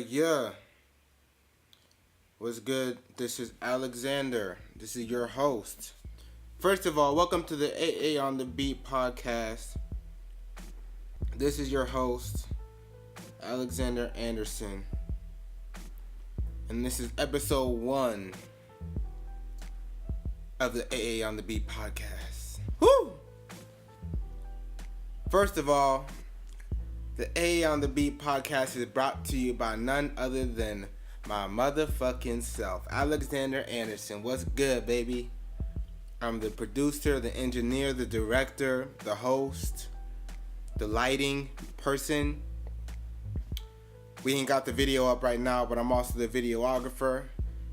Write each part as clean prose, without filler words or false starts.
Yeah. What's good? This is Alexander. This is your host. First of all, welcome to the AA on the Beat podcast. This is your host, Alexander Anderson. And this is episode 1 of the AA on the Beat podcast. Woo! First of all, the AA on the Beat podcast is brought to you by none other than my motherfucking self, Alexander Anderson. What's good, baby? I'm the producer, the engineer, the director, the host, the lighting person. We ain't got the video up right now, but I'm also the videographer.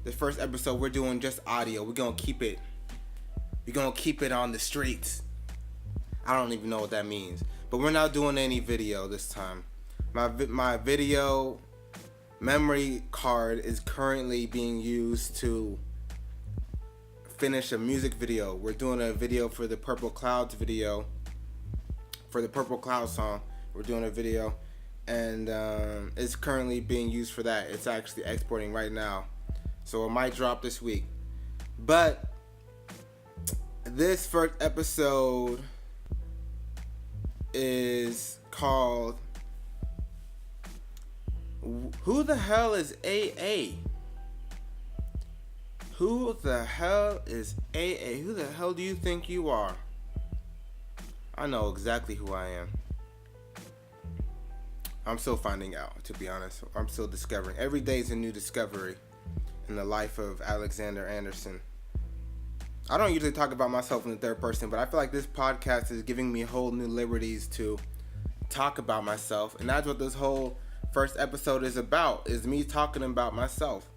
The first episode, we're doing just audio. We're gonna keep it on the streets. I don't even know what that means. But we're not doing any video this time. My video memory card is currently being used to finish a music video. We're doing a video for the Purple Clouds video. For the Purple Clouds song, we're doing a video. And it's currently being used for that. It's actually exporting right now. So it might drop this week. But this first episode is called Who the Hell is AA? Who the hell is AA? Who the hell do you think you are? I know exactly who I am. I'm still finding out, to be honest. I'm still discovering. Every day is a new discovery in the life of Alexander Anderson. I don't usually talk about myself in the third person, but I feel like this podcast is giving me whole new liberties to talk about myself. And that's what this whole first episode is about, is me talking about myself.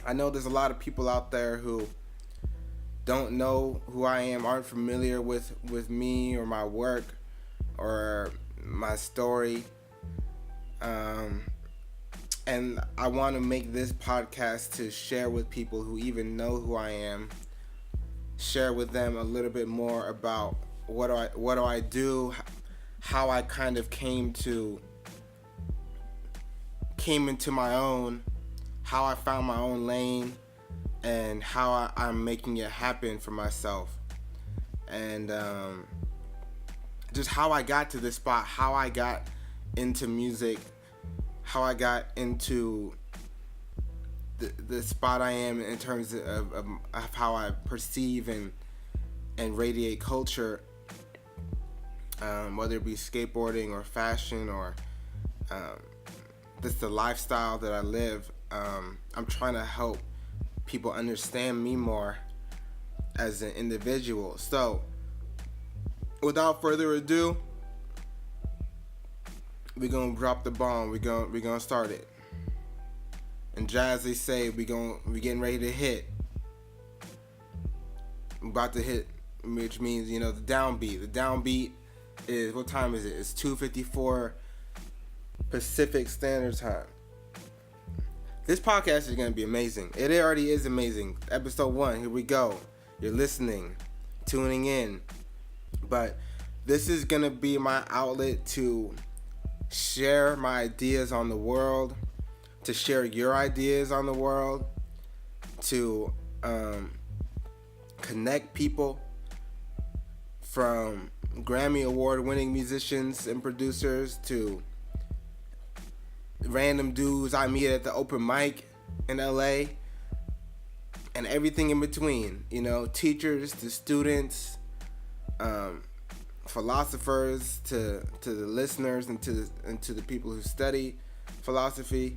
I know there's a lot of people out there who don't know who I am, aren't familiar with me or my work or my story. And I want to make this podcast to share with people who even know who I am, share with them a little bit more about what do I do, how I kind of came into my own, how I found my own lane, and how I'm making it happen for myself, and just how I got to this spot, how I got into music, how I got into the spot I am in terms of how I perceive and radiate culture, whether it be skateboarding or fashion or just the lifestyle that I live. I'm trying to help people understand me more as an individual. So, without further ado, we're gonna drop the bomb. We're gonna start it. And jazz, they say, we getting ready to hit. I'm about to hit, which means, the downbeat. The downbeat is, what time is it? It's 2:54 Pacific Standard Time. This podcast is going to be amazing. It already is amazing. Episode 1, here we go. You're listening, tuning in. But this is going to be my outlet to share my ideas on the world, to share your ideas on the world, to connect people from Grammy Award winning musicians and producers to random dudes I meet at the open mic in LA, and everything in between, teachers to students, philosophers to the listeners and to the people who study philosophy,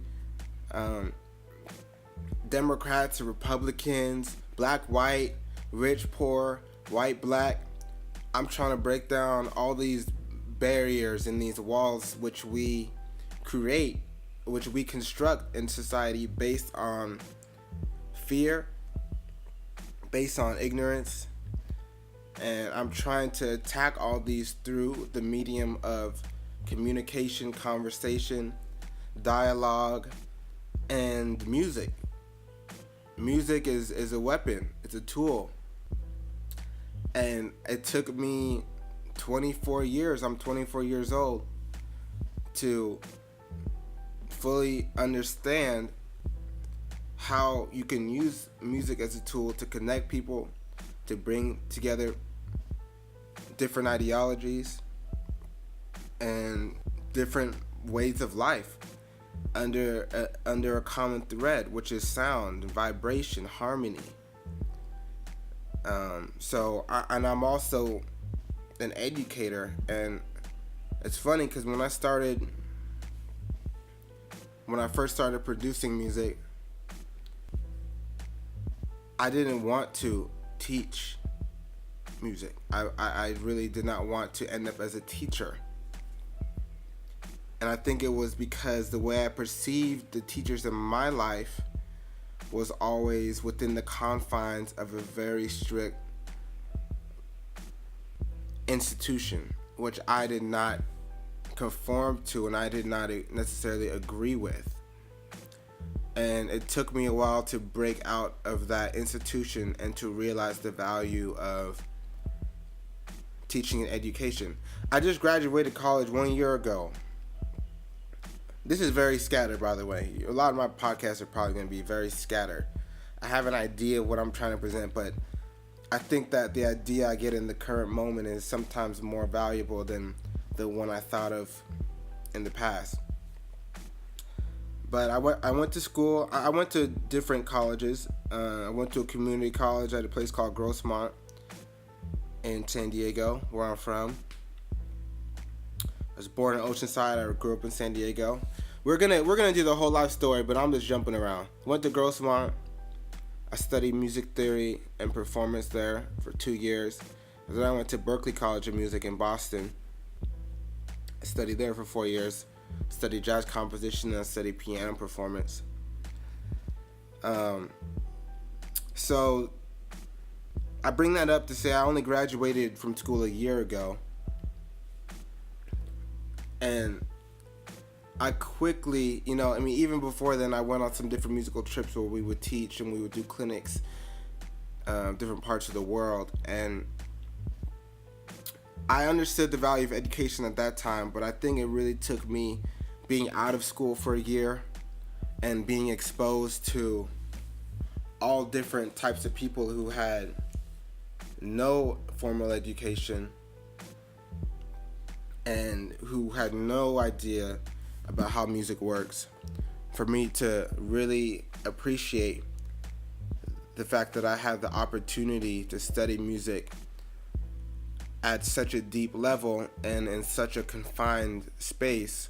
Democrats to Republicans, black, white, rich, poor, white, black. I'm trying to break down all these barriers and these walls which we create, which we construct in society based on fear based on ignorance. And I'm trying to attack all these through the medium of communication, conversation, dialogue, and music. Music is a weapon. It's a tool. And it took me 24 years. I'm 24 years old to fully understand how you can use music as a tool to connect people, to bring together different ideologies and different ways of life under a common thread, which is sound, vibration, harmony. And I'm also an educator, and it's funny because when I first started producing music, I didn't want to teach music. I really did not want to end up as a teacher. And I think it was because the way I perceived the teachers in my life was always within the confines of a very strict institution, which I did not conform to and I did not necessarily agree with. And it took me a while to break out of that institution and to realize the value of teaching and education. I just graduated college 1 year ago. This is very scattered, by the way. A lot of my podcasts are probably going to be very scattered. I have an idea of what I'm trying to present, but I think that the idea I get in the current moment is sometimes more valuable than the one I thought of in the past. But I went to school. I went to different colleges. I went to a community college at a place called Grossmont in San Diego, where I'm from. I was born in Oceanside. I grew up in San Diego. We're gonna do the whole life story, but I'm just jumping around. Went to Grossmont. I studied music theory and performance there for 2 years. And then I went to Berklee College of Music in Boston. I studied there for 4 years. Studied jazz composition and I studied piano performance. So I bring that up to say I only graduated from school a year ago. And I quickly, even before then, I went on some different musical trips where we would teach and we would do clinics, different parts of the world. And I understood the value of education at that time, but I think it really took me being out of school for a year and being exposed to all different types of people who had no formal education and who had no idea about how music works, for me to really appreciate the fact that I had the opportunity to study music at such a deep level and in such a confined space.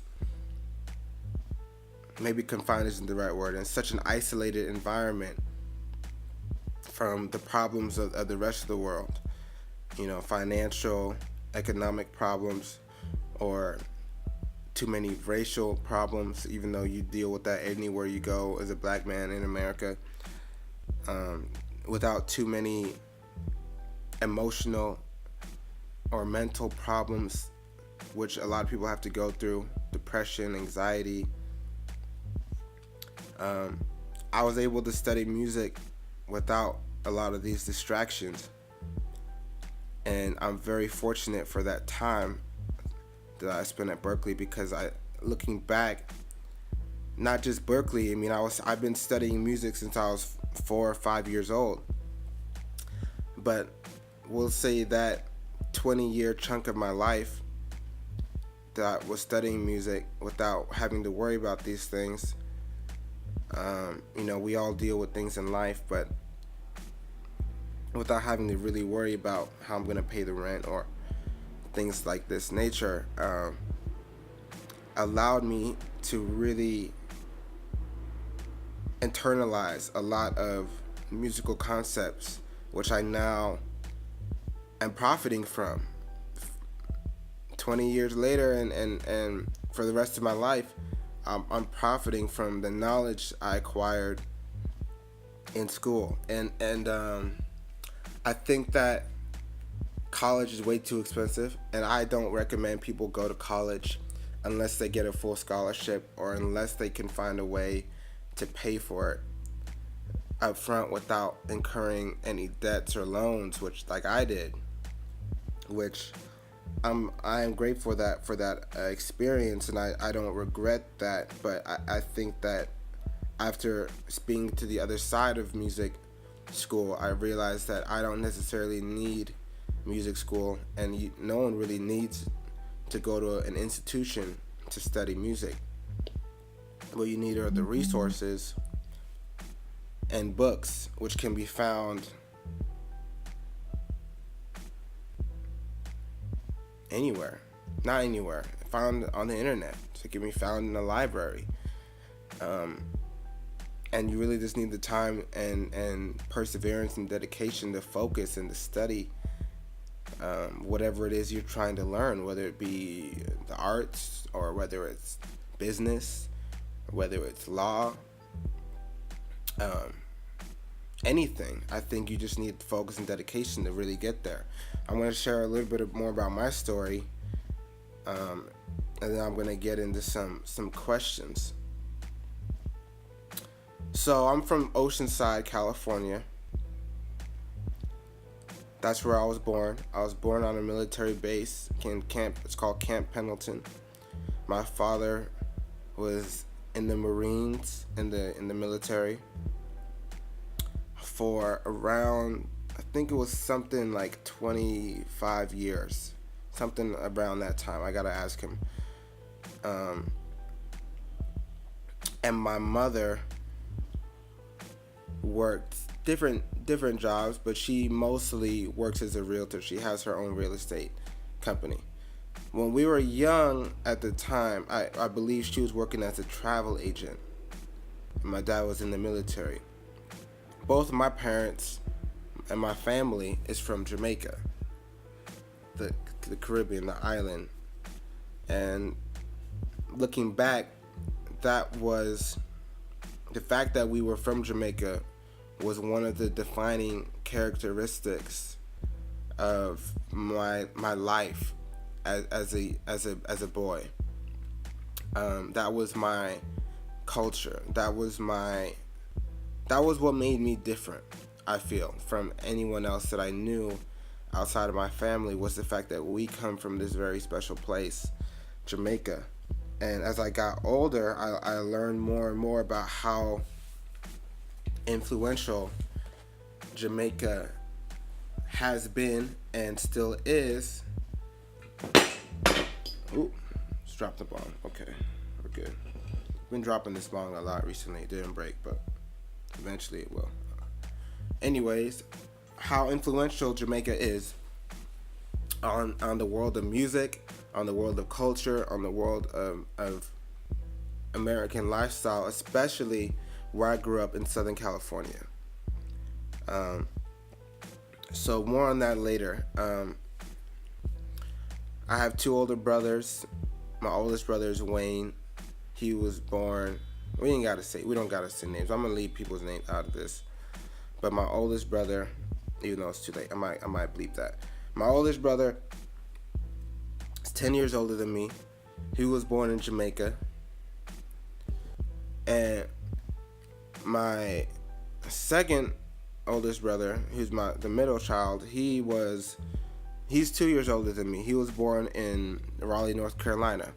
Maybe confined isn't the right word. In such an isolated environment from the problems of the rest of the world, financial, economic problems, or too many racial problems, even though you deal with that anywhere you go as a black man in America, without too many emotional or mental problems, which a lot of people have to go through, depression, anxiety. I was able to study music without a lot of these distractions, and I'm very fortunate for that time that I spent at Berklee, because looking back, not just Berklee, I've been studying music since I was 4 or 5 years old, but we'll say that 20-year chunk of my life that I was studying music without having to worry about these things. We all deal with things in life, but without having to really worry about how I'm going to pay the rent or things like this nature, allowed me to really internalize a lot of musical concepts, which I now am profiting from 20 years later, and for the rest of my life. I'm profiting from the knowledge I acquired in school, and I think that college is way too expensive, and I don't recommend people go to college unless they get a full scholarship or unless they can find a way to pay for it up front without incurring any debts or loans, which like I did, which I am grateful for that experience, and I don't regret that. But I think that after speaking to the other side of music school, I realized that I don't necessarily need music school, and no one really needs to go to an institution to study music. What you need are the resources and books, which can be found anywhere. Not anywhere. Found on the internet. So it can be found in a library. And you really just need the time and perseverance and dedication to focus and to study whatever it is you're trying to learn, whether it be the arts or whether it's business, whether it's law, anything. I think you just need focus and dedication to really get there. I'm going to share a little bit more about my story, and then I'm going to get into some questions. So I'm from Oceanside, California. That's where I was born. I was born on a military base in camp. It's called Camp Pendleton. My father was in the Marines, in the military, for around, I think it was something like 25 years, something around that time. I gotta ask him. And my mother worked different jobs, but she mostly works as a realtor. She has her own real estate company. When we were young at the time, I believe she was working as a travel agent, and my dad was in the military. Both of my parents and my family is from Jamaica, the Caribbean, the island. And looking back, that was the fact that we were from Jamaica was one of the defining characteristics of my life as a boy. That was my culture. That was what made me different, I feel, from anyone else that I knew outside of my family, was the fact that we come from this very special place, Jamaica. And as I got older, I learned more and more about how influential Jamaica has been and still is. Ooh, just dropped the bomb. Okay, we're good. Been dropping this bomb a lot recently. It didn't break, but eventually it will. Anyways, how influential Jamaica is on the world of music, on the world of culture, on the world of American lifestyle, especially where I grew up in Southern California. So more on that later. I have two older brothers. My oldest brother is Wayne. He was born. We don't gotta say names. I'm gonna leave people's names out of this. But my oldest brother, even though it's too late, I might bleep that. My oldest brother is 10 years older than me. He was born in Jamaica. And my second oldest brother, who's the middle child, he's 2 years older than me. He was born in Raleigh, North Carolina.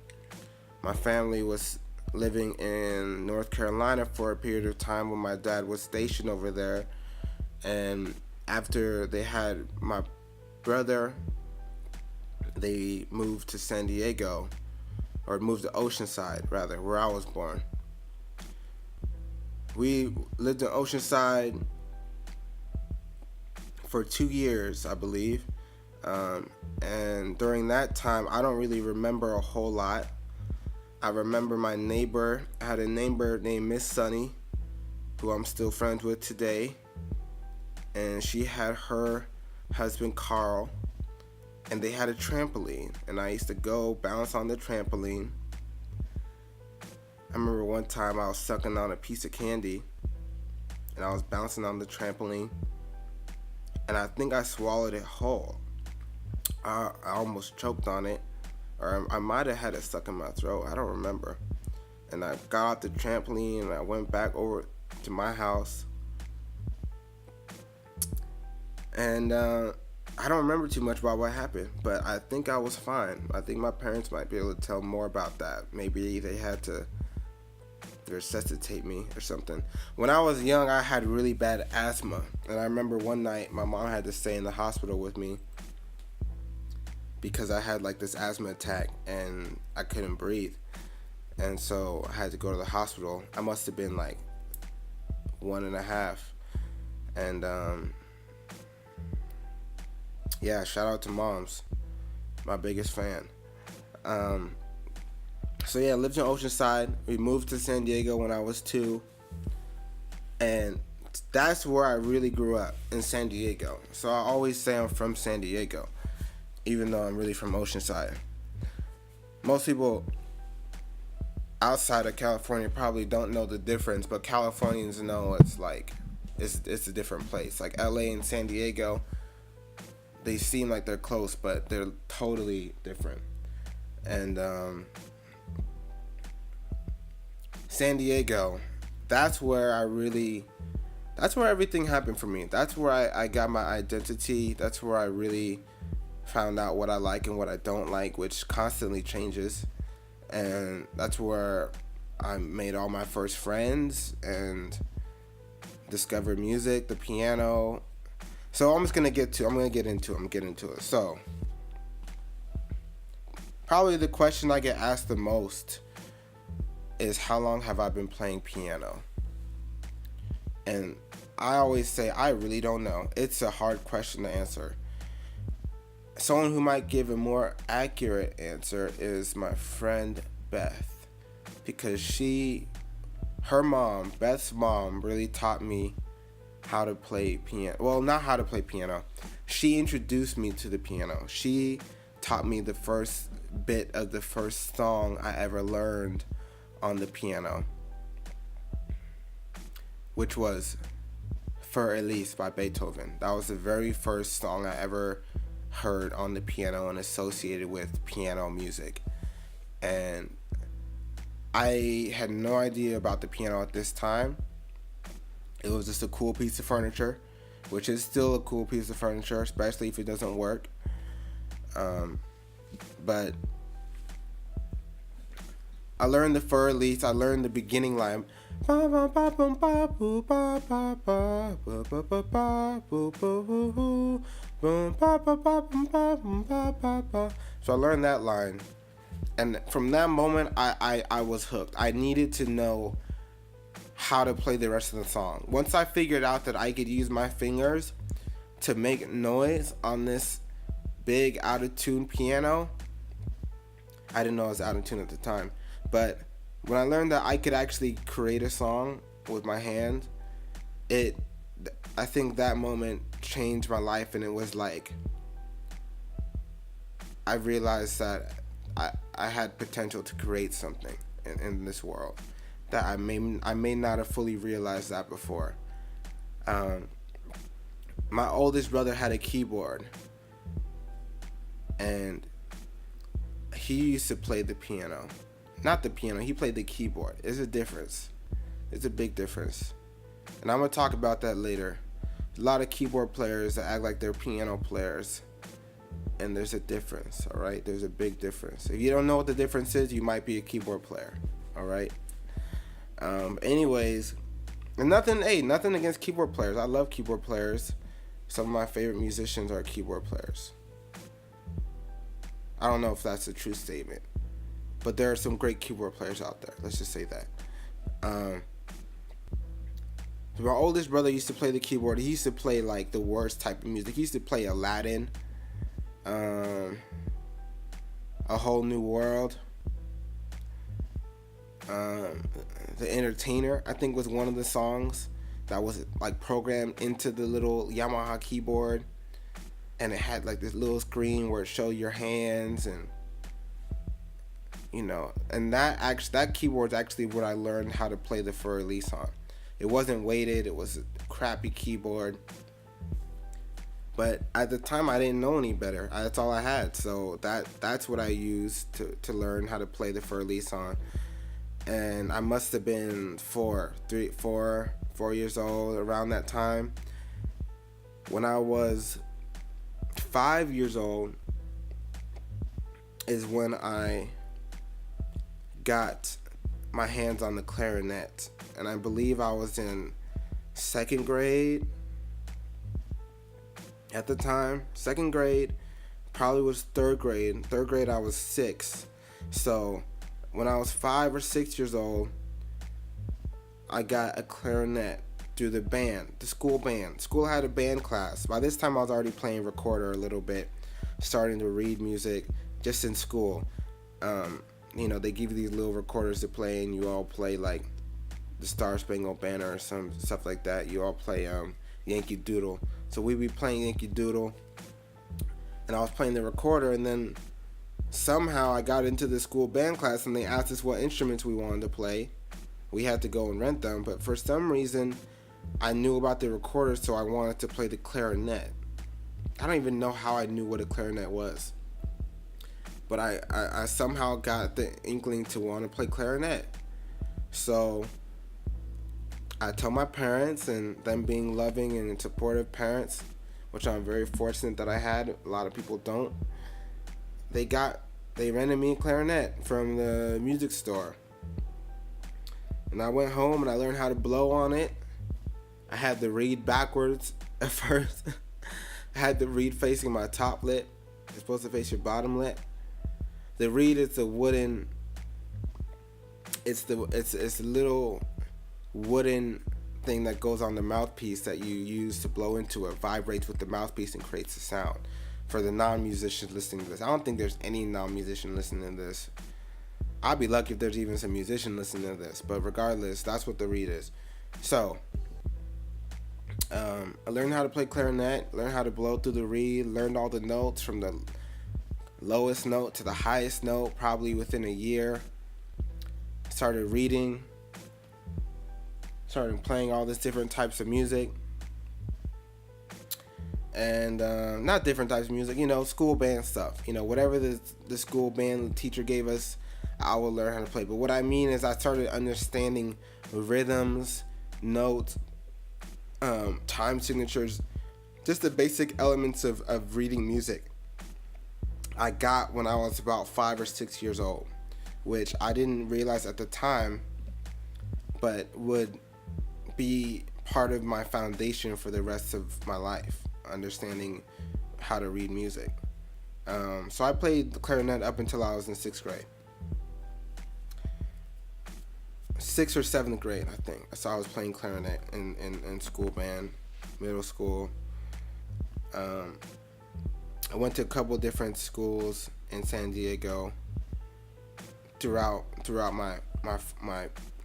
My family was living in North Carolina for a period of time when my dad was stationed over there. And after they had my brother, they moved to San Diego, or moved to Oceanside, rather, where I was born. We lived in Oceanside for 2 years, I believe. And during that time, I don't really remember a whole lot. I remember my neighbor. I had a neighbor named Miss Sunny, who I'm still friends with today. And she had her husband, Carl, and they had a trampoline. And I used to go bounce on the trampoline. I remember one time I was sucking on a piece of candy, and I was bouncing on the trampoline, and I think I swallowed it whole. I almost choked on it, or I might have had it stuck in my throat. I don't remember. And I got off the trampoline and I went back over to my house. And I don't remember too much about what happened, but I think I was fine. I think my parents might be able to tell more about that. Maybe they had to resuscitate me or something. When I was young, I had really bad asthma. And I remember one night my mom had to stay in the hospital with me because I had like this asthma attack and I couldn't breathe. And so I had to go to the hospital. I must have been like 1.5. And yeah, shout out to moms, my biggest fan. So yeah, I lived in Oceanside. We moved to San Diego when I was 2. And that's where I really grew up, in San Diego. So I always say I'm from San Diego, even though I'm really from Oceanside. Most people outside of California probably don't know the difference, but Californians know it's like it's a different place. Like LA and San Diego, they seem like they're close, but they're totally different. And San Diego, that's where everything happened for me. That's where I got my identity. That's where I really found out what I like and what I don't like, which constantly changes. And that's where I made all my first friends and discovered music, the piano. So I'm gonna get into it. So probably the question I get asked the most is, how long have I been playing piano? And I always say I really don't know. It's a hard question to answer. Someone who might give a more accurate answer is my friend Beth, because Beth's mom really taught me how to play piano. Well, not how to play piano. She introduced me to the piano. She taught me the first bit of the first song I ever learned on the piano, which was Für Elise by Beethoven. That was the very first song I ever heard on the piano and associated with piano music. And I had no idea about the piano at this time. It was just a cool piece of furniture, which is still a cool piece of furniture, especially if it doesn't work. But I learned the Für Elise. I learned the beginning line. So I learned that line, and from that moment I was hooked. I needed to know how to play the rest of the song. Once I figured out that I could use my fingers to make noise on this big out of tune piano, I didn't know I was out of tune at the time, but when I learned that I could actually create a song with my hand, I think that moment changed my life. And it was like, I realized that I had potential to create something in this world that I may not have fully realized that before. My oldest brother had a keyboard, and he used to play the piano. Not the piano, he played the keyboard. There's a difference. It's a big difference. And I'm going to talk about that later. A lot of keyboard players that act like they're piano players. And there's a difference, alright? There's a big difference. If you don't know what the difference is, you might be a keyboard player, alright? Anyways, and nothing against keyboard players. I love keyboard players. Some of my favorite musicians are keyboard players. I don't know if that's a true statement, but there are some great keyboard players out there. Let's just say that. My oldest brother used to play the keyboard. He used to play like the worst type of music. He used to play Aladdin, A Whole New World, The Entertainer, I think, was one of the songs that was like programmed into the little Yamaha keyboard, and it had like this little screen where it showed your hands, and and that keyboard's actually what I learned how to play the Für Elise on. It wasn't weighted. It was a crappy keyboard. But at the time, I didn't know any better. That's all I had. So that's what I used to learn how to play the Fur-Elise on. And I must have been 4 years old around that time. When I was 5 years old is when I got my hands on the clarinet. And I believe I was in second grade at the time. Second grade, probably was third grade. Third grade, I was 6. So when I was 5 or 6 years old, I got a clarinet through the band, the school band. School had a band class. By this time, I was already playing recorder a little bit, starting to read music just in school. They give you these little recorders to play, and you all play like the Star Spangled Banner or some stuff like that. You all play Yankee Doodle. So we'd be playing Yankee Doodle, and I was playing the recorder, and then somehow I got into the school band class, and they asked us what instruments we wanted to play. We had to go and rent them, but for some reason, I knew about the recorder, so I wanted to play the clarinet. I don't even know how I knew what a clarinet was, but I somehow got the inkling to want to play clarinet. So I told my parents, and them being loving and supportive parents, which I'm very fortunate that I had. A lot of people don't. They rented me a clarinet from the music store. And I went home and I learned how to blow on it. I had the reed backwards at first. I had the reed facing my top lip. It's supposed to face your bottom lip. The reed is the wooden. It's a little wooden thing that goes on the mouthpiece that you use to blow into it. Vibrates with the mouthpiece and creates a sound. For the non-musicians listening to this, I don't think there's any non-musician listening to this. I'd be lucky if there's even some musician listening to this, but regardless, that's what the reed is. So I learned how to play clarinet, learned how to blow through the reed, learned all the notes from the lowest note to the highest note probably within a year. Started reading, started playing all these different types of music. And not different types of music, school band stuff. Whatever the school band teacher gave us, I will learn how to play. But what I mean is I started understanding rhythms, notes, time signatures, just the basic elements of reading music. I got when I was about 5 or 6 years old, which I didn't realize at the time, but would be part of my foundation for the rest of my life, understanding how to read music. So I played the clarinet up until I was in 6th grade. 6th or 7th grade, I think. So I was playing clarinet in school band, middle school. I went to a couple different schools in San Diego throughout my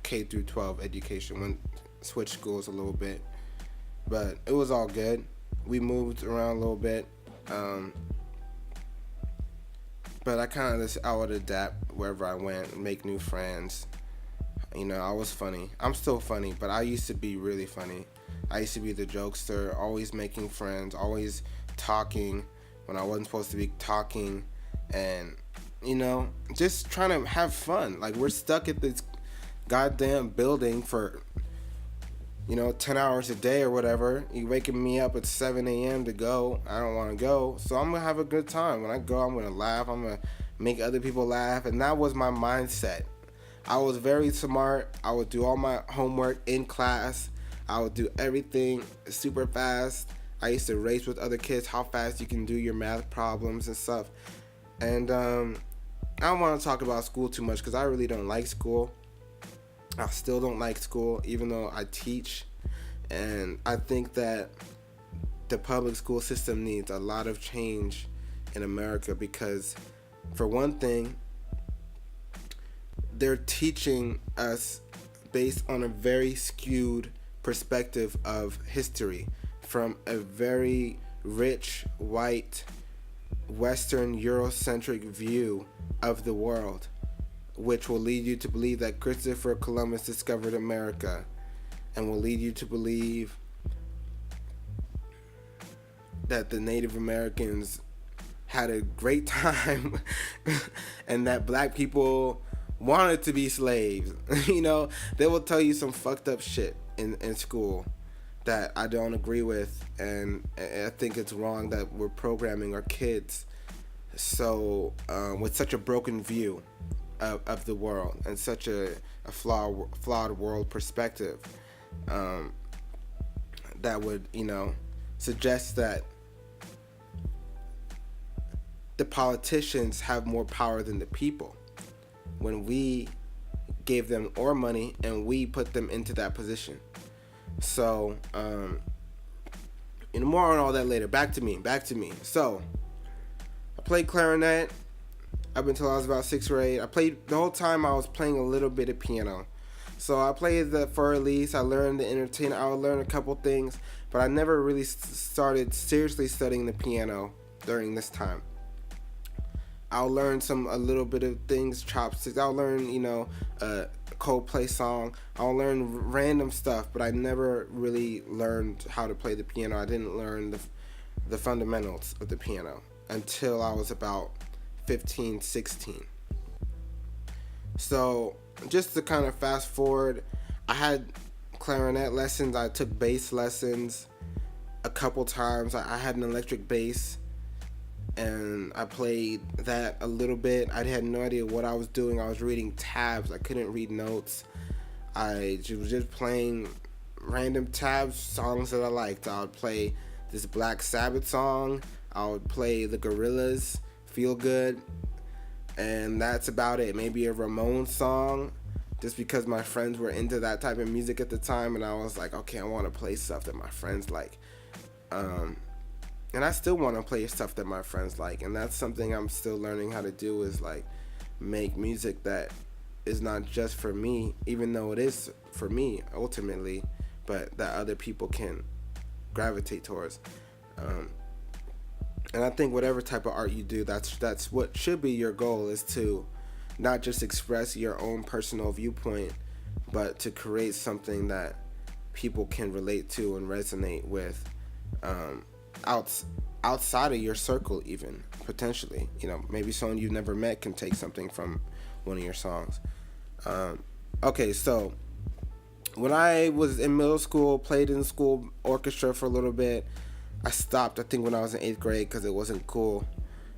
K through 12 education. Switched schools a little bit, but it was all good. We moved around a little bit, but I would adapt wherever I went, make new friends. I was funny. I'm still funny, but I used to be really funny. I used to be the jokester, always making friends, always talking when I wasn't supposed to be talking, and just trying to have fun. Like, we're stuck at this goddamn building for 10 hours a day or whatever. You waking me up at 7 a.m. to go. I don't want to go. So I'm going to have a good time. When I go, I'm going to laugh. I'm going to make other people laugh. And that was my mindset. I was very smart. I would do all my homework in class. I would do everything super fast. I used to race with other kids how fast you can do your math problems and stuff. And I don't want to talk about school too much because I really don't like school. I still don't like school, even though I teach. And I think that the public school system needs a lot of change in America because, for one thing, they're teaching us based on a very skewed perspective of history from a very rich, white, Western, Eurocentric view of the world, which will lead you to believe that Christopher Columbus discovered America, and will lead you to believe that the Native Americans had a great time and that black people wanted to be slaves. They will tell you some fucked up shit in school that I don't agree with, and I think it's wrong that we're programming our kids with such a broken view of the world and such a flawed world perspective, that would suggest that the politicians have more power than the people when we gave them our money and we put them into that position. So, more on all that later. Back to me. So, I played clarinet up until I was about 6th grade. I played the whole time I was playing a little bit of piano. So I played for at least, I learned the entertainer. I would learn a couple things, but I never really started seriously studying the piano during this time. I'll learn a little bit of things, chopsticks. I'll learn, a Coldplay song. I'll learn random stuff, but I never really learned how to play the piano. I didn't learn the fundamentals of the piano until I was about 15, 16. So just to kind of fast forward, I had clarinet lessons. I took bass lessons a couple times. I had an electric bass, and I played that a little bit. I had no idea what I was doing. I was reading tabs. I couldn't read notes. I was just playing random tabs, songs that I liked. I would play this Black Sabbath song. I would play the Gorillaz, Feel Good, and that's about it. Maybe a Ramones song, just because my friends were into that type of music at the time, and I was like, okay, I want to play stuff that my friends like. And I still want to play stuff that my friends like, and that's something I'm still learning how to do, is like make music that is not just for me, even though it is for me ultimately, but that other people can gravitate towards. And I think whatever type of art you do, that's what should be your goal, is to not just express your own personal viewpoint, but to create something that people can relate to and resonate with, outside of your circle, even potentially. Maybe someone you've never met can take something from one of your songs. Okay, so when I was in middle school, played in school orchestra for a little bit. I stopped, I think, when I was in 8th grade because it wasn't cool,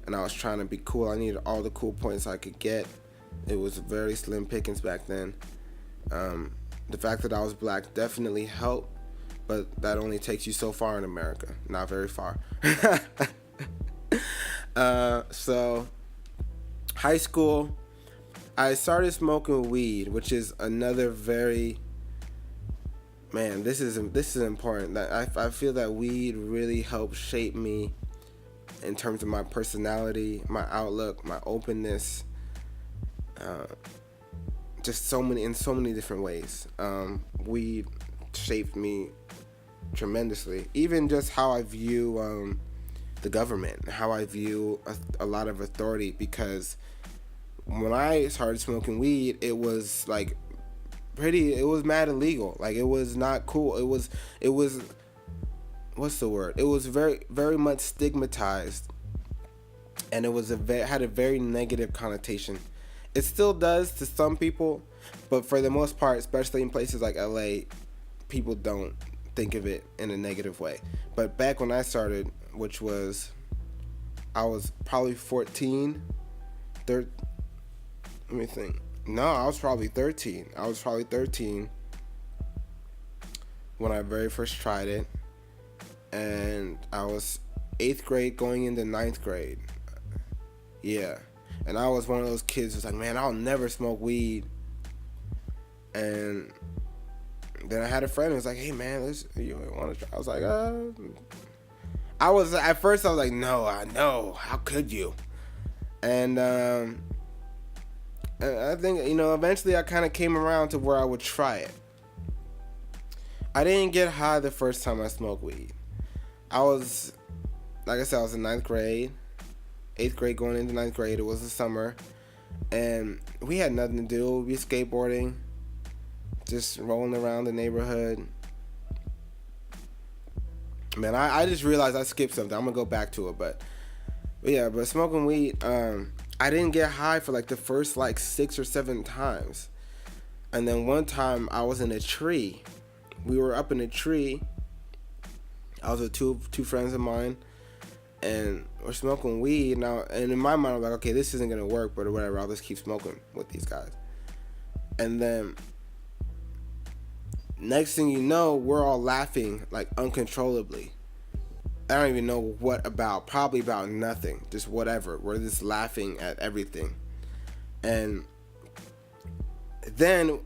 and I was trying to be cool. I needed all the cool points I could get. It was very slim pickings back then. The fact that I was black definitely helped, but that only takes you so far in America. Not very far. So, high school, I started smoking weed, which is another very... Man, this is important. I feel that weed really helped shape me in terms of my personality, my outlook, my openness, just in so many different ways. Weed shaped me tremendously. Even just how I view the government, how I view a lot of authority, because when I started smoking weed, it was like it was mad illegal. Like, it was not cool. It was what's the word? It was very, very much stigmatized, and it was had a very negative connotation. It still does to some people, but for the most part, especially in places like LA, people don't think of it in a negative way. But back when I started, which was, I was probably 14, let me think. No, I was probably 13. I was probably 13 when I very first tried it. And I was 8th grade going into 9th grade. Yeah. And I was one of those kids who's like, man, I'll never smoke weed. And then I had a friend who was like, hey, man, you want to try? I was like, at first I was like, no, I know. How could you? And I think, eventually I kind of came around to where I would try it. I didn't get high the first time I smoked weed. I was, like I said, I was in 9th grade, 8th grade going into 9th grade. It was the summer, and we had nothing to do. We'd be skateboarding, just rolling around the neighborhood. Man, I just realized I skipped something. I'm gonna go back to it, but yeah, but smoking weed, I didn't get high for like the first like 6 or 7 times. And then one time I was in a tree. We were up in a tree. I was with two friends of mine, and we're smoking weed now. And in my mind, I'm like, okay, this isn't gonna work, but whatever. I'll just keep smoking with these guys. And then next thing you know, we're all laughing like uncontrollably. I don't even know what about. Probably about nothing. Just whatever. We're just laughing at everything. And then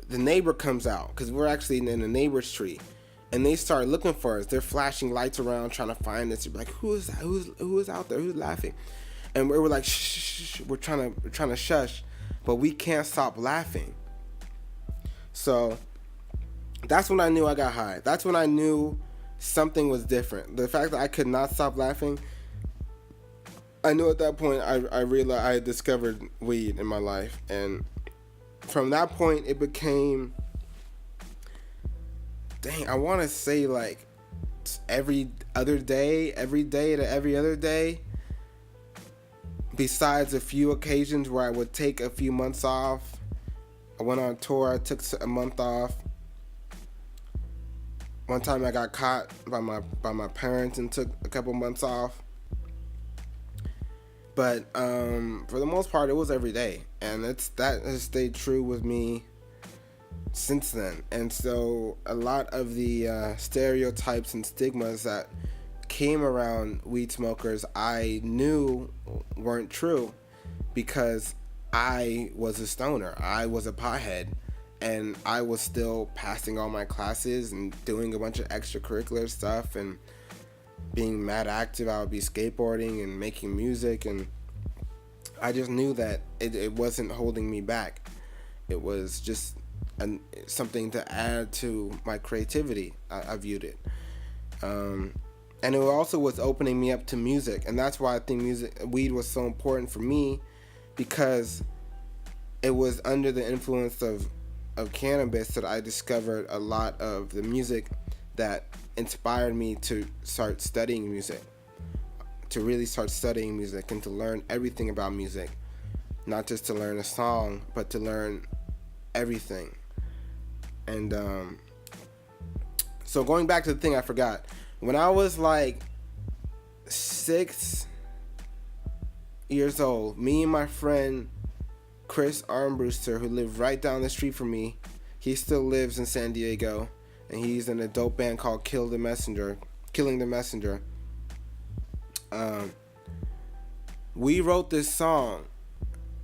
the neighbor comes out, because we're actually in a neighbor's tree, and they start looking for us. They're flashing lights around trying to find us. Like, who is that? Who is out there? Who's laughing? And we're like, shh. We're trying to shush, but we can't stop laughing. So that's when I knew I got high. That's when I knew something was different. The fact that I could not stop laughing, I knew at that point I realized I had discovered weed in my life. And from that point, it became, I want to say like every day to every other day, besides a few occasions where I would take a few months off. I went on tour, I took a month off. One time I got caught by my parents and took a couple months off. But for the most part, it was every day, and that has stayed true with me since then. And so a lot of the stereotypes and stigmas that came around weed smokers, I knew weren't true, because I was a stoner, I was a pothead, and I was still passing all my classes and doing a bunch of extracurricular stuff and being mad active. I would be skateboarding and making music, and I just knew that it wasn't holding me back. It was just something to add to my creativity. I viewed it. And it also was opening me up to music, and that's why I think weed was so important for me, because it was under the influence of cannabis that I discovered a lot of the music that inspired me to start studying music, to really start studying music and to learn everything about music, not just to learn a song, but to learn everything. And so going back to the thing I forgot, when I was like 6 years old, me and my friend Chris Armbruster, who lived right down the street from me, he still lives in San Diego, and he's in a dope band called Killing the Messenger. We wrote this song,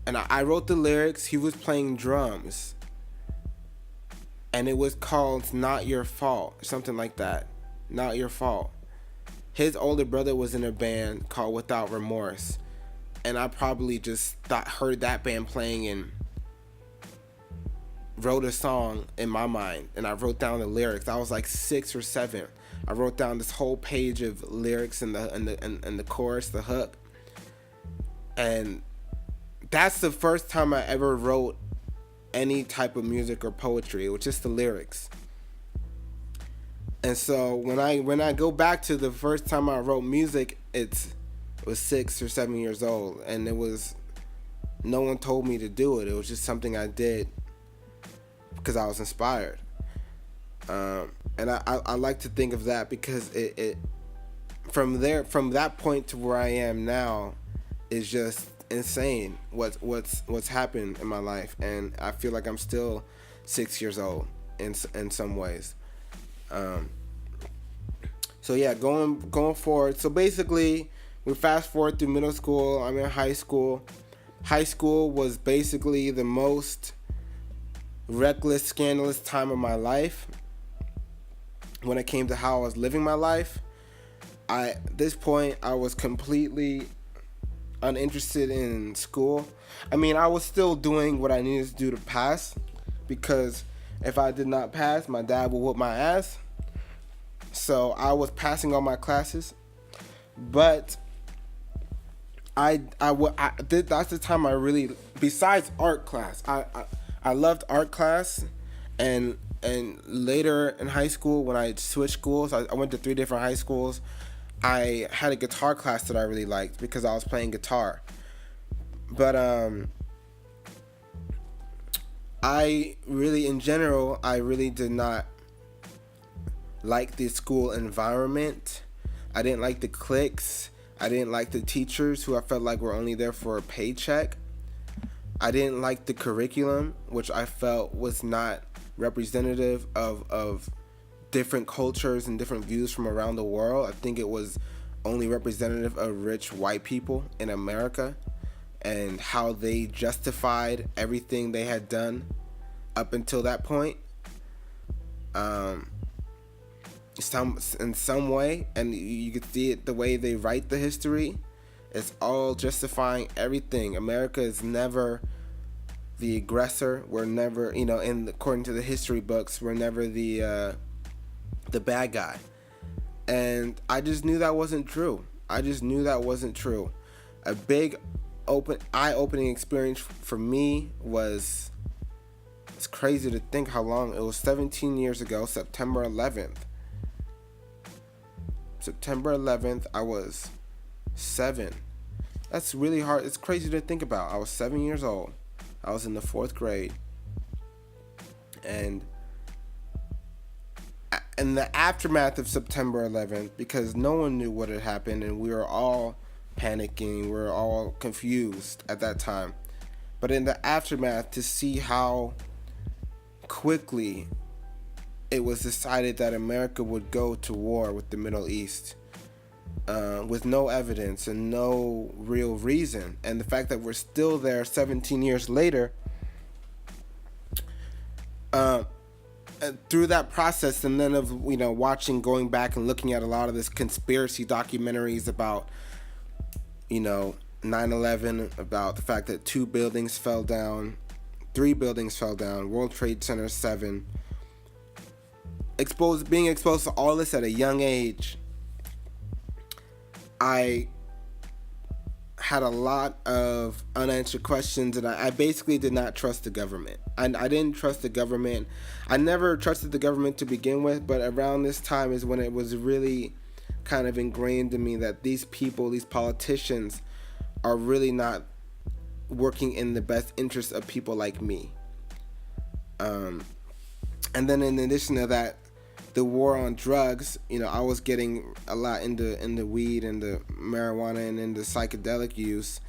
and I wrote the lyrics. He was playing drums, and it was called Not Your Fault, something like that. Not Your Fault. His older brother was in a band called Without Remorse, and I probably just heard that band playing and wrote a song in my mind, and I wrote down the lyrics. I was like 6 or 7. I wrote down this whole page of lyrics and the chorus, the hook, and that's the first time I ever wrote any type of music or poetry. It was just the lyrics. And so when I go back to the first time I wrote music, it was 6 or 7 years old, and no one told me to do it. It was just something I did because I was inspired. And I like to think of that, because it from that point to where I am now is just insane what's happened in my life, and I feel like I'm still 6 years old in some ways. So yeah, going forward. So basically, we fast forward through middle school. I'm in high school. High school was basically the most reckless, scandalous time of my life when it came to how I was living my life. At this point, I was completely uninterested in school. I mean, I was still doing what I needed to do to pass, because if I did not pass, my dad would whoop my ass. So I was passing all my classes, but that's the time I really, besides art class, I loved art class, And later in high school, when I switched schools, I went to 3 different high schools. I had a guitar class that I really liked because I was playing guitar. But I really, in general, I really did not like the school environment. I didn't like the cliques. I didn't like the teachers who I felt like were only there for a paycheck. I didn't like the curriculum, which I felt was not representative of different cultures and different views from around the world. I think it was only representative of rich white people in America and how they justified everything they had done up until that point. In some way, and you could see it the way they write the history. It's all justifying everything. America is never the aggressor. We're never, according to the history books, we're never the bad guy. And I just knew that wasn't true. A big eye-opening experience for me was, it's crazy to think how long, it was 17 years ago, September 11th. September 11th, I was 7. That's really hard. It's crazy to think about. I was 7 years old. I was in the 4th grade. And in the aftermath of September 11th, because no one knew what had happened and we were all panicking, we were all confused at that time. But in the aftermath, to see how quickly it was decided that America would go to war with the Middle East with no evidence and no real reason. And the fact that we're still there 17 years later, through that process, and then of going back and looking at a lot of this conspiracy documentaries about 9/11, about the fact that 2 buildings fell down, 3 buildings fell down, World Trade Center 7, being exposed to all this at a young age, I had a lot of unanswered questions, and I basically did not trust the government. I didn't trust the government. I never trusted the government to begin with, but around this time is when it was really kind of ingrained in me that these people, these politicians, are really not working in the best interest of people like me. And then in addition to that, the war on drugs, I was getting a lot into weed and the marijuana and into psychedelic use,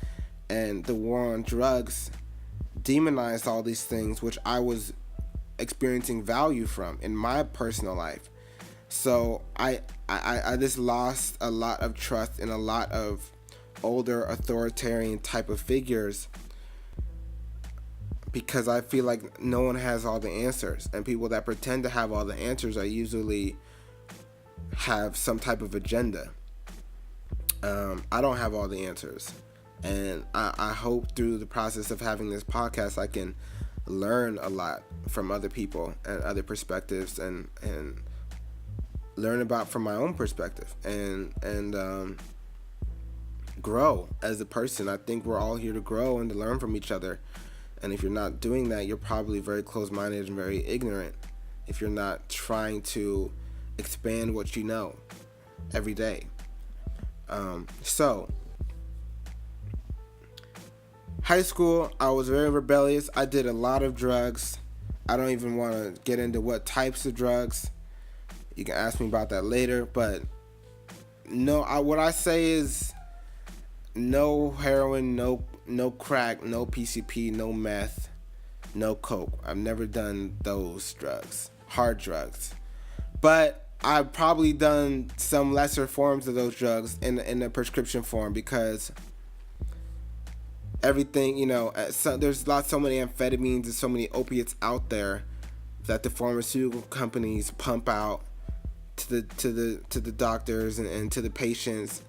and the war on drugs demonized all these things, which I was experiencing value from in my personal life. So I just lost a lot of trust in a lot of older authoritarian type of figures, because I feel like no one has all the answers, and people that pretend to have all the answers are usually have some type of agenda. I don't have all the answers, and I hope through the process of having this podcast I can learn a lot from other people and other perspectives, and learn about from my own perspective, and grow as a person. I think we're all here to grow and to learn from each other. And if you're not doing that, you're probably very closed-minded and very ignorant if you're not trying to expand what you know every day. So, high school, I was very rebellious. I did a lot of drugs. I don't even want to get into what types of drugs. You can ask me about that later. But no, what I say is no heroin, no crack, no PCP, no meth, no coke. I've never done those drugs, hard drugs. But I've probably done some lesser forms of those drugs in a prescription form, because everything, there's so many amphetamines and so many opiates out there that the pharmaceutical companies pump out to the doctors and to the patients,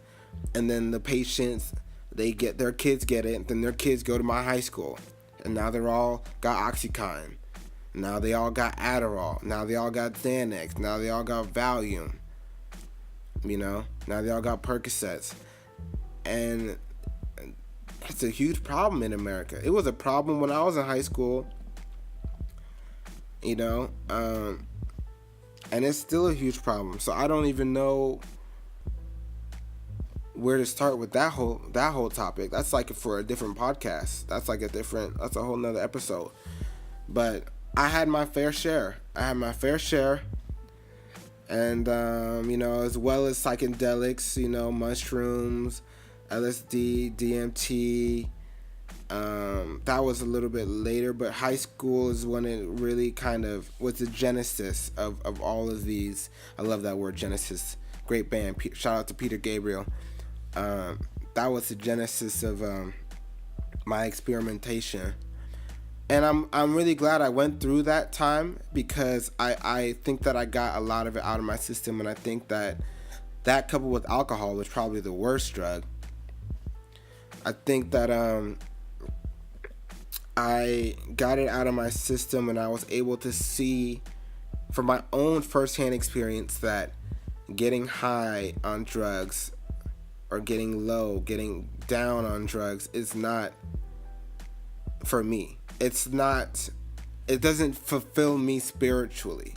and then the patients, their kids get it, then their kids go to my high school, and now they're all got Oxycontin, now they all got Adderall, now they all got Xanax, now they all got Valium, now they all got Percocets, and it's a huge problem in America. It was a problem when I was in high school. you know, and it's still a huge problem. So I don't even know where to start with that whole topic. That's like for a different podcast. That's a whole nother episode. But I had my fair share. And as well as psychedelics, mushrooms, LSD, DMT. That was a little bit later, but high school is when it really kind of was the genesis of all of these. I love that word, genesis. Great band. Shout out to Peter Gabriel. That was the genesis of my experimentation. And I'm really glad I went through that time, because I think that I got a lot of it out of my system, and I think that coupled with alcohol was probably the worst drug. I think that I got it out of my system, and I was able to see from my own firsthand experience that getting high on drugs or getting getting down on drugs is not for me. It doesn't fulfill me spiritually.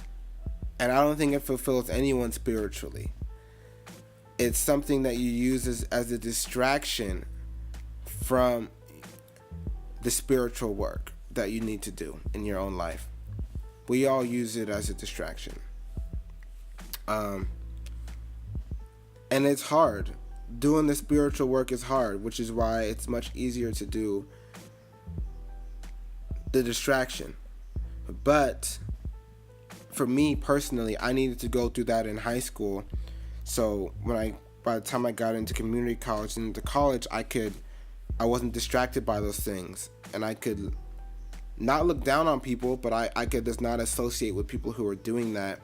And I don't think it fulfills anyone spiritually. It's something that you use as a distraction from the spiritual work that you need to do in your own life. We all use it as a distraction. And it's hard. Doing the spiritual work is hard, which is why it's much easier to do the distraction. But for me personally, I needed to go through that in high school. So by the time I got into community college and into college, I wasn't distracted by those things, and I could not look down on people, but I could just not associate with people who were doing that,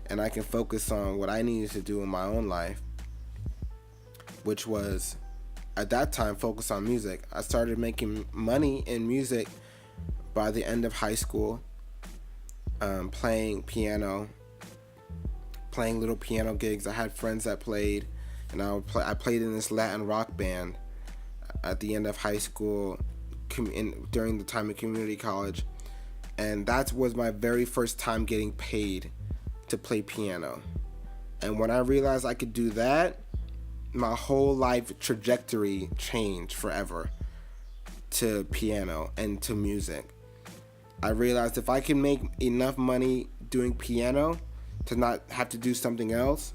and I can focus on what I needed to do in my own life, which was, at that time, focus on music. I started making money in music by the end of high school, playing piano, playing little piano gigs. I had friends that played, and I played in this Latin rock band at the end of high school, during the time of community college, and that was my very first time getting paid to play piano. And when I realized I could do that, my whole life trajectory changed forever to piano and to music. I realized if I can make enough money doing piano to not have to do something else,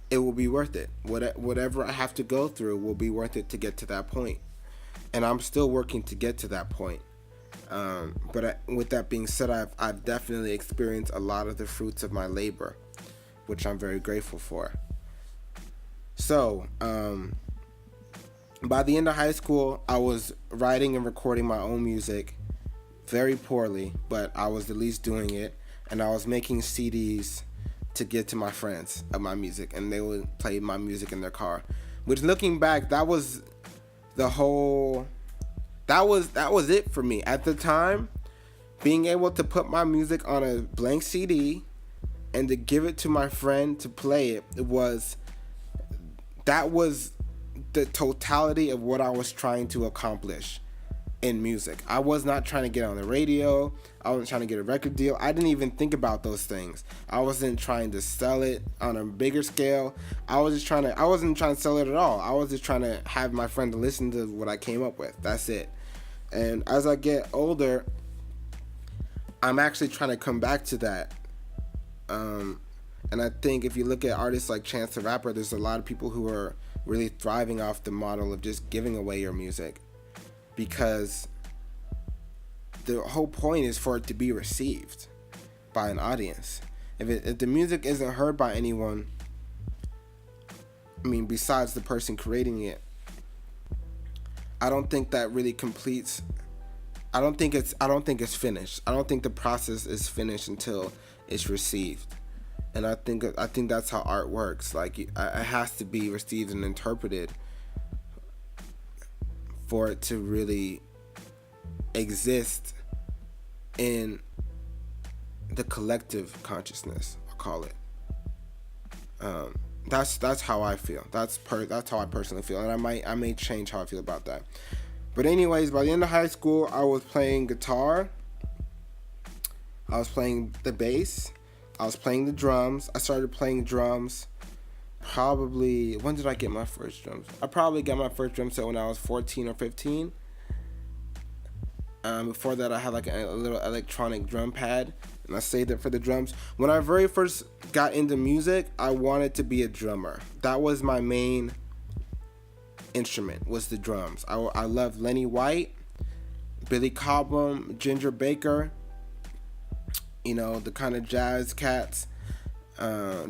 it will be worth it. Whatever I have to go through will be worth it to get to that point. And I'm still working to get to that point. But with that being said, I've definitely experienced a lot of the fruits of my labor, which I'm very grateful for. So, by the end of high school, I was writing and recording my own music, very poorly, but I was at least doing it. And I was making CDs to give to my friends of my music, and they would play my music in their car. Which, looking back, that was it for me at the time. Being able to put my music on a blank CD and to give it to my friend to play it, that was the totality of what I was trying to accomplish in music. I was not trying to get on the radio. I wasn't trying to get a record deal. I didn't even think about those things. I wasn't trying to sell it on a bigger scale. I wasn't trying to sell it at all. I was just trying to have my friend to listen to what I came up with. That's it. And as I get older, I'm actually trying to come back to that. And I think if you look at artists like Chance the Rapper, there's a lot of people who are really thriving off the model of just giving away your music. Because the whole point is for it to be received by an audience. If the music isn't heard by anyone, besides the person creating it, I don't think that really completes. I don't think it's finished. I don't think the process is finished until it's received. And I think that's how art works. Like, it has to be received and interpreted for it to really exist in the collective consciousness, I'll call it. That's how I feel. That's how I personally feel, and I may change how I feel about that. But anyways, by the end of high school, I was playing guitar, I was playing the bass. I was playing the drums. I started playing drums probably, when did I get my first drums? I probably got my first drum set when I was 14 or 15. Before that, I had like a little electronic drum pad, and I saved it for the drums. When I very first got into music, I wanted to be a drummer. That was my main instrument, was the drums. I loved Lenny White, Billy Cobham, Ginger Baker, the kind of jazz cats.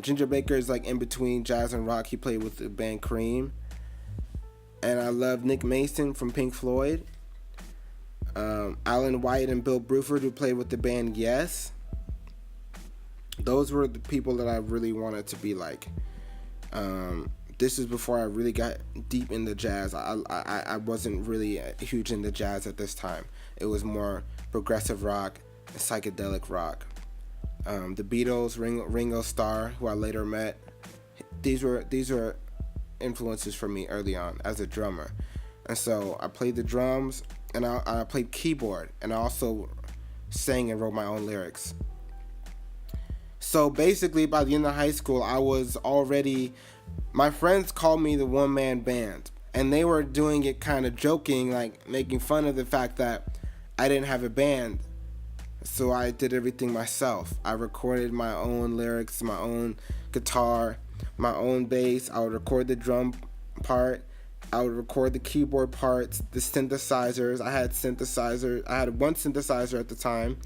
Ginger Baker is like in between jazz and rock. He played with the band Cream. And I love Nick Mason from Pink Floyd. Alan White and Bill Bruford, who played with the band Yes. Those were the people that I really wanted to be like. This is before I really got deep into jazz. I wasn't really huge into jazz at this time. It was more progressive rock and psychedelic rock. The Beatles, Ringo Starr, who I later met. These were influences for me early on as a drummer. And so I played the drums, and I played keyboard, and I also sang and wrote my own lyrics. So basically, by the end of high school, I was already, my friends called me the one-man band, and they were doing it kind of joking, like making fun of the fact that I didn't have a band. So I did everything myself. I recorded my own lyrics, my own guitar, my own bass. I would record the drum part. I would record the keyboard parts, the synthesizers. I had one synthesizer at the time.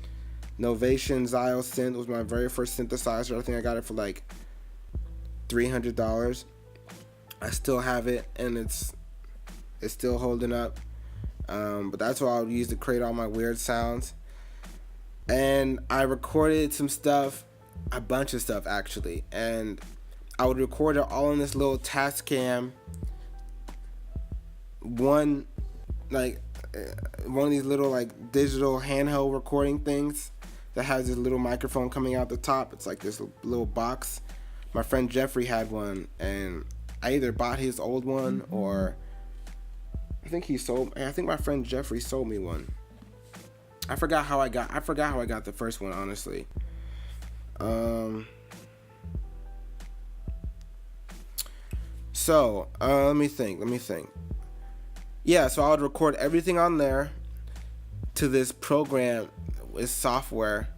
Novation Xyl Synth was my very first synthesizer. I think I got it for like $300. I still have it, and it's still holding up. But that's what I would use to create all my weird sounds. And I recorded some stuff, a bunch of stuff actually, and I would record it all in this little Tascam. One of these little like digital handheld recording things that has this little microphone coming out the top. It's like this little box. My friend Jeffrey had one, and I either bought his old one or I think my friend Jeffrey sold me one. I forgot how I got the first one, honestly. So let me think. Yeah, so I would record everything on there to this program, this software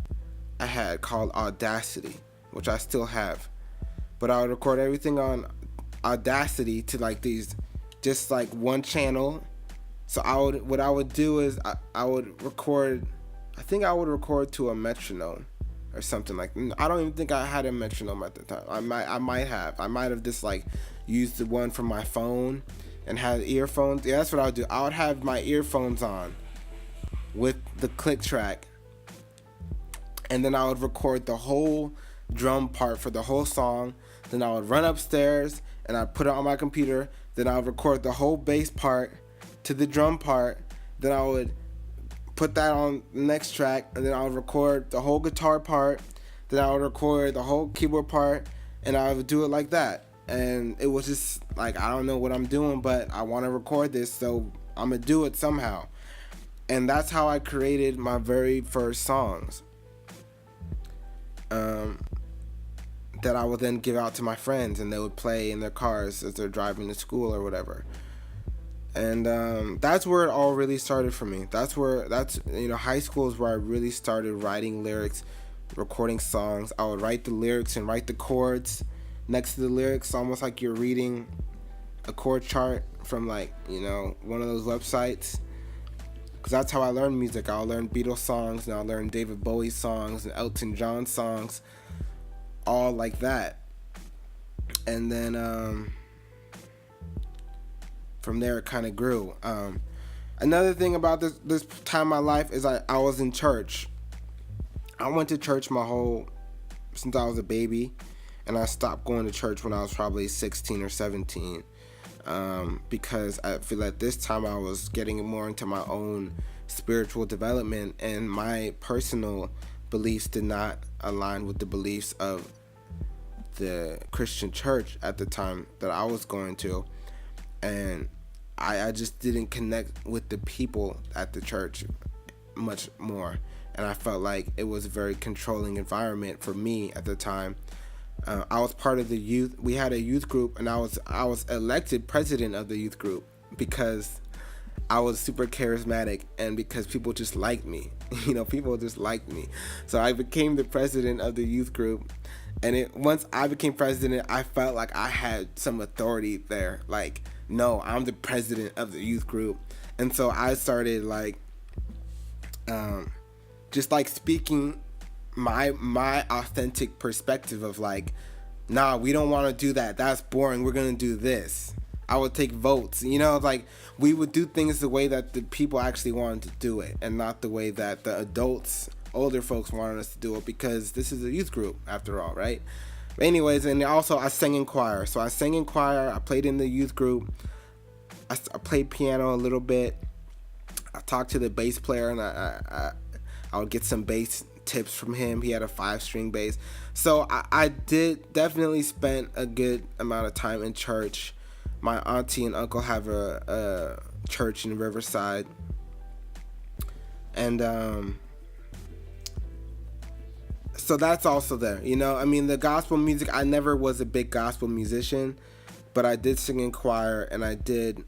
I had called Audacity, which I still have. But I would record everything on Audacity to like these, just like one channel. So what I would do is I would record, I think I would record to a metronome or something like. I don't even think I had a metronome at the time. I might have just like used the one from my phone and had earphones. Yeah, that's what I would do. I would have my earphones on with the click track, and then I would record the whole drum part for the whole song. Then I would run upstairs and I'd put it on my computer. Then I would record the whole bass part to the drum part. Then I would put that on the next track, and then I would record the whole guitar part. Then I would record the whole keyboard part, and I would do it like that. And it was just like, I don't know what I'm doing, but I want to record this, so I'm gonna do it somehow. And that's how I created my very first songs, that I would then give out to my friends, and they would play in their cars as they're driving to school or whatever. And that's where it all really started for me. High school is where I really started writing lyrics, recording songs. I would write the lyrics and write the chords next to the lyrics, almost like you're reading a chord chart from one of those websites. Because that's how I learned music. I'll learn Beatles songs, and I'll learn David Bowie songs and Elton John songs, all like that. And then from there it kind of grew. Another thing about this time of my life is I was in church. I went to church since I was a baby, and I stopped going to church when I was probably 16 or 17, because I feel like this time I was getting more into my own spiritual development, and my personal beliefs did not align with the beliefs of the Christian church at the time that I was going to. And I just didn't connect with the people at the church much more. and I felt like it was a very controlling environment for me at the time. I was part of the youth. We had a youth group, and I was elected president of the youth group because I was super charismatic and because people just liked me. People just liked me. So I became the president of the youth group. And once I became president, I felt like I had some authority there. Like, no, I'm the president of the youth group. And so I started just speaking my authentic perspective of nah, we don't want to do that. That's boring. We're going to do this. I would take votes. We would do things the way that the people actually wanted to do it and not the way that the adults, older folks wanted us to do it, because this is a youth group after all, right? But anyways, and also I sang in choir. So I sang in choir. I played in the youth group. I played piano a little bit. I talked to the bass player, and I would get some bass tips from him. He had a 5-string bass. So I did definitely spend a good amount of time in church. My auntie and uncle have a church in Riverside. And so that's also there. The gospel music, I never was a big gospel musician, but I did sing in choir and I did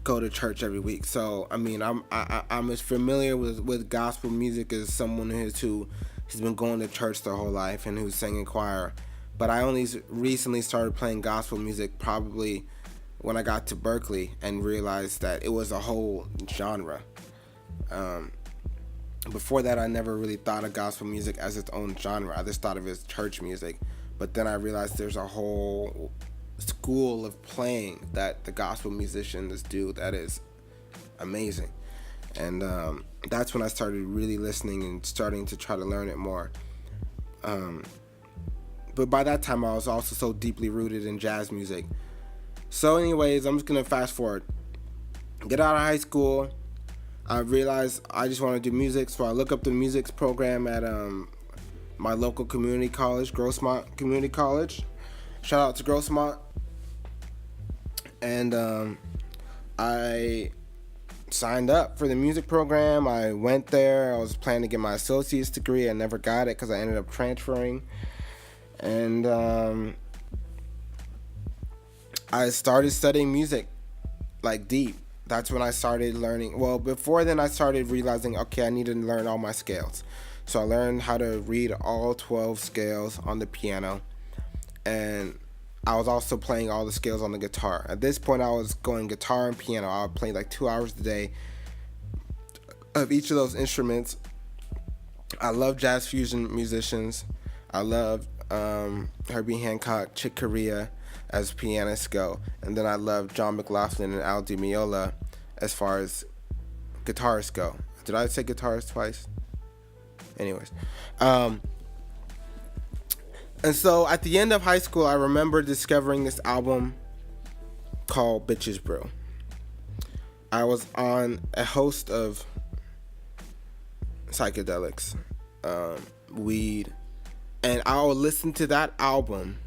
go to church every week. So I'm as familiar with gospel music as someone who has been going to church their whole life and who's singing choir. But I only recently started playing gospel music probably when I got to Berkeley and realized that it was a whole genre. Before that, I never really thought of gospel music as its own genre. I just thought of it as church music. But then I realized there's a whole school of playing that the gospel musicians do that is amazing. And that's when I started really listening and starting to try to learn it more. But by that time, I was also so deeply rooted in jazz music. So anyways, I'm just going to fast forward. Get out of high school. I realized I just want to do music, so I look up the music program at my local community college, Grossmont Community College. Shout out to Grossmont. And I signed up for the music program. I went there. I was planning to get my associate's degree. I never got it because I ended up transferring. And I started studying music, deep. That's when I started learning. Well, before then, I started realizing, okay, I need to learn all my scales. So I learned how to read all 12 scales on the piano. And I was also playing all the scales on the guitar. At this point, I was going guitar and piano. I would play 2 hours a day of each of those instruments. I love jazz fusion musicians. I love Herbie Hancock, Chick Corea as pianists go, and then I love John McLaughlin and Al Di Meola as far as guitarists go. Did I say guitarist twice? Anyways, and so at the end of high school, I remember discovering this album called Bitches Brew. I was on a host of psychedelics, weed, and I would listen to that album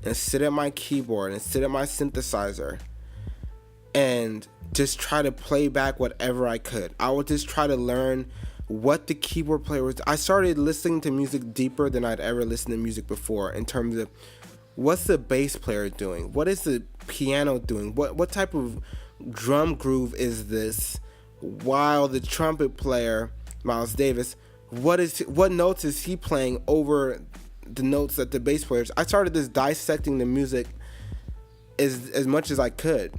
and sit at my keyboard and sit at my synthesizer and just try to play back whatever I could. I would just try to learn what the keyboard player was. I started listening to music deeper than I'd ever listened to music before, in terms of what's the bass player doing? What is the piano doing? What type of drum groove is this? While the trumpet player, Miles Davis, what notes is he playing over the notes that the bass players? I started this dissecting the music as much as I could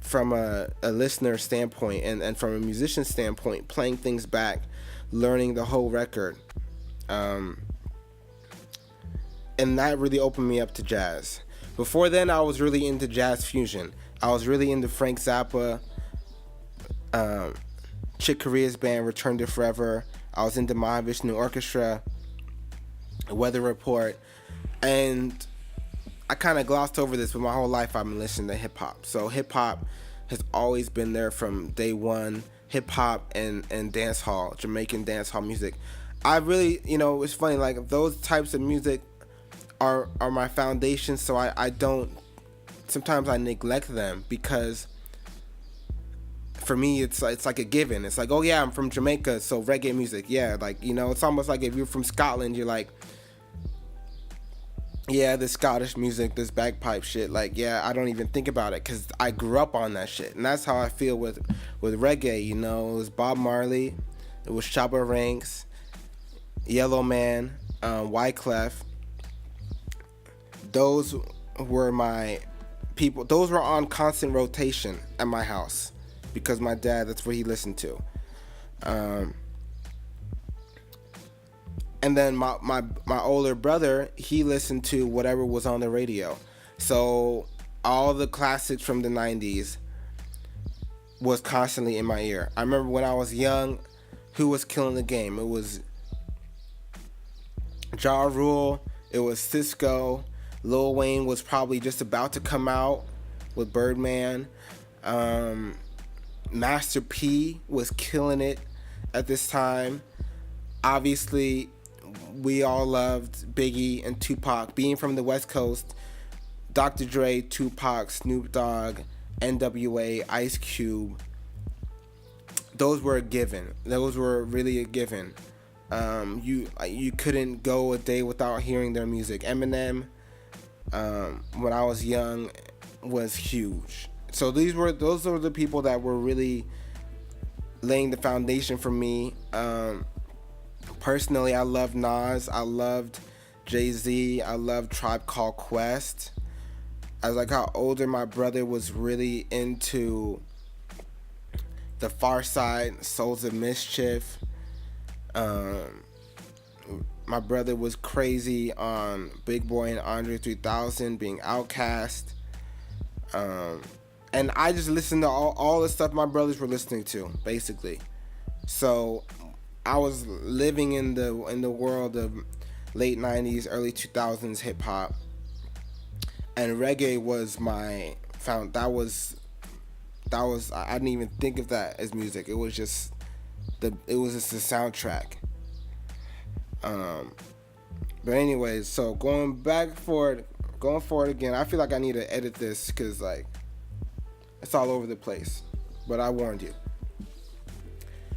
from a listener standpoint and from a musician standpoint, playing things back, learning the whole record. And that really opened me up to jazz. Before then, I was really into jazz fusion. I was really into Frank Zappa, Chick Corea's band Return to Forever. I was into Mahavishnu Orchestra, Weather Report, and I kind of glossed over this, but my whole life I've been listening to hip-hop. So hip-hop has always been there from day one. Hip-hop and dance hall, Jamaican dance hall music. I really, it's funny, those types of music are my foundation, so I don't, sometimes I neglect them because for me, it's like a given. It's like, oh yeah, I'm from Jamaica, so reggae music, yeah, like, you know, it's almost like if you're from Scotland, you're like, yeah, this Scottish music, this bagpipe shit, like, yeah, I don't even think about it because I grew up on that shit, and that's how I feel with reggae. You know, it was Bob Marley, it was Shabba Ranks, Yellow Man, Wyclef. Those were my people. Those were on constant rotation at my house because my dad, that's what he listened to. And then my older brother, he listened to whatever was on the radio. So all the classics from the 90s was constantly in my ear. I remember when I was young, who was killing the game? It was Ja Rule, it was Cisco, Lil Wayne was probably just about to come out with Birdman. Master P was killing it at this time. Obviously, we all loved Biggie and Tupac. Being from the West Coast, Dr. Dre, Tupac, Snoop Dogg, NWA, Ice Cube, those were a given. Those were really a given. You couldn't go a day without hearing their music. Eminem, when I was young, was huge. So those were the people that were really laying the foundation for me. Personally, I loved Nas, I loved Jay-Z, I loved Tribe Called Quest. As I got older, my brother was really into the Pharcyde, Souls of Mischief. My brother was crazy on Big Boy and Andre 3000 being Outkast. And I just listened to all the stuff my brothers were listening to, basically. So I was living in the world of late 90s, early 2000s hip hop. And reggae was my that was I didn't even think of that as music. It was just the soundtrack. But anyways, so going forward again, I feel like I need to edit this because like it's all over the place. But I warned you.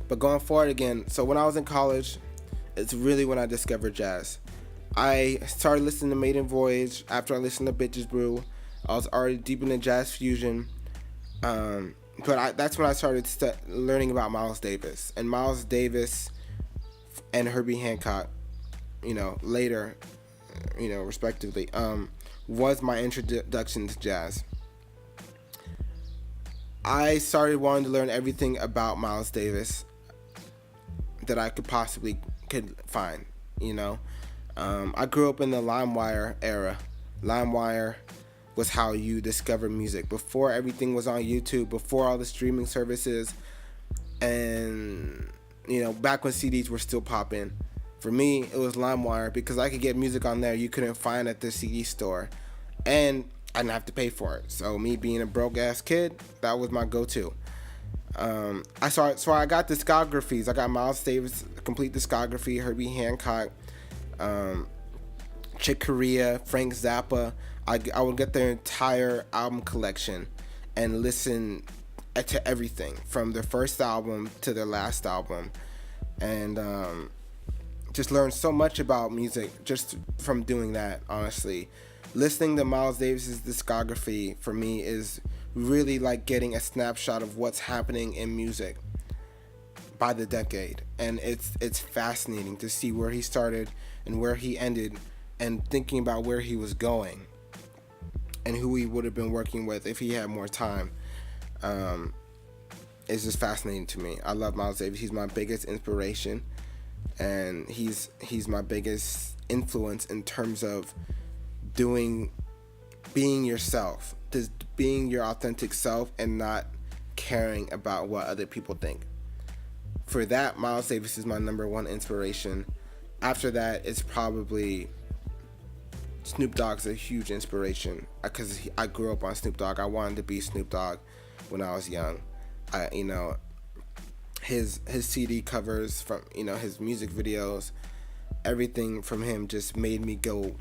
But going forward again, so when I was in college, it's really when I discovered jazz. I started listening to Maiden Voyage after I listened to Bitches Brew. I was already deep into jazz fusion. But that's when I started learning about Miles Davis. And Miles Davis and Herbie Hancock, later, respectively, was my introduction to jazz. I started wanting to learn everything about Miles Davis that I could find, I grew up in the LimeWire era. LimeWire was how you discover music. Before everything was on YouTube, before all the streaming services, and, back when CDs were still popping. For me, it was LimeWire because I could get music on there you couldn't find at the CD store. And I didn't have to pay for it. So me being a broke-ass kid, that was my go-to. I got discographies. I got Miles Davis' complete discography, Herbie Hancock, Chick Corea, Frank Zappa. I would get their entire album collection and listen to everything from their first album to their last album, and just learned so much about music just from doing that. Honestly, listening to Miles Davis's discography for me is really like getting a snapshot of what's happening in music by the decade, and it's fascinating to see where he started and where he ended, and thinking about where he was going and who he would have been working with if he had more time. It's just fascinating to me. I love Miles Davis. He's my biggest inspiration, and he's my biggest influence in terms of being yourself, just being your authentic self and not caring about what other people think. For that, Miles Davis is my number one inspiration. After that, it's probably Snoop Dogg's a huge inspiration because I grew up on Snoop Dogg. I wanted to be Snoop Dogg when I was young. His CD covers from his music videos, everything from him just made me go,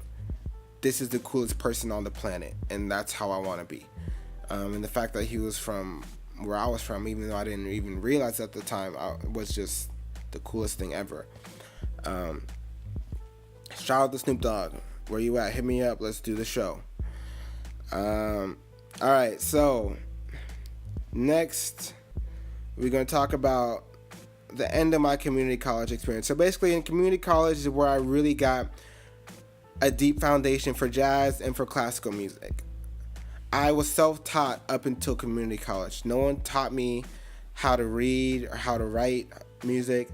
this is the coolest person on the planet, and that's how I want to be. And the fact that he was from where I was from, even though I didn't even realize at the time. It was just the coolest thing ever. Shout out to Snoop Dogg. Where you at? Hit me up. Let's do the show. All right, so next we're going to talk about the end of my community college experience. So basically, in community college is where I really got a deep foundation for jazz and for classical music. I was self-taught up until community college. No one taught me how to read or how to write music.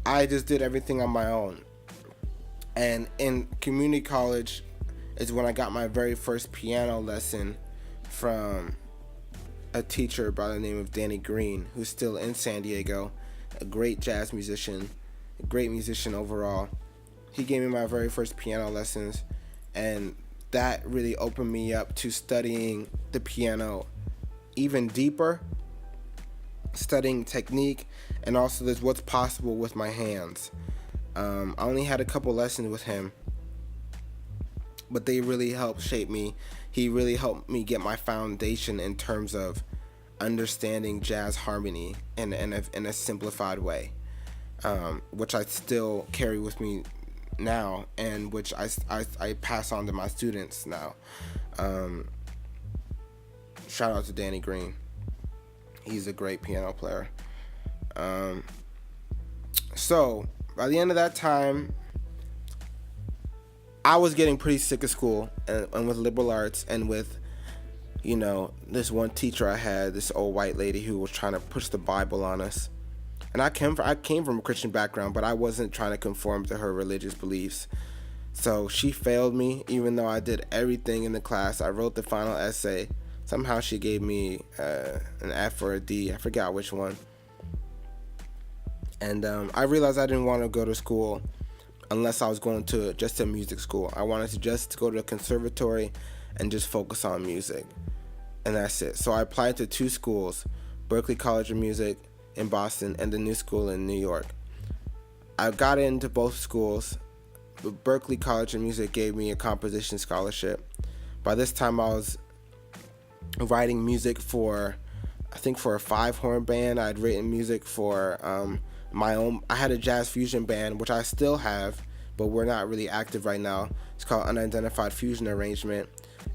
I just did everything on my own. And in community college is when I got my very first piano lesson from a teacher by the name of Danny Green, who's still in San Diego, a great jazz musician, a great musician overall. He gave me my very first piano lessons, and that really opened me up to studying the piano even deeper, studying technique, and also what's possible with my hands. I only had a couple lessons with him, but they really helped shape me. He really helped me get my foundation in terms of understanding jazz harmony in a simplified way, which I still carry with me now, and which I pass on to my students now. Shout out to Danny Green. He's a great piano player. So by the end of that time, I was getting pretty sick of school and with liberal arts, and with, this one teacher I had, this old white lady who was trying to push the Bible on us. And I came from a Christian background, but I wasn't trying to conform to her religious beliefs. So she failed me, even though I did everything in the class. I wrote the final essay. Somehow she gave me an F or a D. I forgot which one. And I realized I didn't want to go to school unless I was going to just a music school. I wanted to just go to a conservatory and just focus on music. And that's it. So I applied to 2 schools, Berklee College of Music in Boston and the New School in New York. I got into both schools, but Berklee College of Music gave me a composition scholarship. By this time I was writing music for a 5-horn band. I had written music for my own. I had a jazz fusion band, which I still have, but we're not really active right now. It's called Unidentified Fusion Arrangement.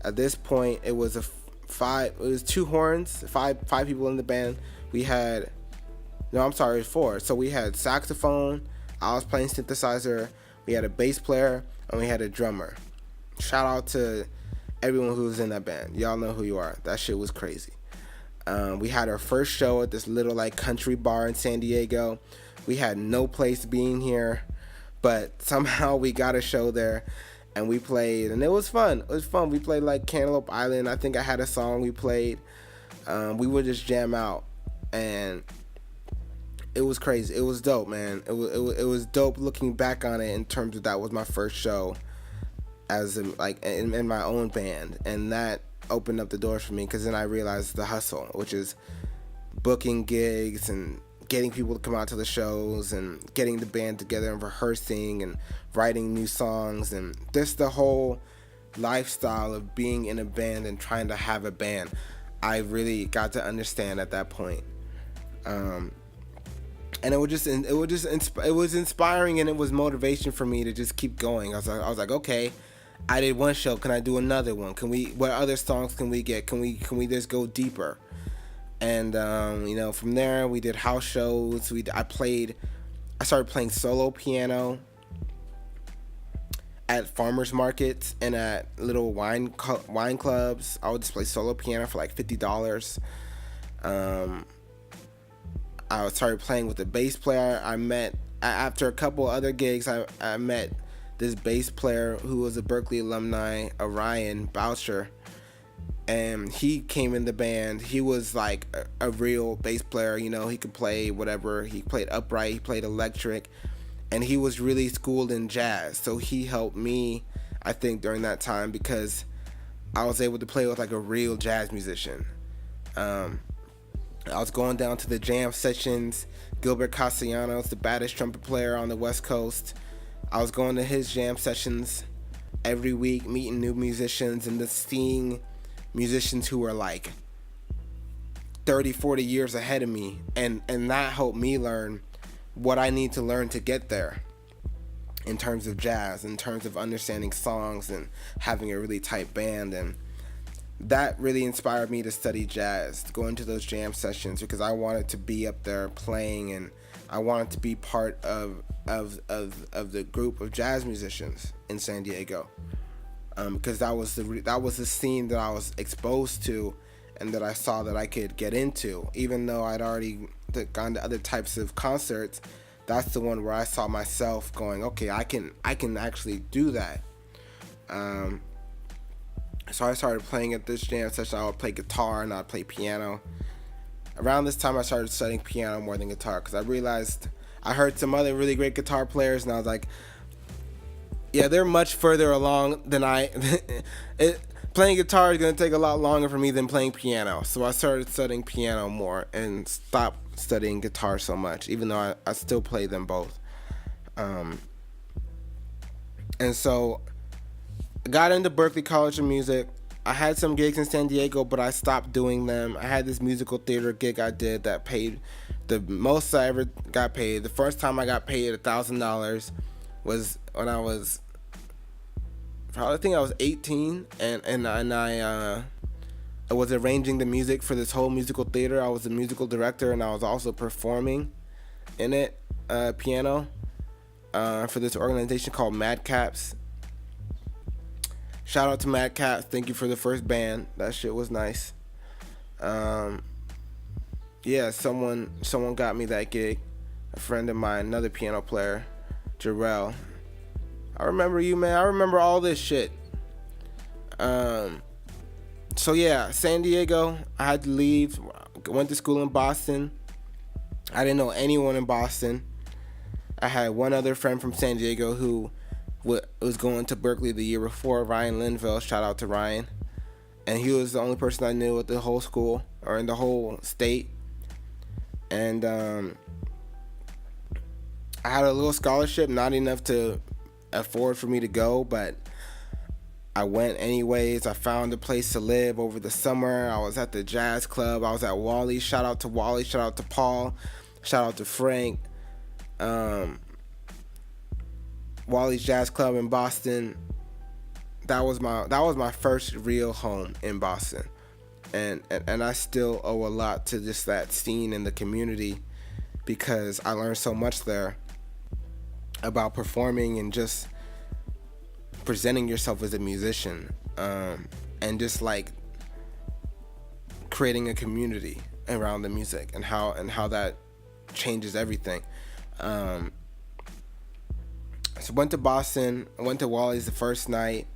At this point, it was 2 horns, five people in the band. We had, no, I'm sorry, 4. So we had saxophone, I was playing synthesizer, we had a bass player, and we had a drummer. Shout out to everyone who was in that band. Y'all know who you are. That shit was crazy. We had our first show at this little country bar in San Diego. We had no place being here, but somehow we got a show there, and we played, and it was fun. We played Cantaloupe Island. I think I had a song we played. We would just jam out, and it was crazy. It was dope, man. It was dope looking back on it in terms of that was my first show as in my own band, and that opened up the doors for me, because then I realized the hustle, which is booking gigs and getting people to come out to the shows and getting the band together and rehearsing and writing new songs, and just the whole lifestyle of being in a band and trying to have a band. I really got to understand at that point. And it was inspiring, and it was motivation for me to just keep going. I was like, okay, I did one show. Can I do another one? What other songs can we get? Can we just go deeper? And from there we did house shows. I started playing solo piano at farmers markets and at little wine clubs. I would just play solo piano for $50. I started playing with a bass player. I met, after a couple other gigs, I met this bass player who was a Berklee alumni, Orion Boucher, and he came in the band. He was like a real bass player, he could play whatever. He played upright, he played electric, and he was really schooled in jazz. So he helped me, I think, during that time, because I was able to play with a real jazz musician. I was going down to the jam sessions. Gilbert Castellanos, the baddest trumpet player on the West Coast, I was going to his jam sessions every week, meeting new musicians, and just seeing musicians who were 30, 40 years ahead of me, and that helped me learn what I need to learn to get there in terms of jazz, in terms of understanding songs and having a really tight band. And that really inspired me to study jazz, to go into those jam sessions, because I wanted to be up there playing, and I wanted to be part of the group of jazz musicians in San Diego, because that was the scene that I was exposed to and that I saw that I could get into. Even though I'd already gone to other types of concerts, that's the one where I saw myself going, okay, I can actually do that. So I started playing at this jam session. I would play guitar and I'd play piano. Around this time, I started studying piano more than guitar, because I realized I heard some other really great guitar players, and I was like, yeah, they're much further along than I. Playing guitar is going to take a lot longer for me than playing piano. So I started studying piano more and stopped studying guitar so much, even though I still play them both. And so I got into Berklee College of Music. I had some gigs in San Diego, but I stopped doing them. I had this musical theater gig I did that paid the most I ever got paid. The first time I got paid $1,000 was when I was, I think I was 18, and I was arranging the music for this whole musical theater. I was the musical director, and I was also performing in it, piano, for this organization called Madcaps. Shout out to Madcaps. Thank you for the first band. That shit was nice. Yeah, someone got me that gig. A friend of mine, another piano player, Jarrell. I remember you, man. I remember all this shit. So yeah, San Diego. I had to leave. Went to school in Boston. I didn't know anyone in Boston. I had one other friend from San Diego who was going to Berklee the year before, Ryan Linville. Shout out to Ryan. And he was the only person I knew at the whole school, or in the whole state. And I had a little scholarship, not enough to afford for me to go, but I went anyways. I found a place to live over the summer. I was at the jazz club. I was at Wally. Shout out to Wally. Shout out to Paul. Shout out to Frank. Wally's Jazz Club in Boston. That was my first real home in Boston, and I still owe a lot to just that scene in the community, because I learned so much there about performing and just presenting yourself as a musician, and just like creating a community around the music, and how that changes everything. So went to Boston. I went to Wally's the first night.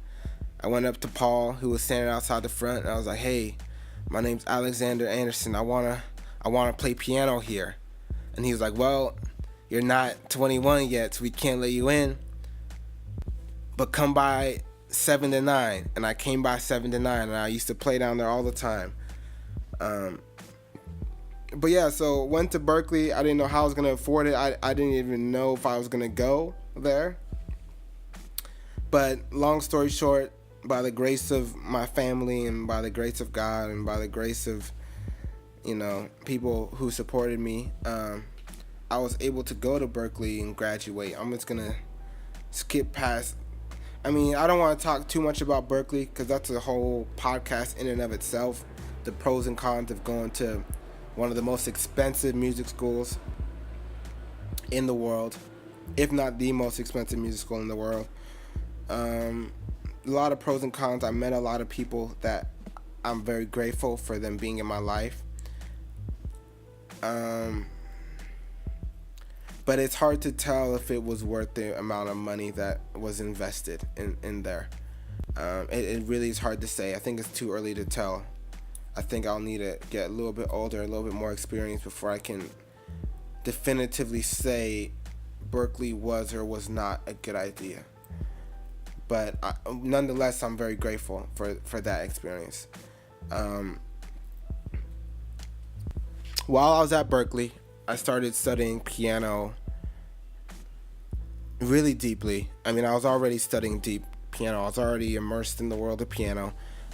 I went up to Paul, who was standing outside the front, and I was like, "Hey, my name's Alexander Anderson. I wanna play piano here." And he was like, "Well, you're not 21 yet, so we can't let you in. But come by 7 to 9." And I came by 7 to 9, and I used to play down there all the time. But yeah, so went to Berklee. I didn't know how I was gonna afford it. I didn't even know if I was gonna go there. But long story short, by the grace of my family, and by the grace of God, and by the grace of, people who supported me, I was able to go to Berklee and graduate. I'm just gonna skip past. I don't want to talk too much about Berklee, because that's a whole podcast in and of itself. The pros and cons of going to one of the most expensive music schools in the world, if not the most expensive music school in the world. A lot of pros and cons. I met a lot of people that I'm very grateful for them being in my life. But it's hard to tell if it was worth the amount of money that was invested in there. It really is hard to say. I think it's too early to tell. I think I'll need to get a little bit older, a little bit more experience before I can definitively say Berklee was or was not a good idea. But nonetheless, I'm very grateful for that experience. While I was at Berklee, I started studying piano really deeply. I was already studying deep piano. I was already immersed in the world of piano.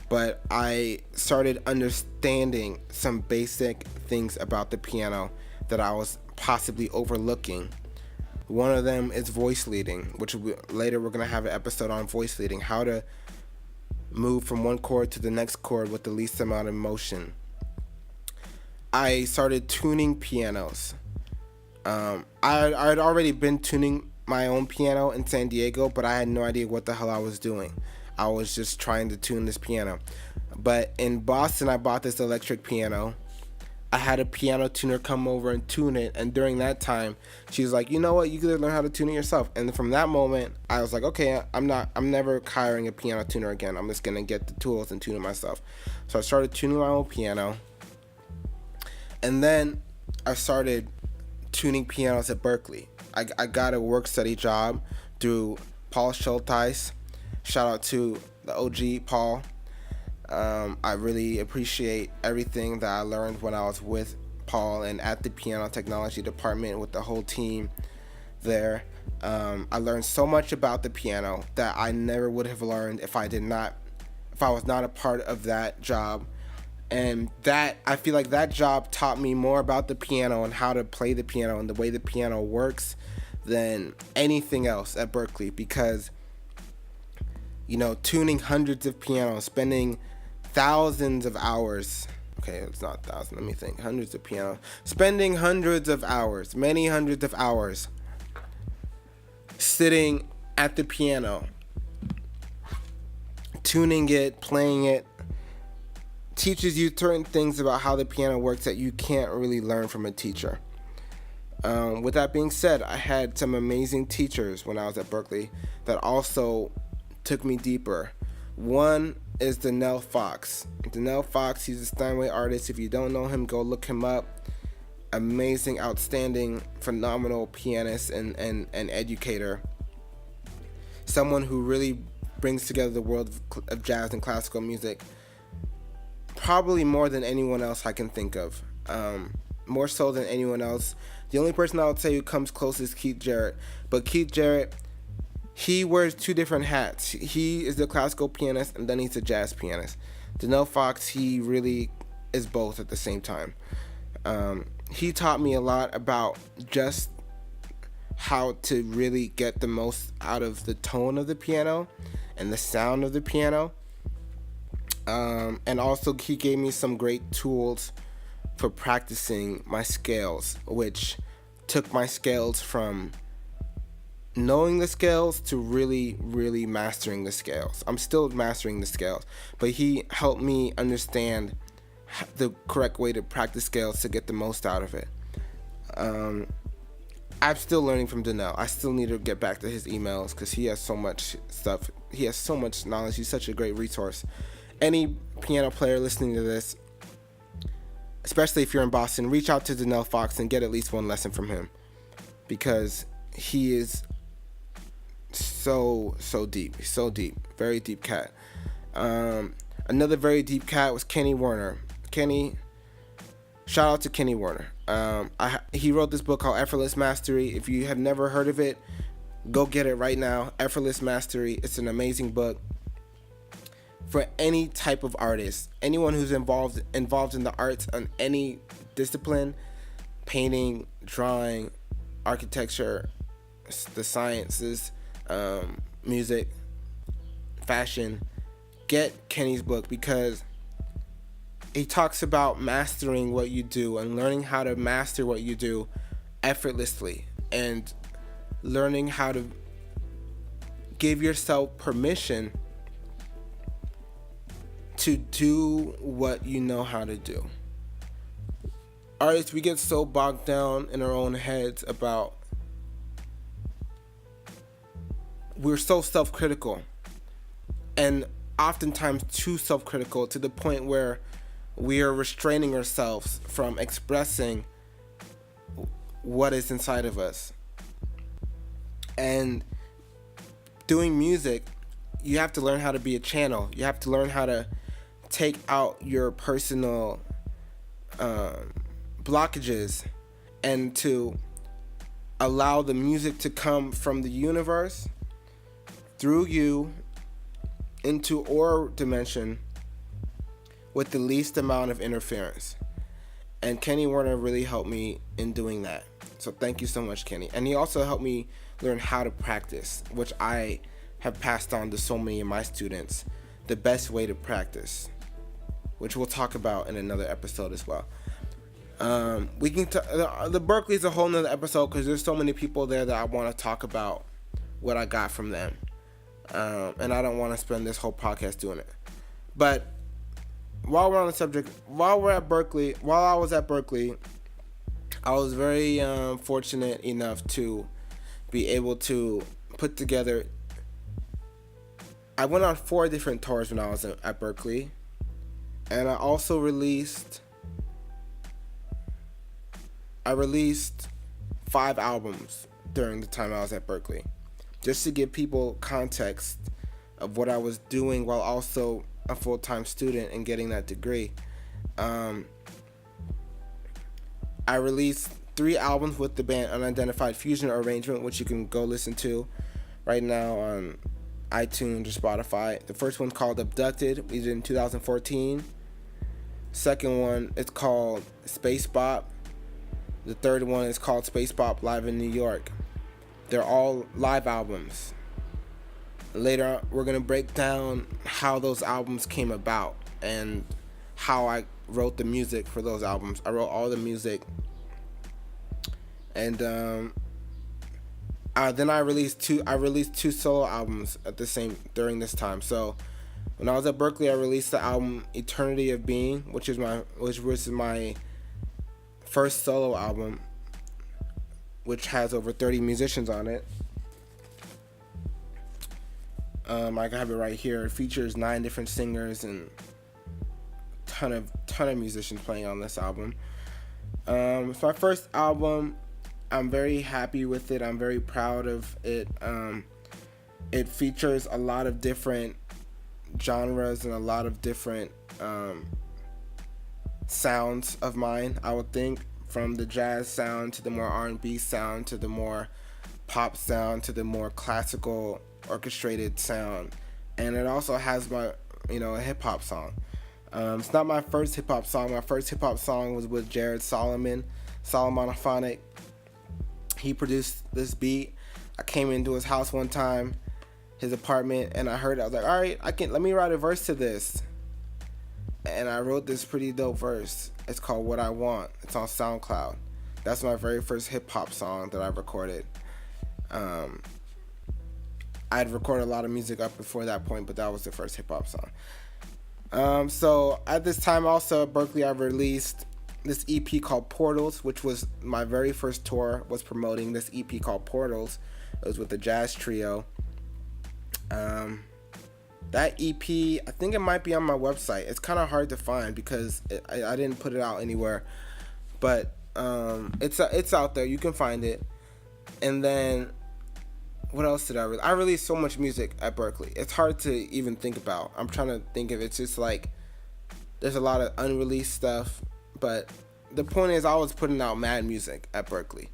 but I started understanding some basic things about the piano that I was possibly overlooking. One of them is voice leading, which later we're going to have an episode on voice leading, how to move from one chord to the next chord with the least amount of motion. I started tuning pianos. I had already been tuning my own piano in San Diego, but I had no idea what the hell I was doing. I was just trying to tune this piano. But in Boston, I bought this electric piano. I had a piano tuner come over and tune it, and during that time, she was like, you know what, you could learn how to tune it yourself. And from that moment, I was like, okay, I'm never hiring a piano tuner again. I'm just gonna get the tools and tune it myself. So I started tuning my own piano, and then I started tuning pianos at Berklee. I got a work study job through Paul Schultheis. Shout out to the OG Paul. I really appreciate everything that I learned when I was with Paul and at the piano technology department with the whole team there. I learned so much about the piano that I never would have learned if I was not a part of that job. And that, I feel like that job taught me more about the piano and how to play the piano and the way the piano works than anything else at Berklee, because, you know, tuning hundreds of pianos, spending thousands of hours. Okay, it's not thousands, let me think. Hundreds of pianos. Spending hundreds of hours, many hundreds of hours, sitting at the piano, tuning it, playing it, teaches you certain things about how the piano works that you can't really learn from a teacher. With that being said, I had some amazing teachers when I was at Berklee that also took me deeper. One is Donnell Fox. Donnell Fox, he's a Steinway artist. If you don't know him, go look him up. Amazing, outstanding, phenomenal pianist and educator. Someone who really brings together the world of jazz and classical music, probably more than anyone else I can think of. More so than anyone else. The only person I would say who comes close is Keith Jarrett. But Keith Jarrett, he wears two different hats. He is the classical pianist, and then he's a jazz pianist. Donnell Fox, he really is both at the same time. He taught me a lot about just how to really get the most out of the tone of the piano and the sound of the piano. And also he gave me some great tools for practicing my scales, which took my scales from knowing the scales to really, really mastering the scales. I'm still mastering the scales, but he helped me understand the correct way to practice scales to get the most out of it. I'm still learning from Donnell. I still need to get back to his emails because he has so much stuff. He has so much knowledge. He's such a great resource. Any piano player listening to this, especially if you're in Boston, reach out to Donnell Fox and get at least one lesson from him, because he is so deep. He's so deep. Very deep cat. Another very deep cat was Kenny Werner. Shout out to Kenny Werner. He wrote this book called Effortless Mastery. If you have never heard of it, go get it right now. Effortless Mastery. It's an amazing book for any type of artist, anyone who's involved in the arts on any discipline: painting, drawing, architecture, the sciences, music, fashion. Get Kenny's book, because he talks about mastering what you do and learning how to master what you do effortlessly, and learning how to give yourself permission to do what you know how to do. Artists, we get so bogged down in our own heads about, we're so self-critical, and oftentimes too self-critical, to the point where we are restraining ourselves from expressing what is inside of us. And doing music, you have to learn how to be a channel. You have to learn how to take out your personal blockages and to allow the music to come from the universe through you into our dimension with the least amount of interference. And Kenny Werner really helped me in doing that. So thank you so much, Kenny. And he also helped me learn how to practice, which I have passed on to so many of my students, the best way to practice, which we'll talk about in another episode as well. We can the Berklee is a whole nother episode because there's so many people there that I want to talk about what I got from them. And I don't want to spend this whole podcast doing it. But while we're on the subject, while I was at Berklee, I was very fortunate enough to be able to put together. I went on 4 different tours when I was at Berklee, and I also released 5 albums during the time I was at Berklee, just to give people context of what I was doing while also a full-time student and getting that degree. I released 3 albums with the band Unidentified Fusion Arrangement, which you can go listen to right now on iTunes or Spotify. The first one's called Abducted. We did in 2014. Second one is called Space Bop. The third one is called Space Bop Live in New York. They're all live albums. Later, we're going to break down how those albums came about and how I wrote the music for those albums. I wrote all the music. And then I released 2 solo albums during this time. So when I was at Berklee, I released the album Eternity of Being, which was my first solo album, which has over 30 musicians on it. I have it right here. It features 9 different singers and ton of musicians playing on this album. It's my first album. I'm very happy with it. I'm very proud of it. It features a lot of different genres and a lot of different sounds of mine, I would think, from the jazz sound to the more R&B sound to the more pop sound to the more classical orchestrated sound. And it also has a hip-hop song. It's not my first hip-hop song. My first hip-hop song was with Jared Solomonophonic. He produced this beat. I came into his house one time, his apartment, and I heard it. I was like, all right, let me write a verse to this. And I wrote this pretty dope verse. It's called What I Want. It's on SoundCloud. That's my very first hip-hop song that I recorded. I'd recorded a lot of music up before that point, but that was the first hip-hop song. So at this time also at Berklee, I released this EP called Portals, which was my very first tour, was promoting this EP called Portals. It was with the jazz trio. That EP, I think it might be on my website. It's kind of hard to find because I didn't put it out anywhere. But it's out there. You can find it. And then, what else did I release? I released so much music at Berklee. It's hard to even think about. I'm trying to think of it. It's just like, there's a lot of unreleased stuff. But the point is, I was putting out mad music at Berklee.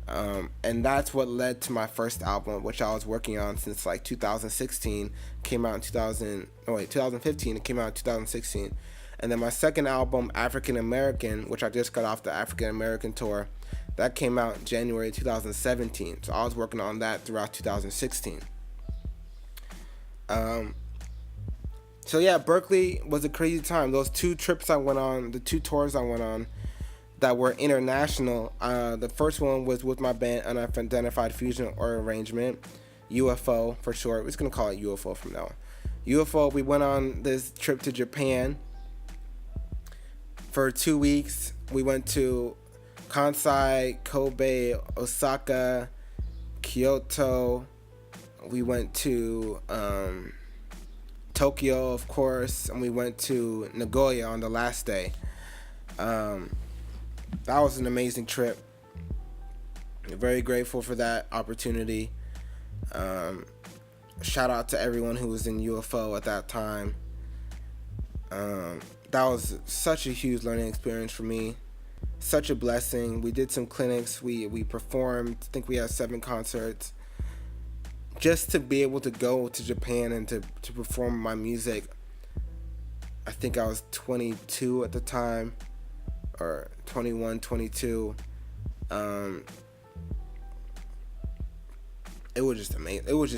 And that's what led to my first album, which I was working on since like 2016. Came out in 2015. It came out in 2016. And then my second album, African American, which I just got off the African American tour, that came out in January 2017. So I was working on that throughout 2016. So yeah, Berklee was a crazy time. Those 2 trips I went on, the 2 tours I went on that were international. The first one was with my band Unidentified Fusion or Arrangement, UFO for short. We're just gonna call it UFO from now on. UFO, we went on this trip to Japan for 2 weeks. We went to Kansai, Kobe, Osaka, Kyoto. We went to Tokyo, of course, and we went to Nagoya on the last day. That was an amazing trip. Very grateful for that opportunity. Shout out to everyone who was in UFO at that time. That was such a huge learning experience for me. Such a blessing. We did some clinics. We performed. I think we had 7 concerts. Just to be able to go to Japan and to perform my music I think I was 22 at the time, or 21, 22. Um, it was just amazing. It was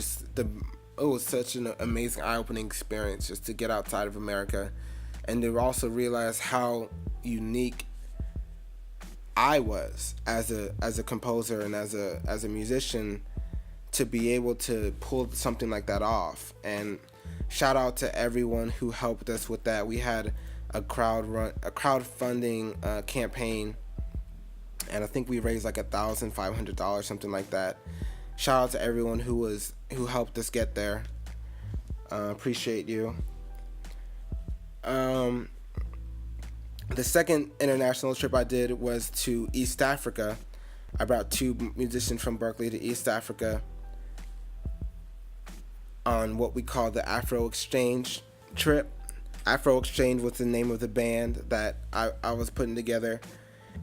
such an amazing, eye-opening experience just to get outside of America, and to also realize how unique I was as a composer and as a musician, to be able to pull something like that off. And shout out to everyone who helped us with that. We had a crowdfunding campaign, and I think we raised like $1,500, something like that. Shout out to everyone who helped us get there. Appreciate you. The second international trip I did was to East Africa. I brought two musicians from Berkeley to East Africa on what we call the Afro Exchange trip. Afro Exchange was the name of the band that I was putting together.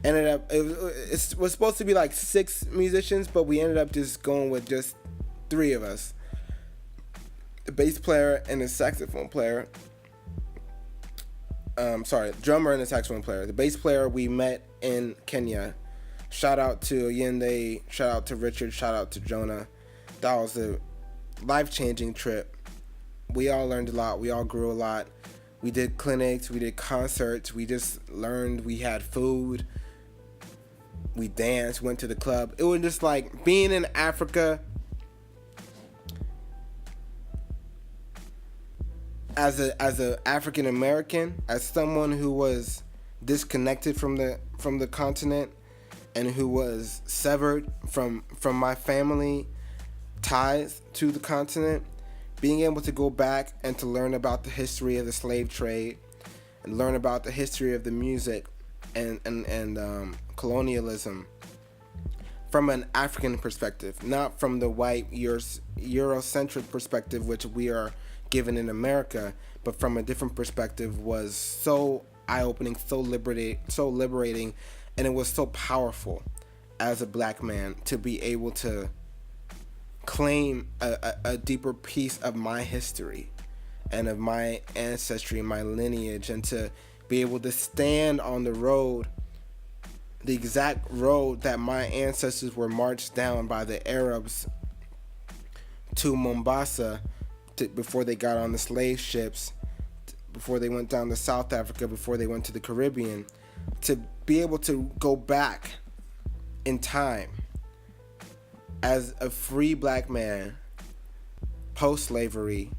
It was supposed to be like 6 musicians, but we ended up just going with just 3 of us. The bass player and the saxophone player. Drummer and the saxophone player. The bass player we met in Kenya. Shout out to Yende, shout out to Richard, shout out to Jonah. That was a life-changing trip. We all learned a lot. We all grew a lot. We did clinics. We did concerts. We just learned. We had food. We danced. Went to the club. It was just like being in Africa as a African American, as someone who was disconnected from the continent and who was severed from my family ties to the continent. Being able to go back and to learn about the history of the slave trade, and learn about the history of the music and colonialism from an African perspective, not from the white Eurocentric perspective which we are given in America, but from a different perspective, was so eye-opening, so liberating, and it was so powerful as a black man to be able to claim a deeper piece of my history and of my ancestry, my lineage, and to be able to stand on the road, the exact road that my ancestors were marched down by the Arabs to Mombasa before they got on the slave ships, before they went down to South Africa, before they went to the Caribbean. To be able to go back in time as a free black man post-slavery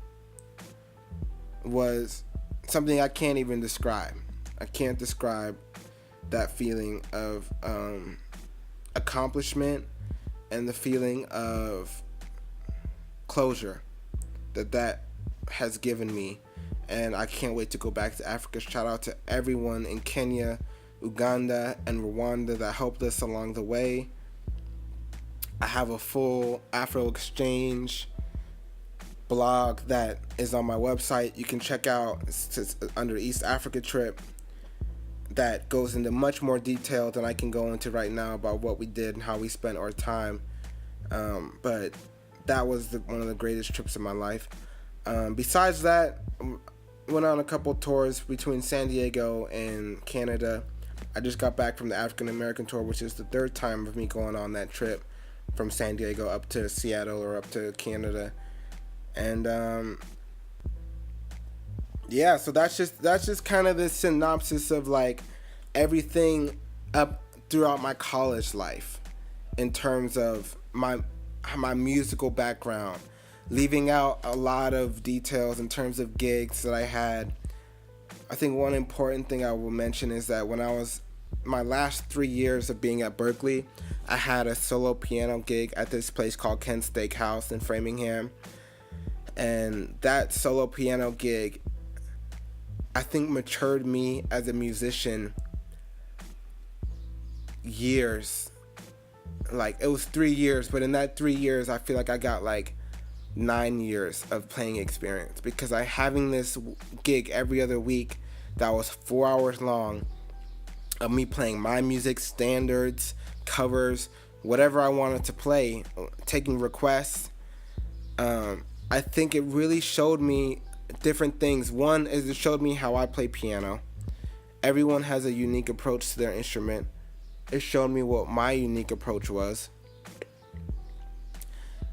was something I can't even describe. I can't describe that feeling of accomplishment and the feeling of closure that has given me. And I can't wait to go back to Africa. Shout out to everyone in Kenya, Uganda, and Rwanda that helped us along the way. I have a full Afro Exchange blog that is on my website. You can check out. It's under East Africa Trip. That goes into much more detail than I can go into right now about what we did and how we spent our time. But that was one of the greatest trips of my life. Besides that, went on a couple tours between San Diego and Canada. I just got back from the African American tour, which is the 3rd time of me going on that trip from San Diego up to Seattle or up to Canada. And yeah, so that's just kind of the synopsis of like everything up throughout my college life in terms of my musical background, leaving out a lot of details in terms of gigs that I had. I think one important thing I will mention is that when I was my last 3 years of being at Berkeley, I had a solo piano gig at this place called Ken's Steakhouse in Framingham. And that solo piano gig, I think, matured me as a musician years. Like, it was 3 years, but in that 3 years, I feel like I got like 9 years of playing experience, because having this gig every other week that was 4 hours long of me playing my music, standards, covers, whatever I wanted to play, taking requests. I think it really showed me different things. One is it showed me how I play piano. Everyone has a unique approach to their instrument. It showed me what my unique approach was.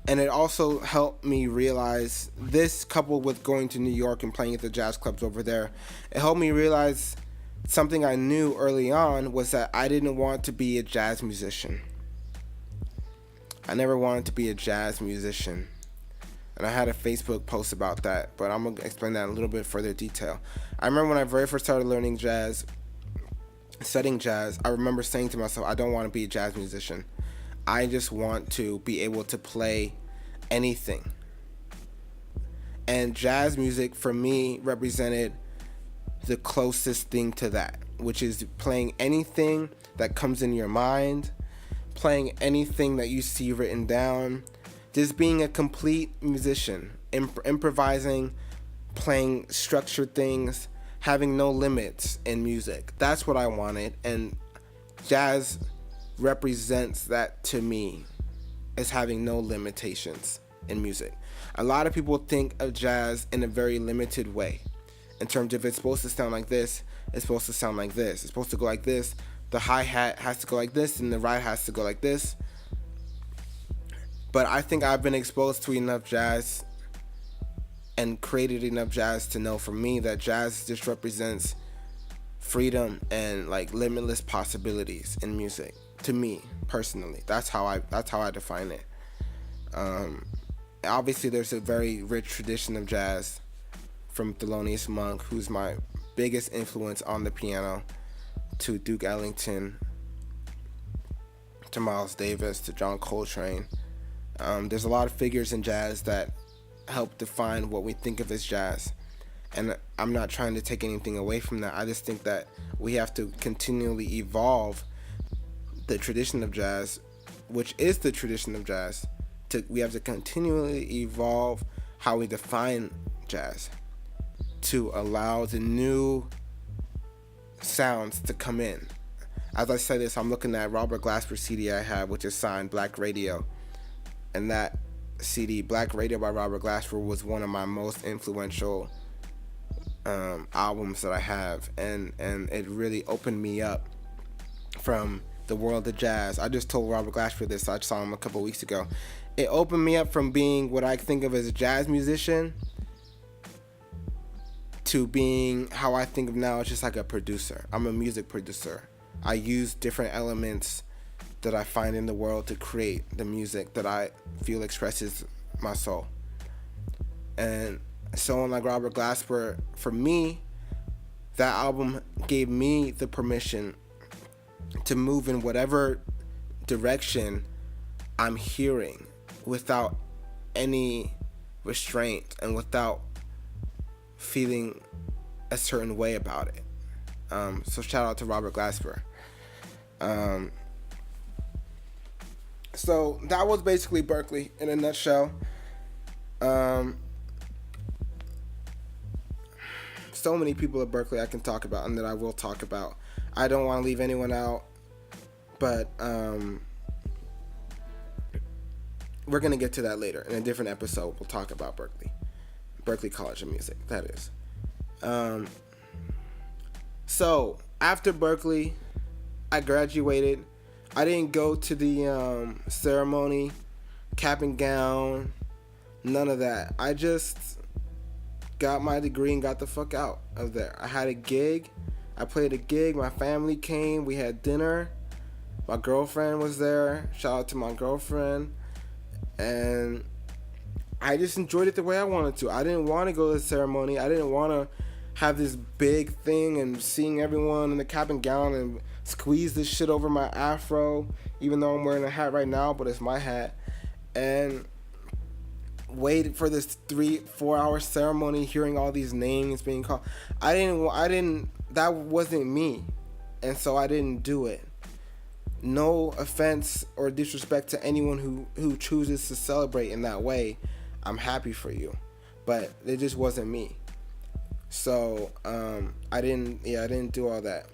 And it also helped me realize this, coupled with going to New York and playing at the jazz clubs over there, it helped me realize something I knew early on was that I didn't want to be a jazz musician. I never wanted to be a jazz musician. And I had a Facebook post about that, but I'm going to explain that in a little bit further detail. I remember when I very first started learning jazz, studying jazz, I remember saying to myself, I don't want to be a jazz musician. I just want to be able to play anything. And jazz music for me represented the closest thing to that, which is playing anything that comes in your mind, playing anything that you see written down, just being a complete musician, improvising, playing structured things, having no limits in music. That's what I wanted, and jazz represents that to me, as having no limitations in music. A lot of people think of jazz in a very limited way, in terms of it's supposed to sound like this, it's supposed to sound like this, it's supposed to go like this, the hi-hat has to go like this, and the ride has to go like this. But I think I've been exposed to enough jazz and created enough jazz to know, for me, that jazz just represents freedom and like limitless possibilities in music. To me personally, that's how I define it. Obviously, there's a very rich tradition of jazz from Thelonious Monk, who's my biggest influence on the piano, to Duke Ellington, to Miles Davis, to John Coltrane. There's a lot of figures in jazz that help define what we think of as jazz. And I'm not trying to take anything away from that. I just think that we have to continually evolve the tradition of jazz, which is the tradition of jazz. We have to continually evolve how we define jazz to allow the new sounds to come in. As I say this, I'm looking at Robert Glasper's CD I have, which is signed Black Radio. And that CD, Black Radio by Robert Glasper, was one of my most influential albums that I have. And it really opened me up from the world of jazz. I just told Robert Glasper this. I saw him a couple weeks ago. It opened me up from being what I think of as a jazz musician to being how I think of now as just like a producer. I'm a music producer. I use different elements that I find in the world to create the music that I feel expresses my soul. And someone like Robert Glasper, for me, that album gave me the permission to move in whatever direction I'm hearing without any restraint and without feeling a certain way about it. So shout out to Robert Glasper. So that was basically Berklee in a nutshell. So many people at Berklee I can talk about and that I will talk about. I don't want to leave anyone out, but we're going to get to that later. In a different episode, we'll talk about Berklee College of Music, that is. So after Berklee, I graduated. I didn't go to the ceremony, cap and gown, none of that. I just got my degree and got the fuck out of there. I had a gig. I played a gig. My family came. We had dinner. My girlfriend was there. Shout out to my girlfriend. And I just enjoyed it the way I wanted to. I didn't want to go to the ceremony. I didn't want to have this big thing and seeing everyone in the cap and gown and squeeze this shit over my afro, even though I'm wearing a hat right now, but it's my hat, and wait for this 3-4 hour ceremony, hearing all these names being called. That wasn't me, and so I didn't do it. No offense or disrespect to anyone who chooses to celebrate in that way. I'm happy for you, but it just wasn't me. So I didn't do all that.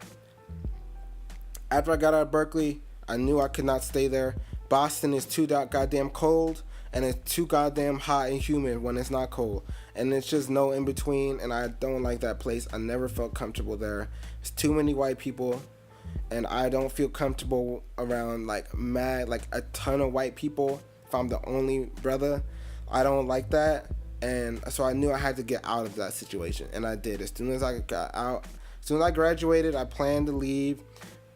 After I got out of Berklee, I knew I could not stay there. Boston is too goddamn cold, and it's too goddamn hot and humid when it's not cold. and it's just no in between, and I don't like that place. I never felt comfortable there. It's too many white people, and I don't feel comfortable around like a ton of white people if I'm the only brother. I don't like that, and so I knew I had to get out of that situation, and I did. As soon as I got out, as soon as I graduated, I planned to leave,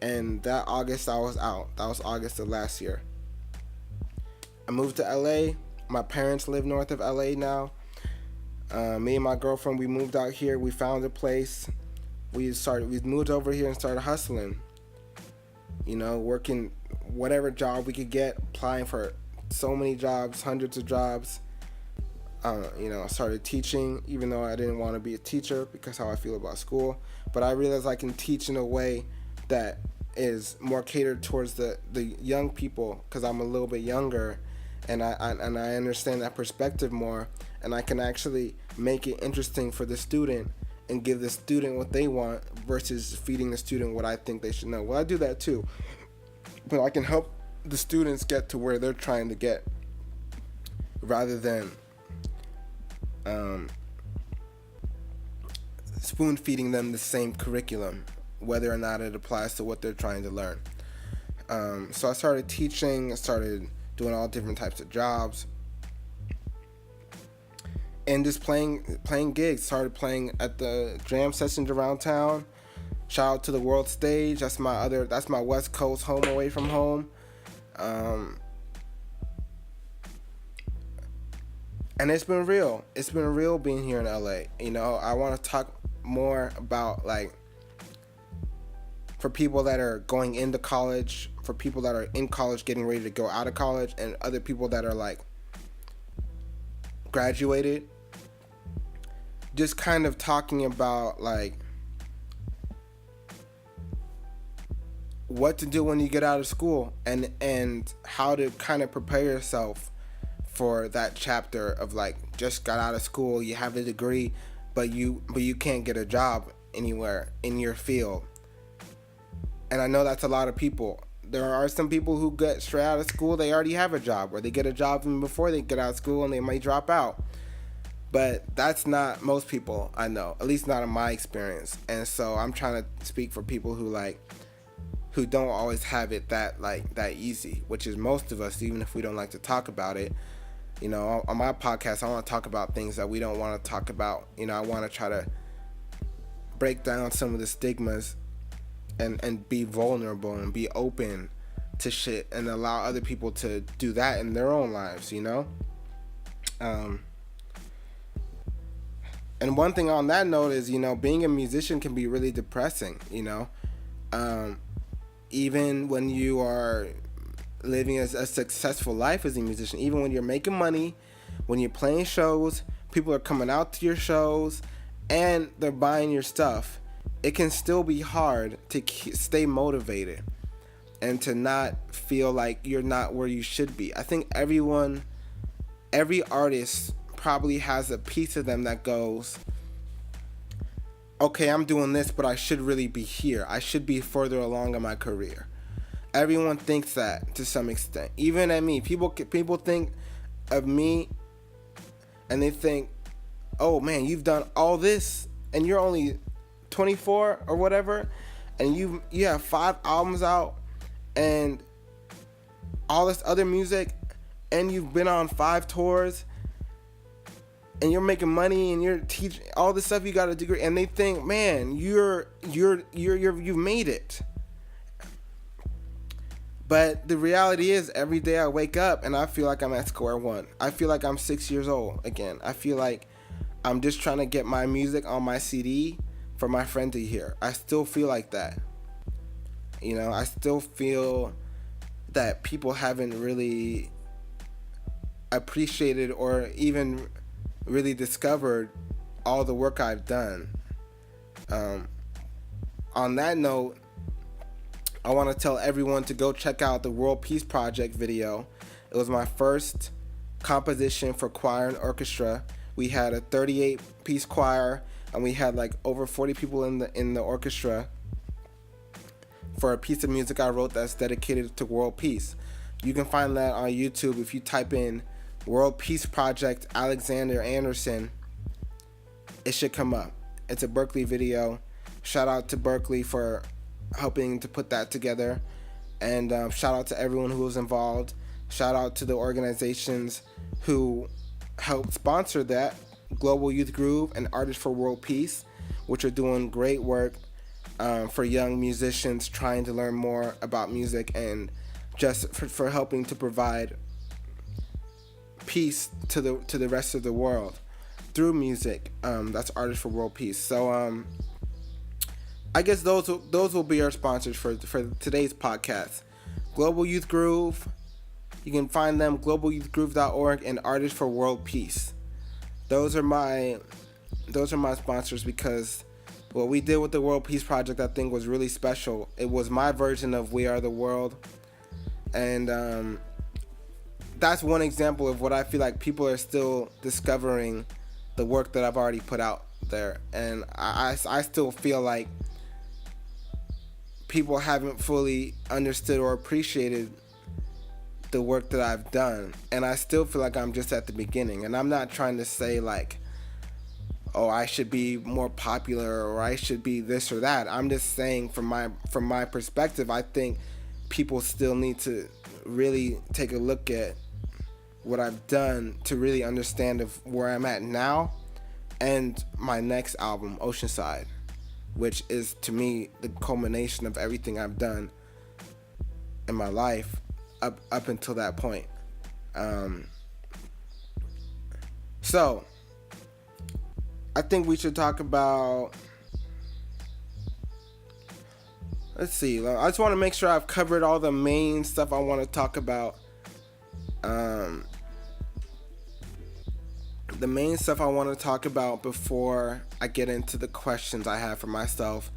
and that August I was out. That was August of last year. I moved to LA. My parents live north of LA now. Me and my girlfriend, we moved out here. We found a place. We moved over here and started hustling. You know, working whatever job we could get, applying for so many jobs, hundreds of jobs. You know, I started teaching, even though I didn't want to be a teacher because how I feel about school. But I realized I can teach in a way that is more catered towards the young people, because I'm a little bit younger, and I understand that perspective more, and I can actually make it interesting for the student and give the student what they want versus feeding the student what I think they should know. Well, I do that too, but I can help the students get to where they're trying to get, rather than spoon feeding them the same curriculum, whether or not it applies to what they're trying to learn. So I started teaching. I started doing all different types of jobs, and just playing gigs. Started playing at the jam sessions around town. Shout out to the World Stage. That's my West Coast home away from home. And it's been real. It's been real being here in LA. You know, I want to talk more about, like, for people that are going into college, for people that are in college getting ready to go out of college, and other people that are like graduated. Just kind of talking about like what to do when you get out of school, and how to kind of prepare yourself for that chapter of like, just got out of school, you have a degree, but you can't get a job anywhere in your field. And I know that's a lot of people. There are some people who get straight out of school, they already have a job, or they get a job even before they get out of school, and they might drop out. But that's not most people I know, at least not in my experience. And so I'm trying to speak for people who don't always have it that easy, which is most of us, even if we don't like to talk about it. You know, on my podcast, I want to talk about things that we don't want to talk about. You know, I want to try to break down some of the stigmas and be vulnerable and be open to shit, and allow other people to do that in their own lives, you know? And one thing on that note is, you know, being a musician can be really depressing, you know? Even when you are living a successful life as a musician, even when you're making money, when you're playing shows, people are coming out to your shows, and they're buying your stuff, it can still be hard to stay motivated and to not feel like you're not where you should be. I think every artist probably has a piece of them that goes, okay, I'm doing this, but I should really be here. I should be further along in my career. Everyone thinks that to some extent. Even at me, people think of me, and they think, oh man, you've done all this, and you're only 24 or whatever, and you have 5 albums out and all this other music, and you've been on 5 tours, and you're making money, and you're teaching all this stuff, you got a degree, and they think, man, you've made it. But the reality is, every day I wake up and I feel like I'm at square one. I feel like I'm 6 years old again. I feel like I'm just trying to get my music on my CD for my friend to hear. I still feel like that. You know, I still feel that people haven't really appreciated or even really discovered all the work I've done. On that note, I want to tell everyone to go check out the World Peace Project video. It was my first composition for choir and orchestra. We had a 38-piece choir, and we had like over 40 people in the orchestra for a piece of music I wrote that's dedicated to world peace. You can find that on YouTube if you type in World Peace Project Alexander Anderson. it should come up. It's a Berkeley video. Shout out to Berkeley for helping to put that together. And shout out to everyone who was involved. Shout out to the organizations who helped sponsor that. Global Youth Groove and Artists for World Peace, which are doing great work for young musicians trying to learn more about music and just for helping to provide peace to the rest of the world through music. That's Artists for World Peace. So I guess those will be our sponsors for today's podcast. Global Youth Groove. You can find them globalyouthgroove.org and Artists for World Peace. Those are my sponsors because what we did with the World Peace Project, I think, was really special. It was my version of We Are the World, and that's one example of what I feel like people are still discovering the work that I've already put out there, and I still feel like people haven't fully understood or appreciated the work that I've done, and I still feel like I'm just at the beginning. And I'm not trying to say like, oh, I should be more popular or I should be this or that. I'm just saying from my perspective, I think people still need to really take a look at what I've done to really understand of where I'm at now and my next album, Oceanside, which is to me the culmination of everything I've done in my life up until that point. So I think we should talk about, let's see, I just want to make sure I've covered all the main stuff I want to talk about. The main stuff I want to talk about before I get into the questions I have for myself.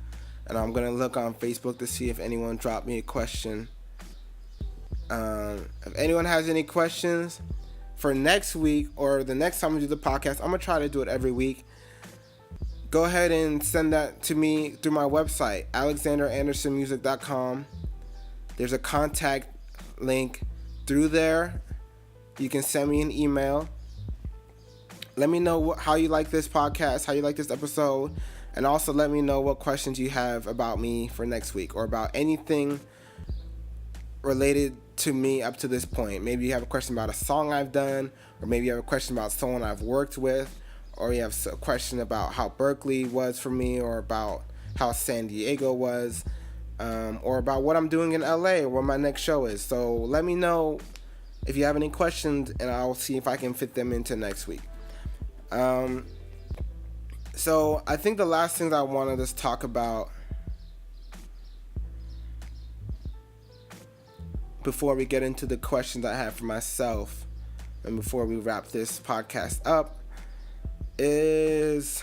And I'm going to look on Facebook to see if anyone dropped me a question. If anyone has any questions for next week or the next time we do the podcast, I'm going to try to do it every week. Go ahead and send that to me through my website, alexanderandersonmusic.com. There's a contact link through there. You can send me an email. Let me know how you like this podcast, how you like this episode, and also let me know what questions you have about me for next week or about anything related to me up to this point. Maybe you have a question about a song I've done, or maybe you have a question about someone I've worked with, or you have a question about how Berkeley was for me, or about how San Diego was, or about what I'm doing in LA or what my next show is. So let me know if you have any questions, and I'll see if I can fit them into next week. So I think the last thing that I wanted to talk about before we get into the questions I have for myself and before we wrap this podcast up is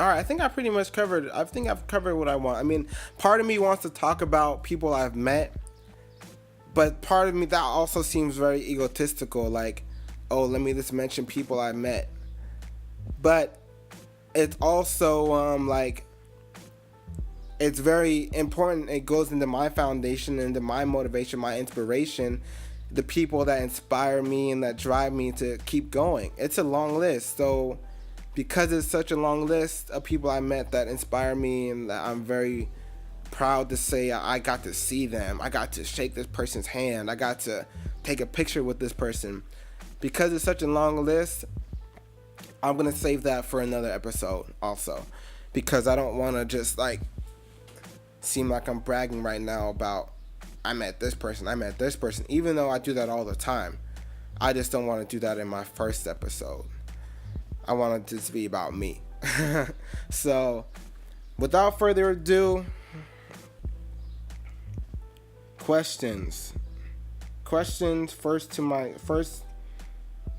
Alright, I think I pretty much covered. I think I've covered what I want. I mean, part of me wants to talk about people I've met, but part of me that also seems very egotistical. Like, oh, let me just mention people I met. But it's also like it's very important. It goes into my foundation, into my motivation, my inspiration, the people that inspire me and that drive me to keep going. It's a long list, so because it's such a long list of people I met that inspire me and that I'm very proud to say I got to see them. I got to shake this person's hand. I got to take a picture with this person. Because it's such a long list, I'm going to save that for another episode also. Because I don't want to just like seem like I'm bragging right now about I met this person, even though I do that all the time. I just don't want to do that in my first episode. I want it to be about me. So, without further ado, questions. First,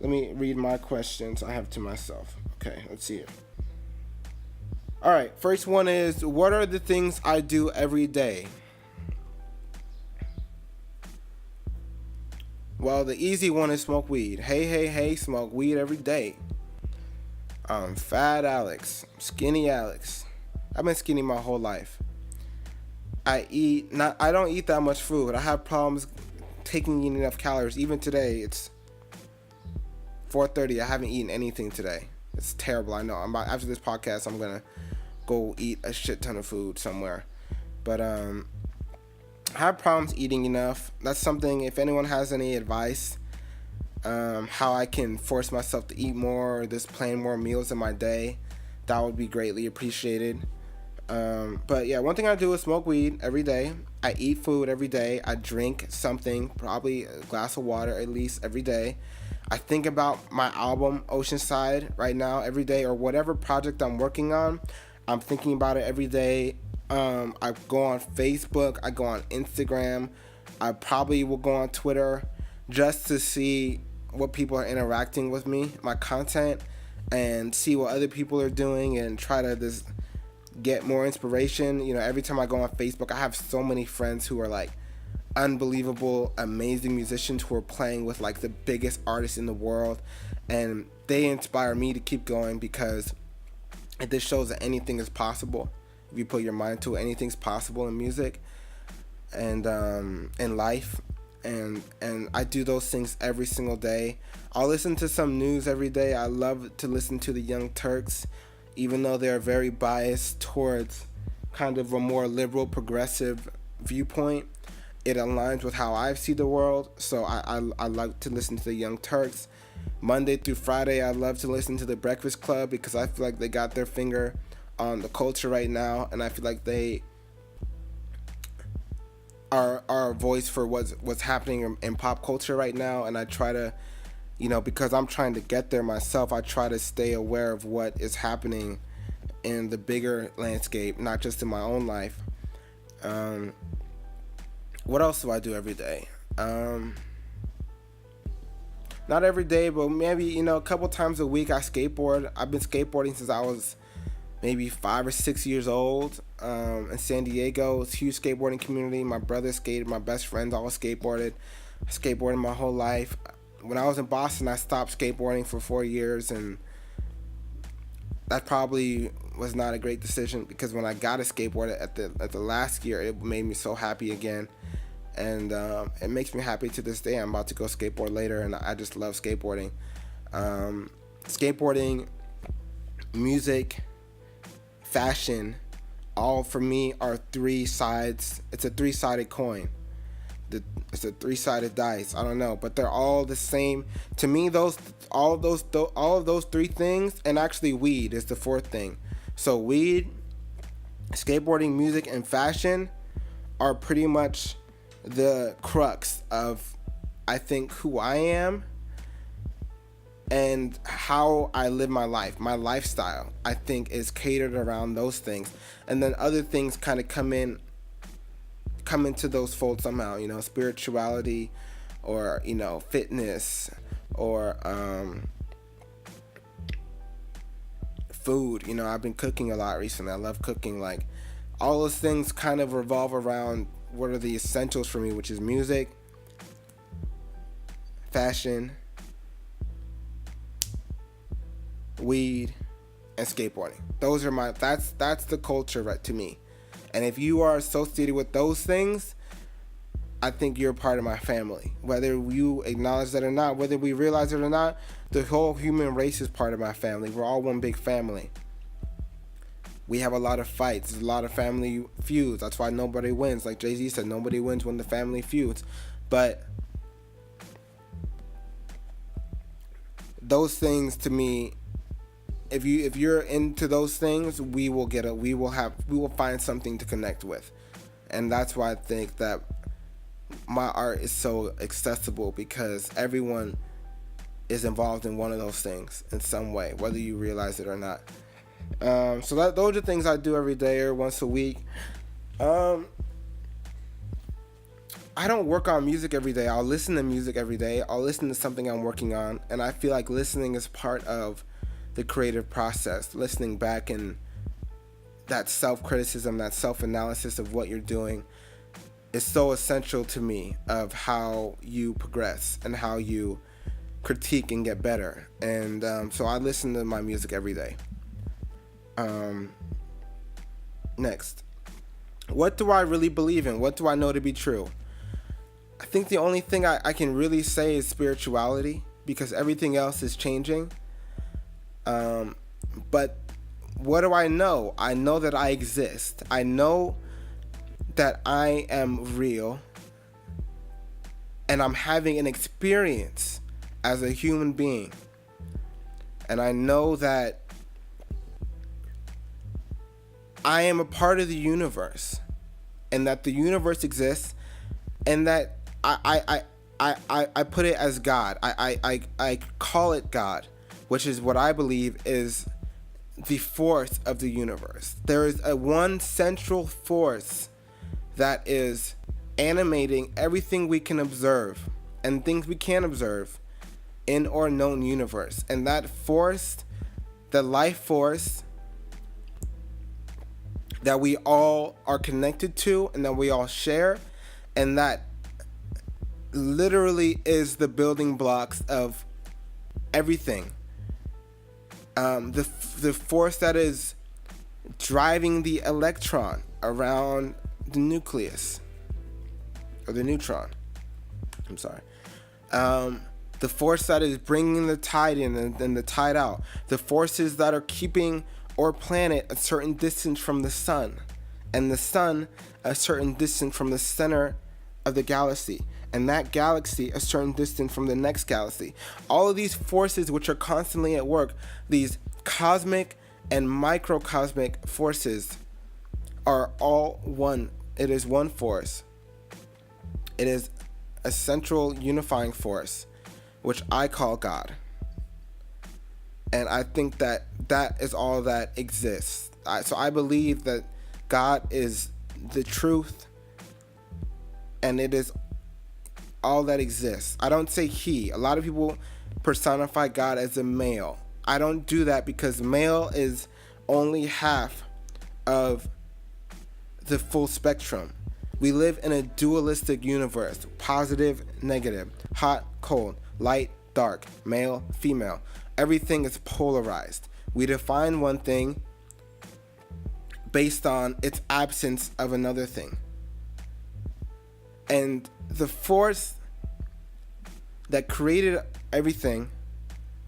let me read my questions I have to myself. Okay, let's see here. Alright, first one is, what are the things I do every day? Well, the easy one is smoke weed. Hey, smoke weed every day. I'm Fat Alex, Skinny Alex. I've been skinny my whole life. I don't eat that much food. I have problems taking in enough calories. Even today, it's 4:30. I haven't eaten anything today. It's terrible. I know. After this podcast, I'm gonna go eat a shit ton of food somewhere. But I have problems eating enough. That's something. If anyone has any advice, how I can force myself to eat more or just plan more meals in my day, that would be greatly appreciated. But yeah, one thing I do is smoke weed every day. I eat food every day. I drink something, probably a glass of water at least every day. I think about my album Oceanside right now every day, or whatever project I'm working on. I'm thinking about it every day. I go on Facebook. I go on Instagram. I probably will go on Twitter just to see what people are interacting with me, my content, and see what other people are doing and try to just get more inspiration. You know, every time I go on Facebook, I have so many friends who are like unbelievable, amazing musicians who are playing with like the biggest artists in the world, and they inspire me to keep going because it just shows that anything is possible if you put your mind to it. Anything's possible in music and in life, and I do those things every single day. I'll listen to some news every day. I love to listen to the Young Turks, even though they're very biased towards kind of a more liberal, progressive viewpoint. It aligns with how I see the world, so I like to listen to the Young Turks. Monday through Friday, I love to listen to the Breakfast Club because I feel like they got their finger on the culture right now, and I feel like they are a voice for what's happening in pop culture right now. And I try to, you know, because I'm trying to get there myself, I try to stay aware of what is happening in the bigger landscape, not just in my own life. What else do I do every day? Not every day, but maybe, you know, a couple times a week I skateboard. I've been skateboarding since I was maybe 5 or 6 years old. In San Diego, it's a huge skateboarding community. My brother skated, my best friends all skateboarded. I skateboarded my whole life. When I was in Boston, I stopped skateboarding for 4 years, and that probably was not a great decision because when I got a skateboard at the last year, it made me so happy again. And it makes me happy to this day. I'm about to go skateboard later, and I just love skateboarding. Skateboarding, music, fashion, all for me are three sides. It's a three-sided coin. It's a three-sided dice. I don't know, but they're all the same to me. All of those three things, and actually weed is the fourth thing. So weed, skateboarding, music, and fashion are pretty much the crux of, I think, who I am and how I live my life. My lifestyle, I think, is catered around those things, and then other things kind of come into those folds somehow. You know, spirituality, or, you know, fitness, or food. You know, I've been cooking a lot recently. I love cooking. Like, all those things kind of revolve around what are the essentials for me, which is music, fashion, weed, and skateboarding. Those are that's the culture, right, to me. And if you are associated with those things, I think you're a part of my family. Whether you acknowledge that or not, whether we realize it or not, the whole human race is part of my family. We're all one big family. We have a lot of fights. There's a lot of family feuds. That's why nobody wins. Like Jay-Z said, nobody wins when the family feuds. But those things, to me, if you're into those things, we will find something to connect with. And that's why I think that my art is so accessible, because everyone is involved in one of those things in some way, whether you realize it or not. So those are things I do every day or once a week. I don't work on music every day. I'll listen to music every day. I'll listen to something I'm working on, and I feel like listening is part of the creative process. Listening back and that self-criticism, that self-analysis of what you're doing is so essential to me, of how you progress and how you critique and get better. And so I listen to my music every day. Next, What do I really believe in? What do I know to be true? I think the only thing I can really say is spirituality, because everything else is changing. But what do I know? I know that I exist. I know that I am real. And I'm having an experience as a human being. And I know that I am a part of the universe. And that the universe exists. And that I put it as God. I call it God, which is what I believe is the force of the universe. There is a one central force that is animating everything we can observe and things we can't observe in our known universe. And that force, the life force that we all are connected to and that we all share, and that literally is the building blocks of everything. The force that is driving the electron around the nucleus, or the neutron. I'm sorry. The force that is bringing the tide in and the tide out. The forces that are keeping our planet a certain distance from the sun, and the sun a certain distance from the center of the galaxy, and that galaxy a certain distance from the next galaxy. All of these forces which are constantly at work, these cosmic and microcosmic forces, are all one. It is one force. It is a central unifying force, which I call God. And I think that that is all that exists. So I believe that God is the truth, and it is all that exists. I don't say he. A lot of people personify God as a male. I don't do that, because male is only half of the full spectrum. We live in a dualistic universe: positive, negative, hot, cold, light, dark, male, female. Everything is polarized. We define one thing based on its absence of another thing. And the force that created everything,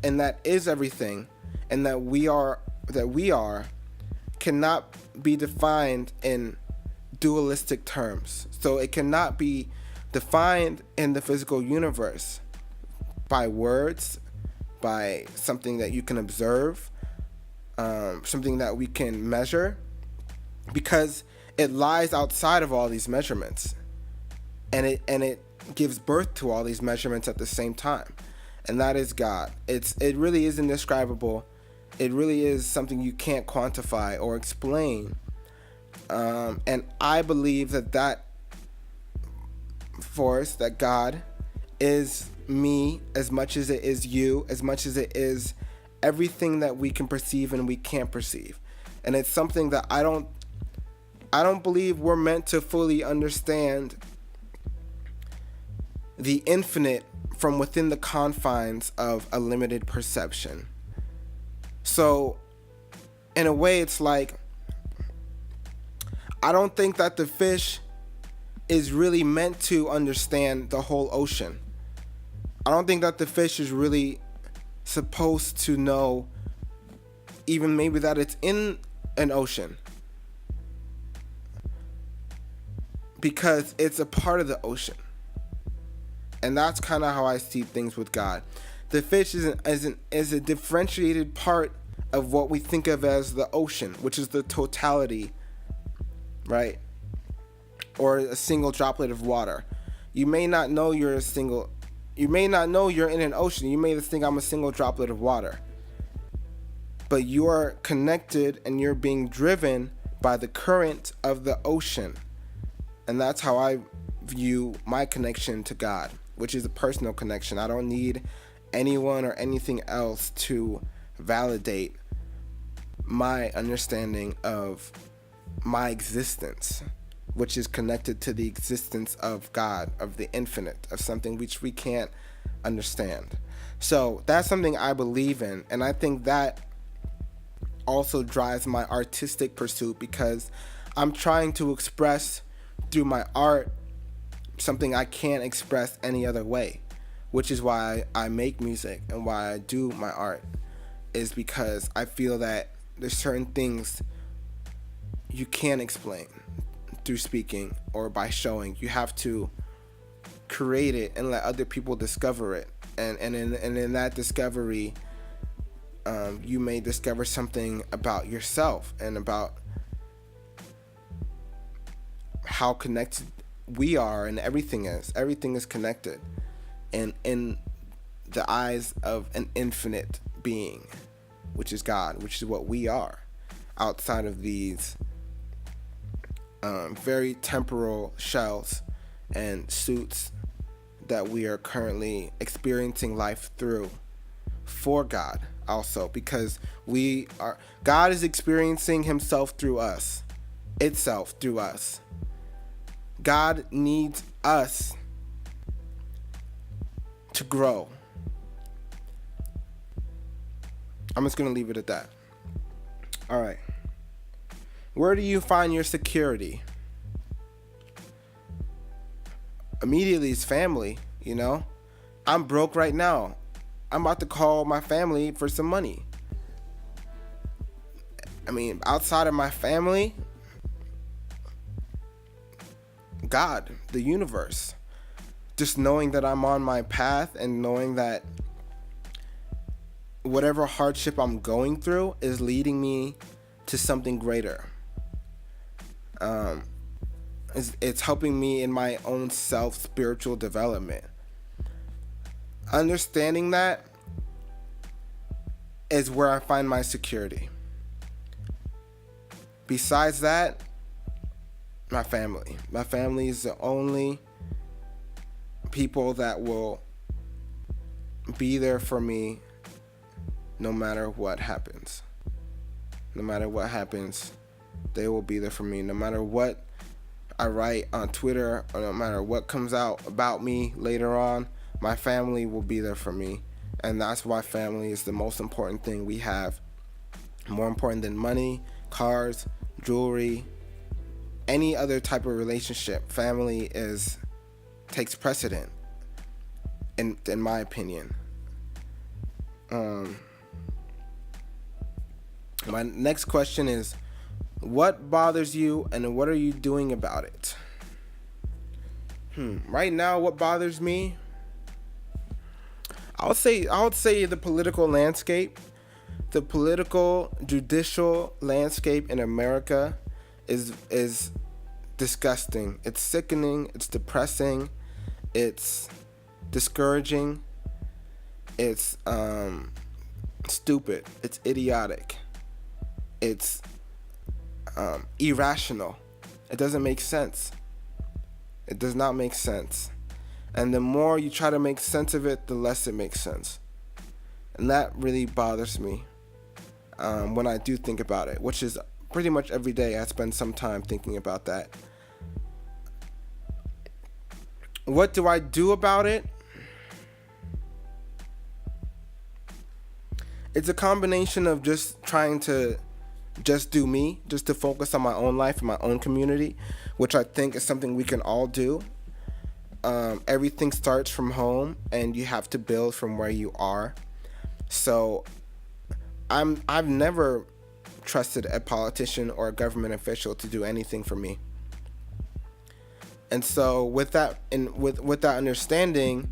and that is everything, and that we are cannot be defined in dualistic terms. So it cannot be defined in the physical universe by words, by something that you can observe, something that we can measure, because it lies outside of all these measurements, and it gives birth to all these measurements at the same time, and that is God. It really is indescribable. It really is something you can't quantify or explain, and I believe that force, that God, is me as much as it is you, as much as it is everything that we can perceive and we can't perceive. And it's something that I don't believe we're meant to fully understand the infinite from within the confines of a limited perception. So in a way, it's like, I don't think that the fish is really meant to understand the whole ocean. I don't think that the fish is really supposed to know even maybe that it's in an ocean, because it's a part of the ocean. And that's kind of how I see things with God. The fish is a differentiated part of what we think of as the ocean, which is the totality, right? Or a single droplet of water. You may not know you're in an ocean. You may just think I'm a single droplet of water. But you are connected and you're being driven by the current of the ocean. And that's how I view my connection to God, which is a personal connection. I don't need anyone or anything else to validate my understanding of my existence, which is connected to the existence of God, of the infinite, of something which we can't understand. So that's something I believe in, and I think that also drives my artistic pursuit, because I'm trying to express through my art something I can't express any other way, which is why I make music and why I do my art, is because I feel that there's certain things you can't explain through speaking or by showing. You have to create it and let other people discover it, and in that discovery, you may discover something about yourself and about how connected we are, and everything is connected, and in the eyes of an infinite being, which is God, which is what we are, outside of these very temporal shells and suits that we are currently experiencing life through, for God also, because God is experiencing himself through us, itself through us. God needs us to grow. I'm just going to leave it at that. All right. Where do you find your security? Immediately it's family, you know? I'm broke right now. I'm about to call my family for some money. I mean, outside of my family, God, the universe. Just knowing that I'm on my path and knowing that whatever hardship I'm going through is leading me to something greater. It's helping me in my own spiritual development. Understanding that is where I find my security. Besides that, my family. My family is the only people that will be there for me no matter what happens. No matter what happens, they will be there for me. No matter what I write on Twitter, or no matter what comes out about me later on, my family will be there for me. And that's why family is the most important thing we have. More important than money, cars, jewelry, any other type of relationship. Family takes precedent, in my opinion. My next question is, what bothers you and what are you doing about it? Right now, what bothers me? I would say the political landscape. The political judicial landscape in America is disgusting. It's sickening, it's depressing, it's discouraging, it's stupid, it's idiotic, it's irrational. It doesn't make sense. It does not make sense. And the more you try to make sense of it, the less it makes sense. And that really bothers me when I do think about it, which is pretty much every day. I spend some time thinking about that. What do I do about it? It's a combination of just trying to just do me, just to focus on my own life and my own community, which I think is something we can all do. Everything starts from home, and you have to build from where you are. So I've never trusted a politician or a government official to do anything for me. And so with that understanding,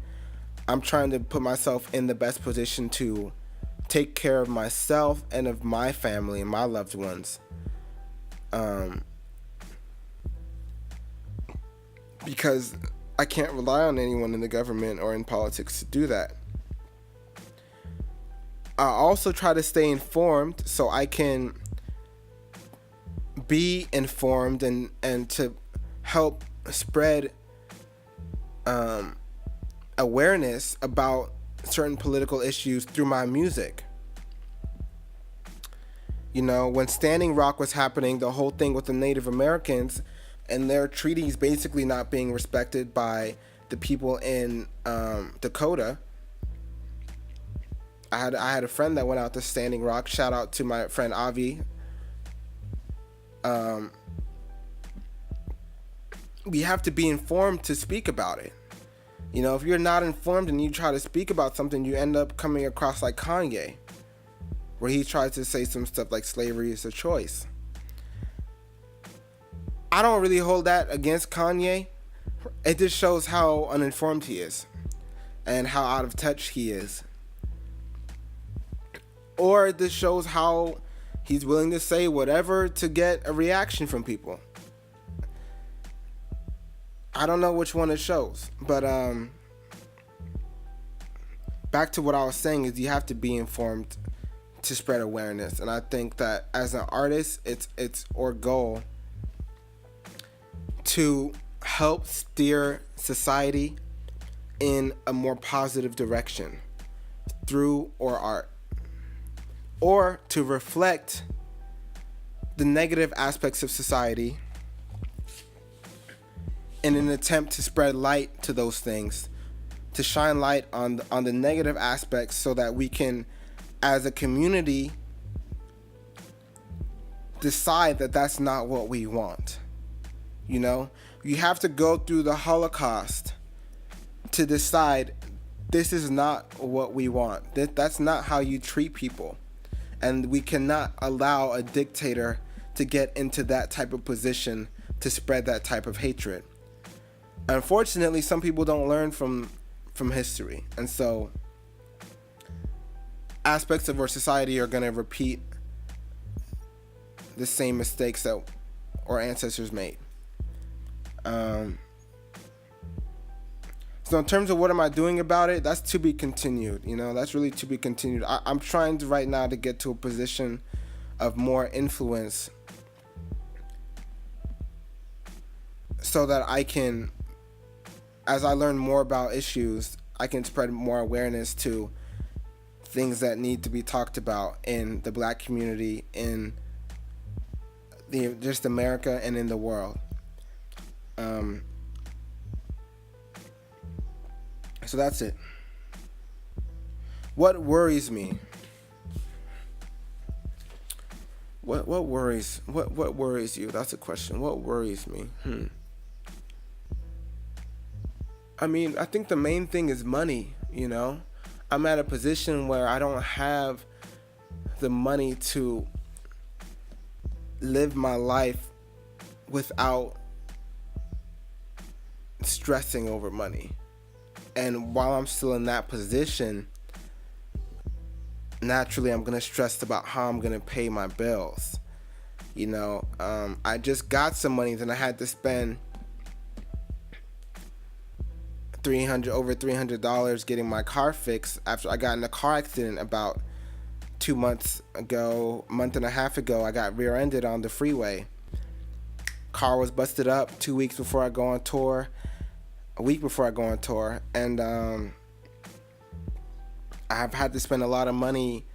I'm trying to put myself in the best position to take care of myself and of my family and my loved ones. Because I can't rely on anyone in the government or in politics to do that. I also try to stay informed so I can be informed and to help spread awareness about certain political issues through my music. You know, when Standing Rock was happening, the whole thing with the Native Americans and their treaties basically not being respected by the people in Dakota, I had a friend that went out to Standing Rock. Shout out to my friend Avi. we have to be informed to speak about it. You know, if you're not informed and you try to speak about something, you end up coming across like Kanye, where he tries to say some stuff like slavery is a choice. I don't really hold that against Kanye. It just shows how uninformed he is and how out of touch he is. Or this shows how he's willing to say whatever to get a reaction from people. I don't know which one it shows, but back to what I was saying is you have to be informed to spread awareness, and I think that as an artist, it's our goal to help steer society in a more positive direction through our art, or to reflect the negative aspects of society in an attempt to spread light to those things, to shine light on the negative aspects so that we can, as a community, decide that that's not what we want. You know, you have to go through the Holocaust to decide this is not what we want. That's not how you treat people. And we cannot allow a dictator to get into that type of position to spread that type of hatred. Unfortunately, some people don't learn from history. And so aspects of our society are going to repeat the same mistakes that our ancestors made. So in terms of what am I doing about it, that's to be continued. You know, that's really to be continued. I'm trying to right now to get to a position of more influence so that I can, as I learn more about issues, I can spread more awareness to things that need to be talked about in the Black community, in just America and in the world. So that's it. What worries me? What worries you? That's a question. What worries me? I mean, I think the main thing is money, you know? I'm at a position where I don't have the money to live my life without stressing over money. And while I'm still in that position, naturally I'm going to stress about how I'm going to pay my bills. You know, I just got some money, then I had to spend over $300 getting my car fixed after I got in a car accident about 2 months ago, month and a half ago. I got rear-ended on the freeway. Car was busted up 2 weeks before I go on tour, a week before I go on tour, and I've had to spend a lot of money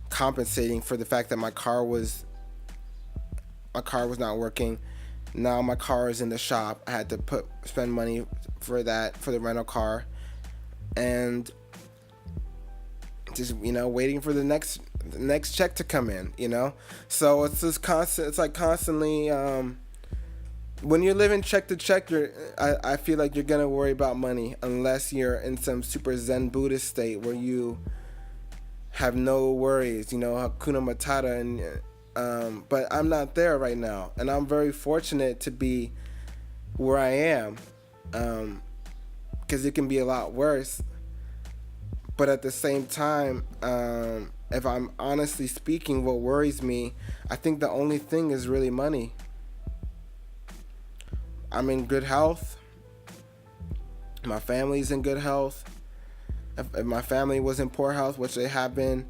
compensating for the fact that my car was not working. Now my car is in the shop. I had to spend money for that, for the rental car, and just, you know, waiting for the next check to come in, you know. So it's just constant. It's like constantly. When you're living check to check, I feel like you're gonna worry about money unless you're in some super Zen Buddhist state where you have no worries, you know, Hakuna Matata, and but I'm not there right now, and I'm very fortunate to be where I am, because it can be a lot worse. But at the same time, if I'm honestly speaking, what worries me, I think the only thing is really money. I'm in good health. My family's in good health. If my family was in poor health, which they have been,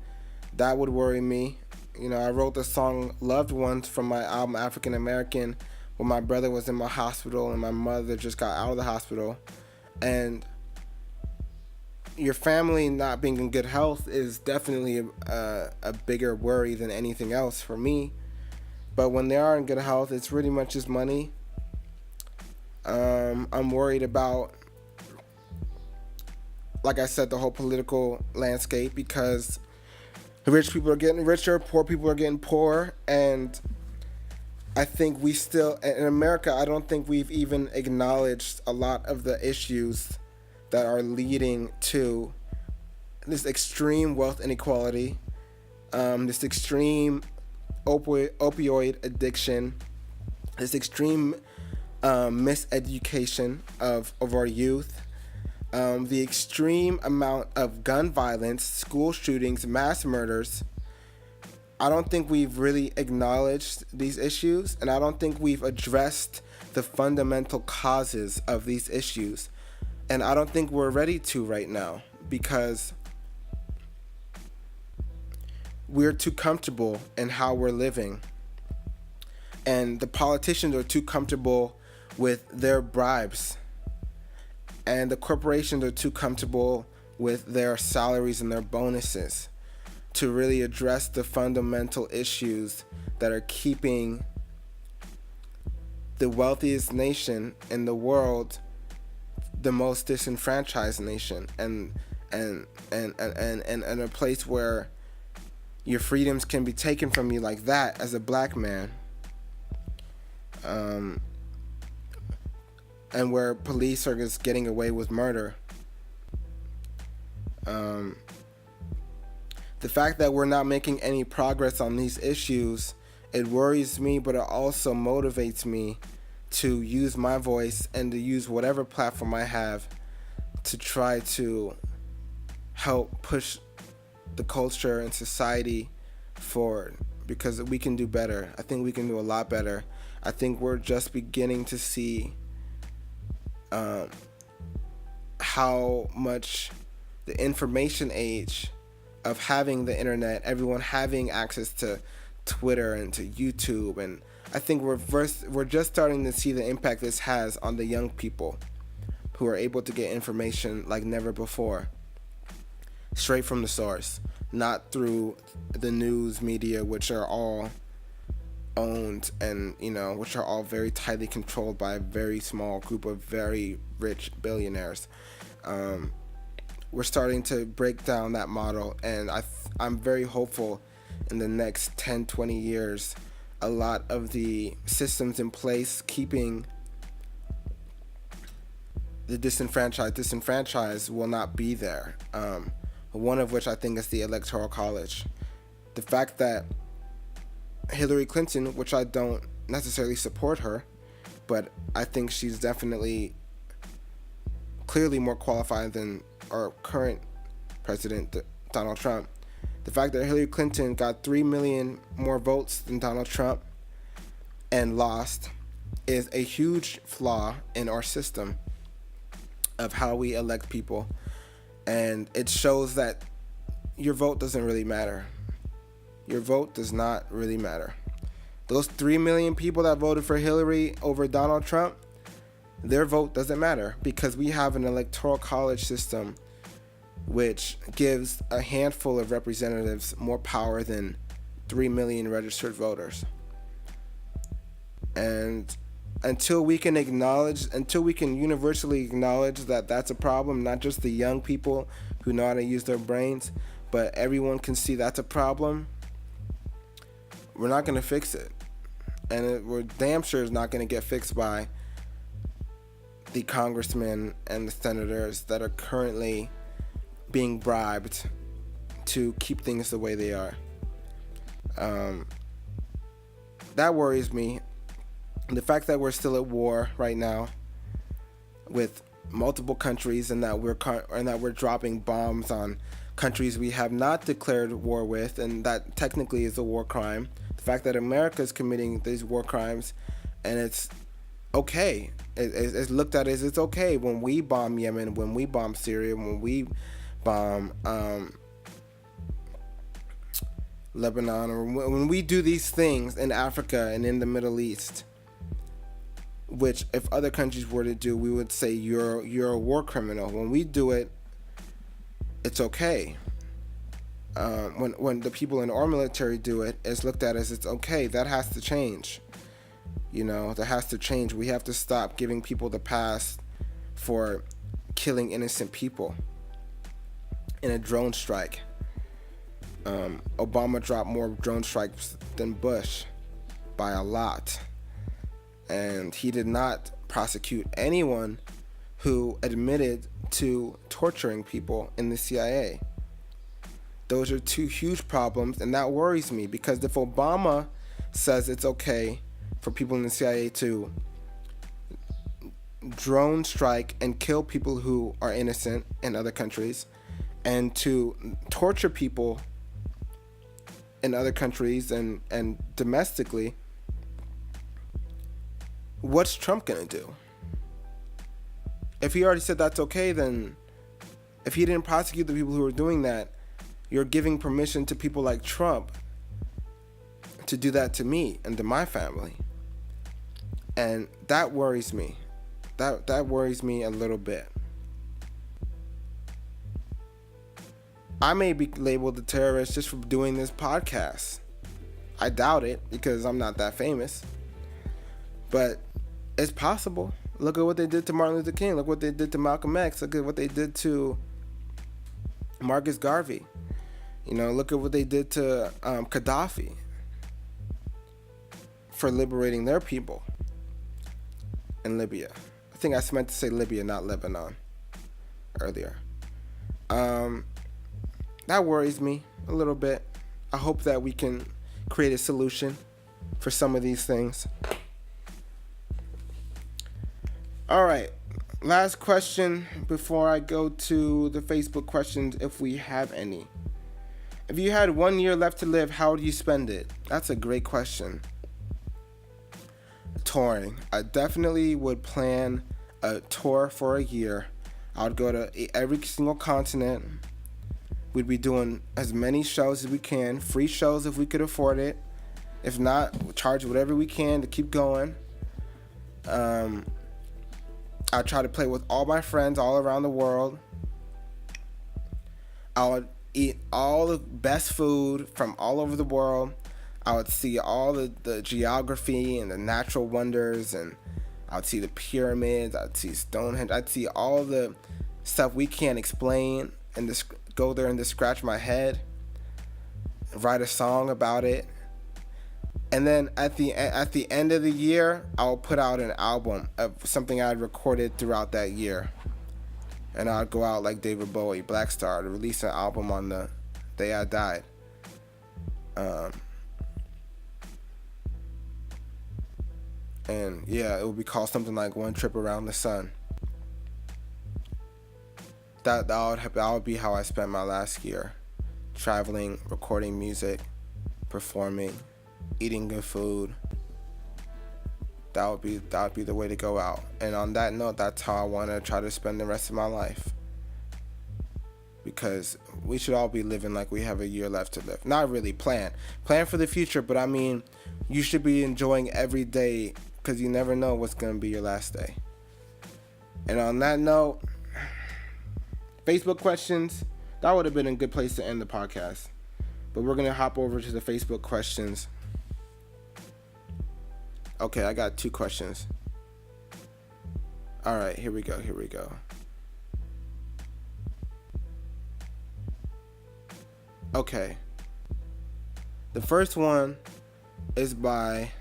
that would worry me. You know, I wrote the song Loved Ones from my album African American when my brother was in my hospital and my mother just got out of the hospital. And your family not being in good health is definitely a bigger worry than anything else for me. But when they are in good health, it's really much just money. I'm worried about, like I said, the whole political landscape, because rich people are getting richer, poor people are getting poorer, and I think we still, in America, I don't think we've even acknowledged a lot of the issues that are leading to this extreme wealth inequality, this extreme opioid addiction, this extreme miseducation of our youth, the extreme amount of gun violence, school shootings, mass murders. I don't think we've really acknowledged these issues, and I don't think we've addressed the fundamental causes of these issues. And I don't think we're ready to right now because we're too comfortable in how we're living. And the politicians are too comfortable with their bribes. And the corporations are too comfortable with their salaries and their bonuses to really address the fundamental issues that are keeping the wealthiest nation in the world the most disenfranchised nation, and a place where your freedoms can be taken from you like that as a black man, and where police are just getting away with murder. The fact that we're not making any progress on these issues, it worries me, but it also motivates me to use my voice and to use whatever platform I have to try to help push the culture and society forward, because we can do better. I think we can do a lot better. I think we're just beginning to see how much the information age of having the internet, everyone having access to Twitter and to YouTube, and I think we're just starting to see the impact this has on the young people who are able to get information like never before, straight from the source, not through the news media, which are all owned and, which are all very tightly controlled by a very small group of very rich billionaires. We're starting to break down that model, and I'm very hopeful in the next 10, 20 years, a lot of the systems in place keeping the disenfranchised will not be there. One of which I think is the Electoral College. The fact that Hillary Clinton, which I don't necessarily support her, but I think she's definitely clearly more qualified than our current president, Donald Trump. The fact that Hillary Clinton got 3 million more votes than Donald Trump and lost is a huge flaw in our system of how we elect people. And it shows that your vote doesn't really matter. Your vote does not really matter. Those 3 million people that voted for Hillary over Donald Trump, their vote doesn't matter because we have an electoral college system which gives a handful of representatives more power than 3 million registered voters. And until we can universally acknowledge that that's a problem, not just the young people who know how to use their brains, but everyone can see that's a problem, we're not going to fix it. And we're damn sure it's not going to get fixed by the congressmen and the senators that are currently being bribed to keep things the way they are. That worries me. The fact that we're still at war right now with multiple countries, and that we're dropping bombs on countries we have not declared war with, and that technically is a war crime. The fact that America is committing these war crimes, and it's okay. It's looked at as it's okay when we bomb Yemen, when we bomb Syria, when we bomb Lebanon, or when we do these things in Africa and in the Middle East, which if other countries were to do, we would say you're a war criminal. When we do it, it's okay. When the people in our military do it, it's looked at as it's okay. That has to change. That has to change. We have to stop giving people the pass for killing innocent people in a drone strike. Obama dropped more drone strikes than Bush by a lot. And he did not prosecute anyone who admitted to torturing people in the CIA. Those are two huge problems, and that worries me, because if Obama says it's okay for people in the CIA to drone strike and kill people who are innocent in other countries, and to torture people in other countries and domestically, what's Trump gonna do? If he already said that's okay, then if he didn't prosecute the people who were doing that, you're giving permission to people like Trump to do that to me and to my family. And that worries me. That worries me a little bit. I may be labeled a terrorist just for doing this podcast. I doubt it, because I'm not that famous. But it's possible. Look at what they did to Martin Luther King. Look what they did to Malcolm X. Look at what they did to Marcus Garvey. Look at what they did to Gaddafi for liberating their people in Libya. I think I meant to say Libya, not Lebanon, earlier. That worries me a little bit. I hope that we can create a solution for some of these things. All right, last question before I go to the Facebook questions, if we have any. If you had 1 year left to live, how would you spend it? That's a great question. Touring. I definitely would plan a tour for a year. I would go to every single continent. We'd be doing as many shows as we can, free shows if we could afford it. If not, we'll charge whatever we can to keep going. I'd try to play with all my friends all around the world. I would eat all the best food from all over the world. I would see all the geography and the natural wonders, and I would see the pyramids, I'd see Stonehenge, I'd see all the stuff we can't explain, and just go there and just scratch my head, write a song about it. And then at the end of the year, I'll put out an album of something I'd recorded throughout that year. And I'd go out like David Bowie, Black Star, to release an album on the day I died. And yeah, it would be called something like One Trip Around the Sun. That would be how I spent my last year. Traveling, recording music, performing, eating good food. That would be the way to go out. And on that note, that's how I want to try to spend the rest of my life. Because we should all be living like we have a year left to live. Not really plan for the future, but I mean, you should be enjoying every day, because you never know what's going to be your last day. And on that note, Facebook questions, that would have been a good place to end the podcast. But we're going to hop over to the Facebook questions. Okay, I got 2 questions. All right, here we go. Okay. The first one is by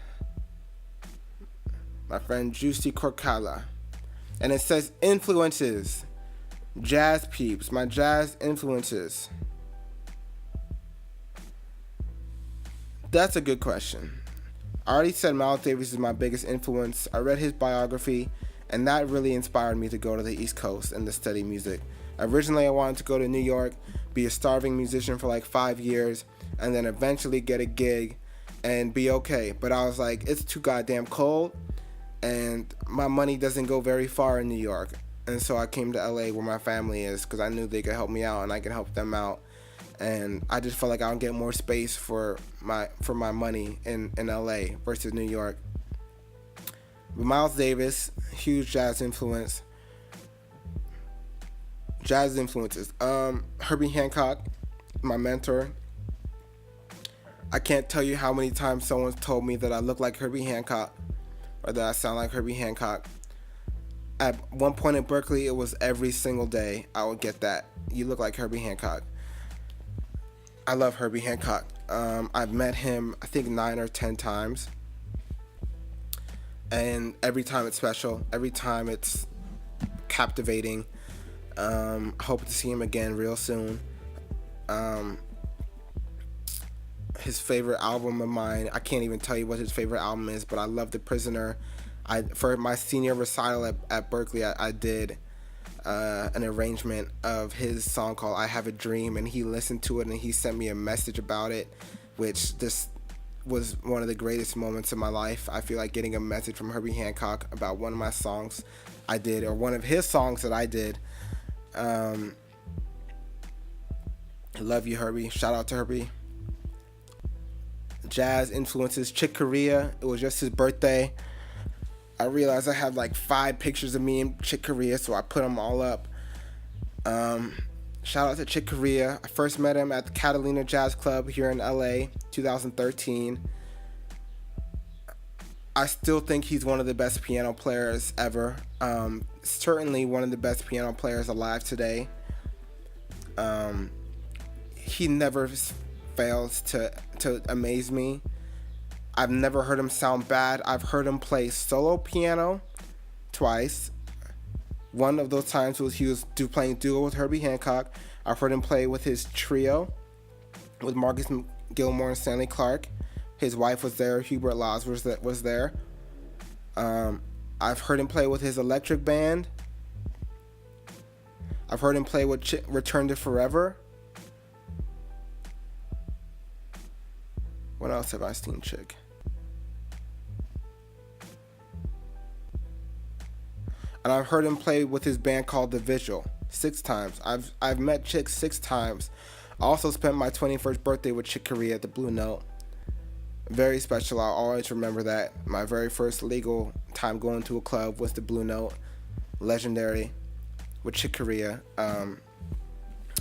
my friend Juicy Corcala. And it says, influences. Jazz peeps, my jazz influences. That's a good question. I already said Miles Davis is my biggest influence. I read his biography, and that really inspired me to go to the East Coast and to study music. Originally, I wanted to go to New York, be a starving musician for like 5 years, and then eventually get a gig and be okay. But I was like, it's too goddamn cold, and my money doesn't go very far in New York. And so I came to LA where my family is, because I knew they could help me out and I could help them out. And I just felt like I would get more space for my money in LA versus New York. But Miles Davis, huge jazz influence. Jazz influences. Herbie Hancock, my mentor. I can't tell you how many times someone's told me that I look like Herbie Hancock or that I sound like Herbie Hancock. At one point in Berkeley, it was every single day I would get that. You look like Herbie Hancock. I love Herbie Hancock. I've met him, I think 9 or 10 times. and every time it's special. Every time it's captivating. I hope to see him again real soon. His favorite album of mine, I can't even tell you what his favorite album is, but I love The Prisoner. For my senior recital at Berkeley, I did an arrangement of his song called I Have a Dream, and he listened to it and he sent me a message about it, which just was one of the greatest moments of my life. I feel like getting a message from Herbie Hancock about one of my songs I did, or one of his songs that I did. I love you, Herbie. Shout out to Herbie. Jazz influences, Chick Corea. It was just his birthday. I realized I have like 5 pictures of me and Chick Corea, so I put them all up. Shout out to Chick Corea. I first met him at the Catalina Jazz Club here in LA, 2013. I still think he's one of the best piano players ever. Certainly one of the best piano players alive today. He never fails to amaze me. I've never heard him sound bad. I've heard him play solo piano twice. One of those times was he was playing duo with Herbie Hancock. I've heard him play with his trio with Marcus Gilmore and Stanley Clarke. His wife was there. Hubert Laws was there. I've heard him play with his electric band. I've heard him play with Return to Forever. What else have I seen Chick? And I've heard him play with his band called The Vigil 6 times. I've met Chick 6 times. I also spent my 21st birthday with Chick Corea at the Blue Note. Very special. I'll always remember that. My very first legal time going to a club was the Blue Note. Legendary with Chick Corea.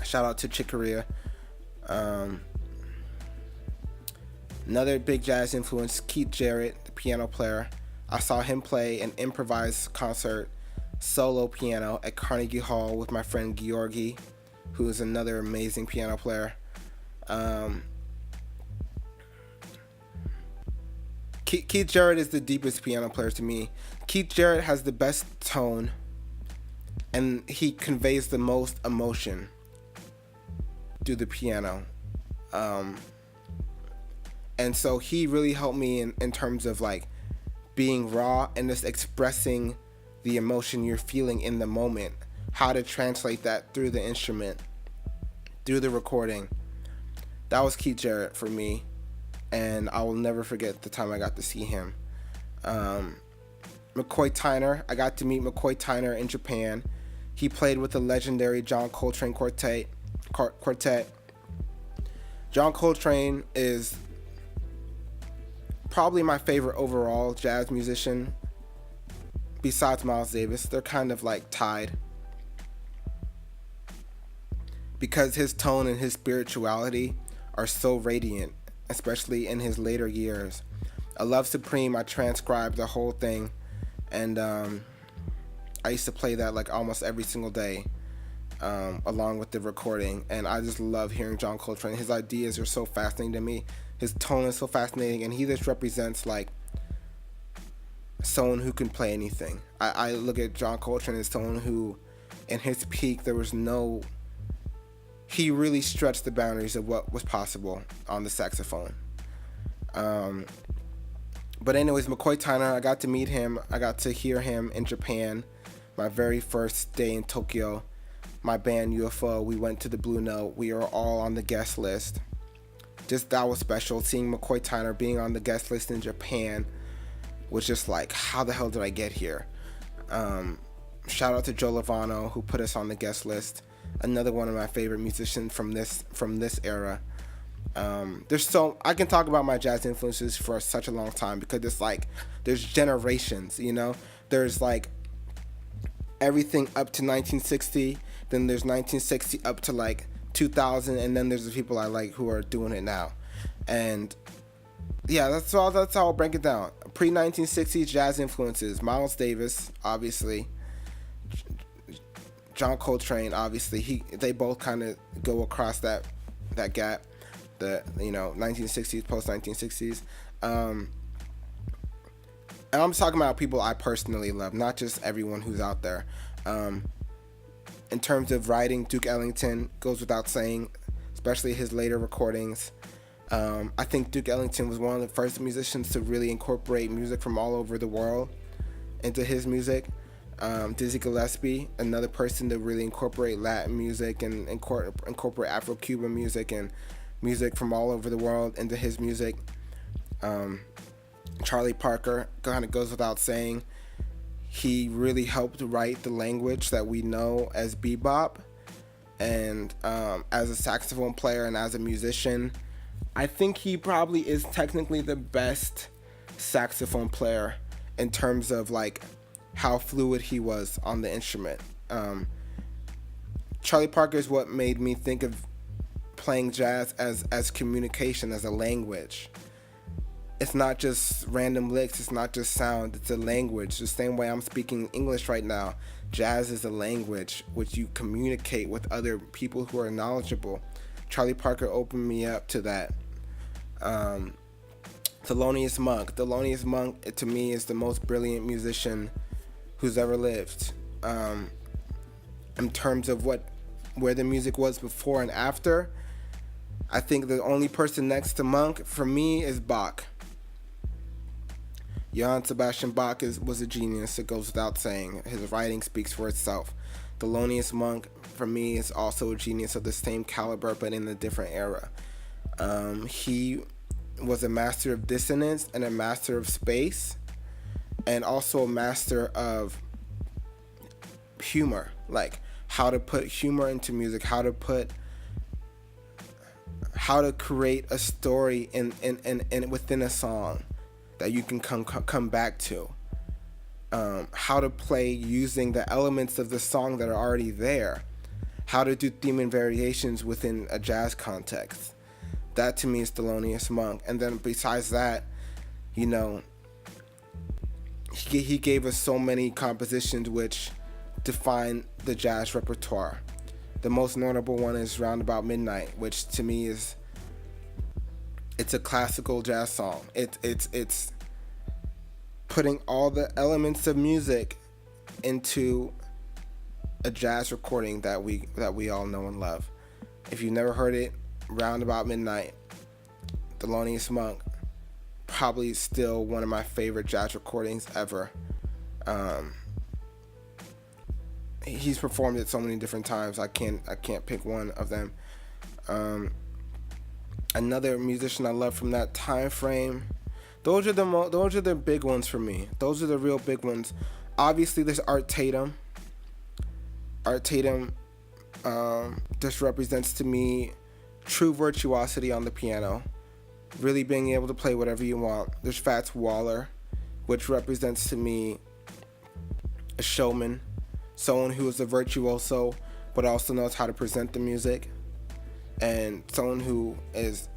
Shout out to Chick Corea. Another big jazz influence, Keith Jarrett, the piano player. I saw him play an improvised concert solo piano at Carnegie Hall with my friend Georgi, who is another amazing piano player. Keith Jarrett is the deepest piano player to me. Keith Jarrett has the best tone, and he conveys the most emotion through the piano. And so he really helped me in terms of like being raw and just expressing the emotion you're feeling in the moment, how to translate that through the instrument, through the recording. That was Keith Jarrett for me, and I will never forget the time I got to see him. McCoy Tyner, I got to meet McCoy Tyner in Japan. He played with the legendary John Coltrane Quartet. John Coltrane is probably my favorite overall jazz musician besides Miles Davis. They're kind of like tied because his tone and his spirituality are so radiant, especially in his later years. A Love Supreme, I transcribed the whole thing, and I used to play that like almost every single day, along with the recording, and I just love hearing John Coltrane. His ideas are so fascinating to me. His tone is so fascinating, and he just represents like someone who can play anything. I look at John Coltrane as someone who, in his peak, he really stretched the boundaries of what was possible on the saxophone. But anyways, McCoy Tyner, I got to meet him. I got to hear him in Japan, my very first day in Tokyo. My band UFO, we went to the Blue Note. We were all on the guest list. Just that was special. Seeing McCoy Tyner being on the guest list in Japan was just like, how the hell did I get here? Shout out to Joe Lovano, who put us on the guest list. Another one of my favorite musicians from this era. I can talk about my jazz influences for such a long time because it's like there's generations, you know. There's like everything up to 1960, then there's 1960 up to like 2000, and then there's the people I like who are doing it now. And yeah, that's how I'll break it down. Pre-1960s jazz influences: Miles Davis, obviously. John Coltrane, obviously. They both kind of go across that gap. The 1960s, post 1960s. And I'm talking about people I personally love, not just everyone who's out there. Um, in terms of writing, Duke Ellington goes without saying, especially his later recordings. I think Duke Ellington was one of the first musicians to really incorporate music from all over the world into his music. Dizzy Gillespie, another person to really incorporate Latin music and incorporate Afro-Cuban music and music from all over the world into his music. Charlie Parker kind of goes without saying. He really helped write the language that we know as bebop. And as a saxophone player and as a musician, I think he probably is technically the best saxophone player in terms of like how fluid he was on the instrument. Charlie Parker is what made me think of playing jazz as communication, as a language. It's not just random licks, it's not just sound, it's a language. The same way I'm speaking English right now, jazz is a language which you communicate with other people who are knowledgeable. Charlie Parker opened me up to that. Thelonious Monk. Thelonious Monk, to me, is the most brilliant musician who's ever lived. In terms of where the music was before and after, I think the only person next to Monk, for me, is Bach. Johann Sebastian Bach was a genius, it goes without saying. His writing speaks for itself. Thelonious Monk, for me, is also a genius of the same caliber, but in a different era. He was a master of dissonance and a master of space, and also a master of humor, like how to put humor into music, how to create a story in within a song that you can come back to. How to play using the elements of the song that are already there. How to do theme and variations within a jazz context. That to me is Thelonious Monk. And then besides that, you know, he gave us so many compositions which define the jazz repertoire. The most notable one is Roundabout Midnight, which to me it's a classical jazz song. It's putting all the elements of music into a jazz recording that we all know and love. If you've never heard it, Roundabout Midnight, Thelonious Monk, probably still one of my favorite jazz recordings ever. He's performed it so many different times. I can't pick one of them. Another musician I love from that time frame. Those are the big ones for me. Those are the real big ones. Obviously, there's Art Tatum. Art Tatum just represents to me true virtuosity on the piano, really being able to play whatever you want. There's Fats Waller, which represents to me a showman, someone who is a virtuoso but also knows how to present the music, and someone who is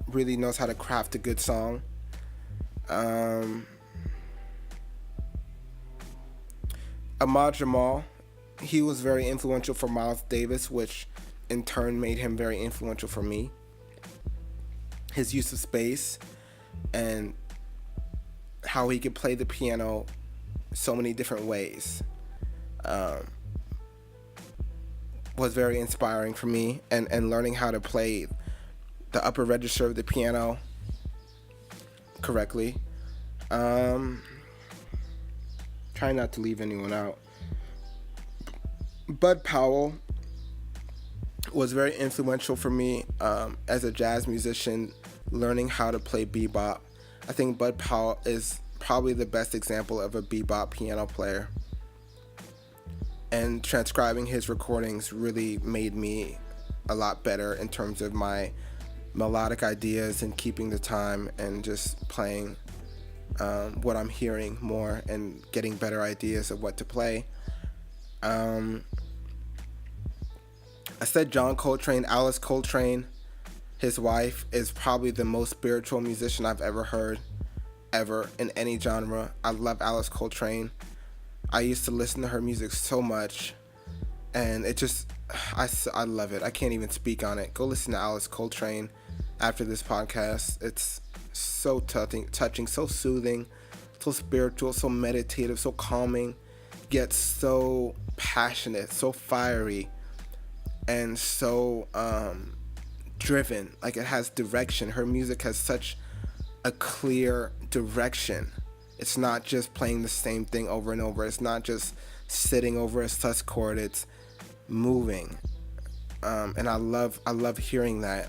really knows how to craft a good song. Ahmad Jamal, he was very influential for Miles Davis, which in turn made him very influential for me. His use of space and how he could play the piano so many different ways was very inspiring for me, and learning how to play the upper register of the piano correctly. Try not to leave anyone out. Bud Powell was very influential for me as a jazz musician, learning how to play bebop. I think Bud Powell is probably the best example of a bebop piano player. And transcribing his recordings really made me a lot better in terms of my melodic ideas and keeping the time and just playing what I'm hearing more and getting better ideas of what to play. I said John Coltrane. Alice Coltrane, his wife, is probably the most spiritual musician I've ever heard, ever, in any genre. I love Alice Coltrane. I used to listen to her music so much, and it just, I love it. I can't even speak on it. Go listen to Alice Coltrane after this podcast. It's so touching, so soothing, so spiritual, so meditative, so calming, yet so passionate, so fiery, and so driven. Like, it has direction. Her music has such a clear direction. It's not just playing the same thing over and over. It's not just sitting over a sus chord. It's moving, and I love hearing that.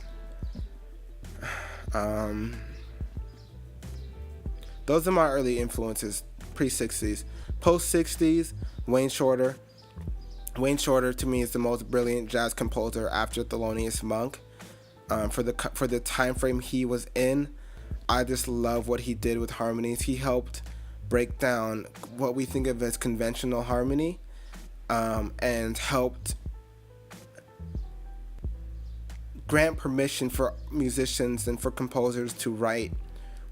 Those are my early influences, pre-60s. Post-60s, Wayne Shorter. Wayne Shorter, to me, is the most brilliant jazz composer after Thelonious Monk. For the time frame he was in, I just love what he did with harmonies. He helped break down what we think of as conventional harmony, and helped grant permission for musicians and for composers to write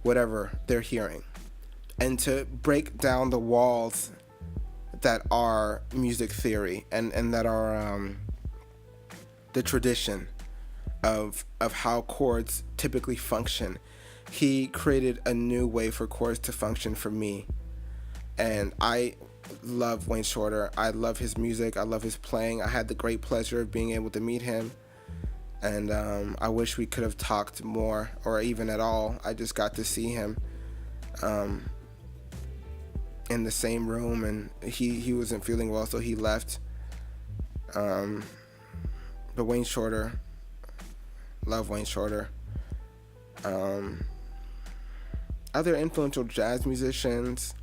whatever they're hearing, and to break down the walls that are music theory and that are the tradition of how chords typically function. He created a new way for chords to function for me, and I love Wayne Shorter. I love his music. I love his playing. I had the great pleasure of being able to meet him, and I wish we could have talked more, or even at all. I just got to see him in the same room, and he wasn't feeling well, so he left. But Wayne Shorter, love Wayne Shorter. Other influential jazz musicians.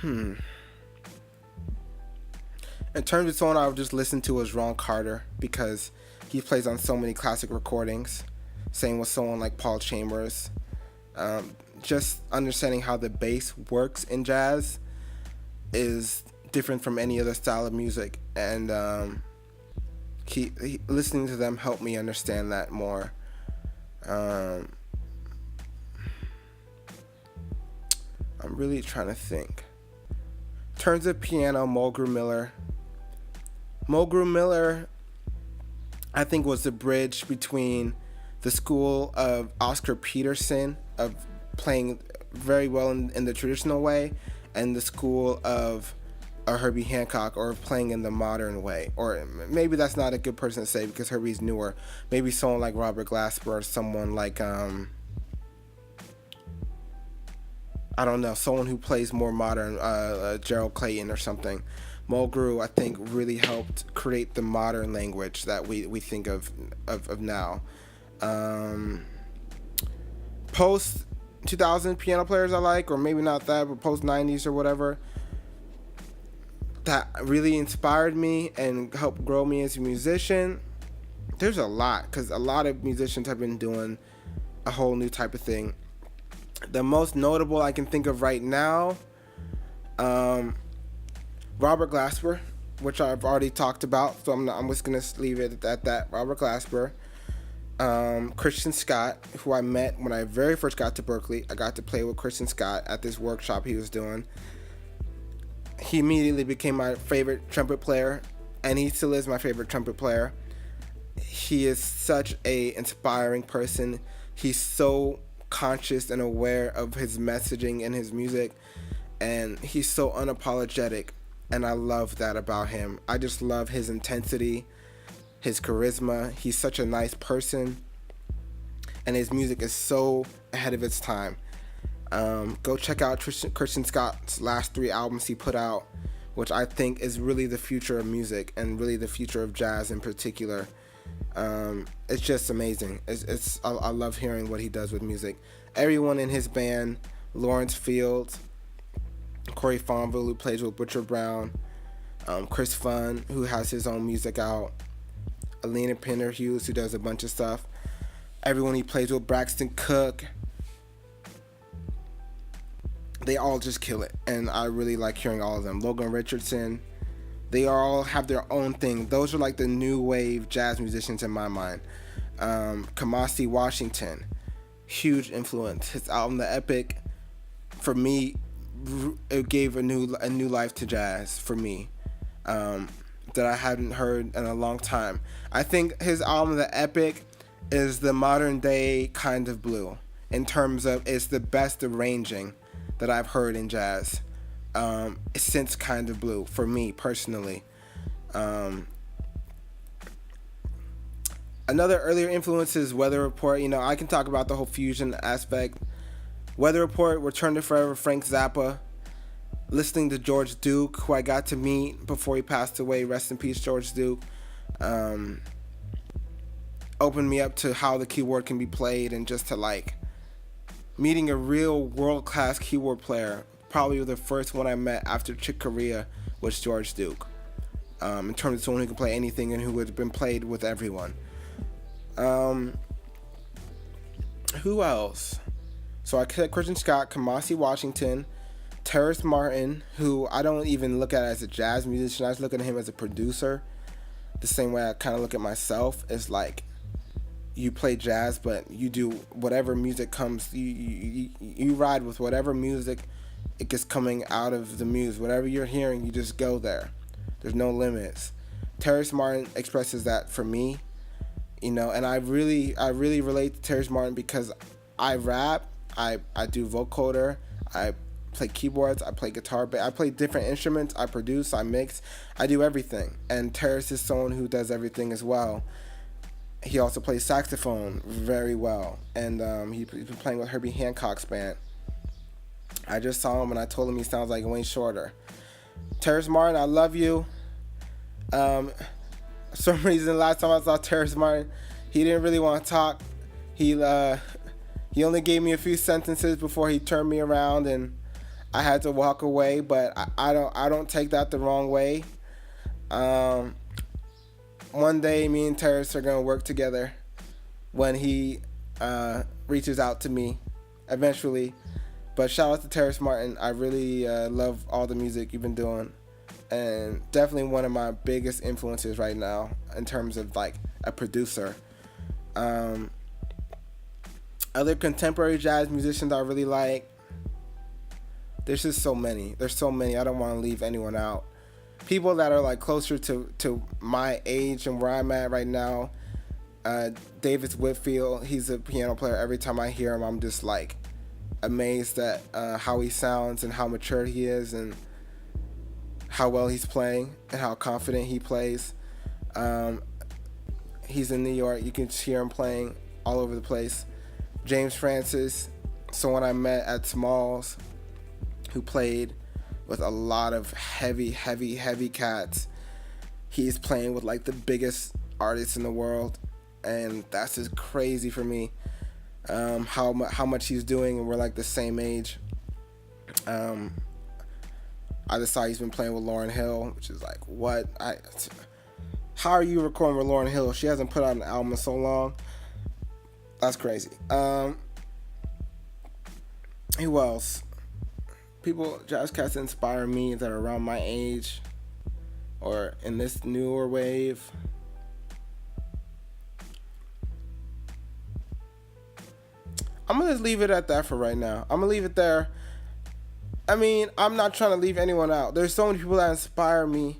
In terms of someone I would just listen to is Ron Carter, because he plays on so many classic recordings. Same with someone like Paul Chambers. Just understanding how the bass works in jazz is different from any other style of music, and listening to them helped me understand that more. I'm really trying to think. In terms of piano, Mulgrew Miller. Mulgrew Miller, I think, was the bridge between the school of Oscar Peterson, of playing very well in the traditional way, and the school of Herbie Hancock, or playing in the modern way. Or maybe that's not a good person to say, because Herbie's newer. Maybe someone like Robert Glasper, or someone like I don't know, someone who plays more modern, Gerald Clayton or something. Mulgrew, I think, really helped create the modern language that we think of now. Post 2000 piano players I like, or maybe not that, but post 90s or whatever, that really inspired me and helped grow me as a musician. There's a lot, because a lot of musicians have been doing a whole new type of thing. The most notable I can think of right now, Robert Glasper, which I've already talked about, so I'm just gonna leave it at that. Robert Glasper, Christian Scott, who I met when I very first got to Berklee. I got to play with Christian Scott at this workshop he was doing. He immediately became my favorite trumpet player, and he still is my favorite trumpet player. He is such a inspiring person. He's so conscious and aware of his messaging and his music, and he's so unapologetic, and I love that about him. I just love his intensity, his charisma. He's such a nice person, and his music is so ahead of its time. Go check out Christian Scott's last 3 albums he put out, which I think is really the future of music, and really the future of jazz in particular. It's just amazing. I love hearing what he does with music. Everyone in his band, Lawrence Fields, Corey Fonville, who plays with Butcher Brown, Chris Funn, who has his own music out, Alina Pinner Hughes, who does a bunch of stuff, everyone he plays with, Braxton Cook, they all just kill it, and I really like hearing all of them. Logan Richardson, they all have their own thing. Those are like the new wave jazz musicians in my mind. Kamasi Washington, huge influence. His album The Epic, for me, it gave a new life to jazz for me, that I hadn't heard in a long time. I think his album The Epic is the modern day Kind of Blue, in terms of it's the best arranging that I've heard in jazz since Kind of Blue, for me personally. Another earlier influence is Weather Report. You know, I can talk about the whole fusion aspect. Weather Report, Return to Forever, Frank Zappa. Listening to George Duke, who I got to meet before he passed away. Rest in peace, George Duke. Opened me up to how the keyboard can be played, and just to like meeting a real world-class keyboard player. Probably the first one I met after Chick Corea was George Duke. In terms of someone who could play anything and who had been played with everyone. Who else? So I said Christian Scott, Kamasi Washington, Terrace Martin, who I don't even look at as a jazz musician. I just look at him as a producer. The same way I kind of look at myself. It's like you play jazz, but you do whatever music comes. You ride with whatever music it gets coming out of the muse. Whatever you're hearing, you just go there. There's no limits. Terrace Martin expresses that for me. You know, and I really relate to Terrace Martin because I rap, I do vocoder, I play keyboards, I play guitar, I play different instruments, I produce, I mix, I do everything. And Terrace is someone who does everything as well. He also plays saxophone very well, and he's been playing with Herbie Hancock's band. I just saw him and I told him he sounds like Wayne Shorter. Terrace Martin, I love you. For some reason, last time I saw Terrace Martin, he didn't really want to talk. He only gave me a few sentences before he turned me around, and I had to walk away. But I don't take that the wrong way. One day, me and Terrace are gonna work together when he reaches out to me eventually. But shout out to Terrace Martin. I really love all the music you've been doing. And definitely one of my biggest influences right now in terms of like a producer. Other contemporary jazz musicians I really like. There's just so many. There's so many. I don't want to leave anyone out. People that are like closer to my age and where I'm at right now. Davis Whitfield. He's a piano player. Every time I hear him, I'm just like amazed at how he sounds and how mature he is, and how well he's playing and how confident he plays. He's in New York. You can hear him playing all over the place. James Francis, someone I met at Smalls, who played with a lot of heavy cats. He's playing with like the biggest artists in the world, and that's just crazy for me. How much he's doing, and we're like the same age. I just saw he's been playing with Lauryn Hill, which is like, what? How are you recording with Lauryn Hill? She hasn't put out an album in so long. That's crazy. Who else? People, jazz cats that inspire me that are around my age or in this newer wave. I'm going to just leave it at that for right now. I'm going to leave it there. I mean, I'm not trying to leave anyone out. There's so many people that inspire me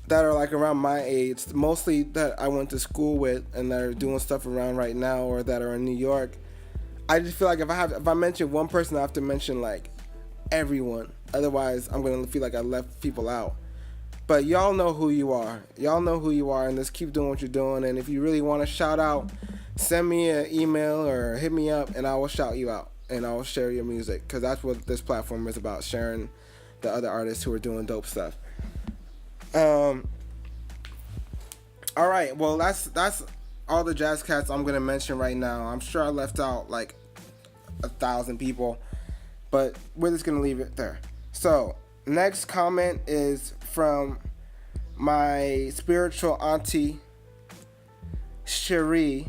that are like around my age, mostly that I went to school with and that are doing stuff around right now or that are in New York. I just feel like if I mention one person, I have to mention like everyone. Otherwise, I'm going to feel like I left people out. But y'all know who you are. Y'all know who you are, and just keep doing what you're doing. And if you really want to shout out, send me an email or hit me up, and I will shout you out. And I will share your music, because that's what this platform is about, sharing the other artists who are doing dope stuff. All right, well, that's all the jazz cats I'm going to mention right now. I'm sure I left out like 1,000 people, but we're just going to leave it there. So, next comment is from my spiritual auntie, Cherie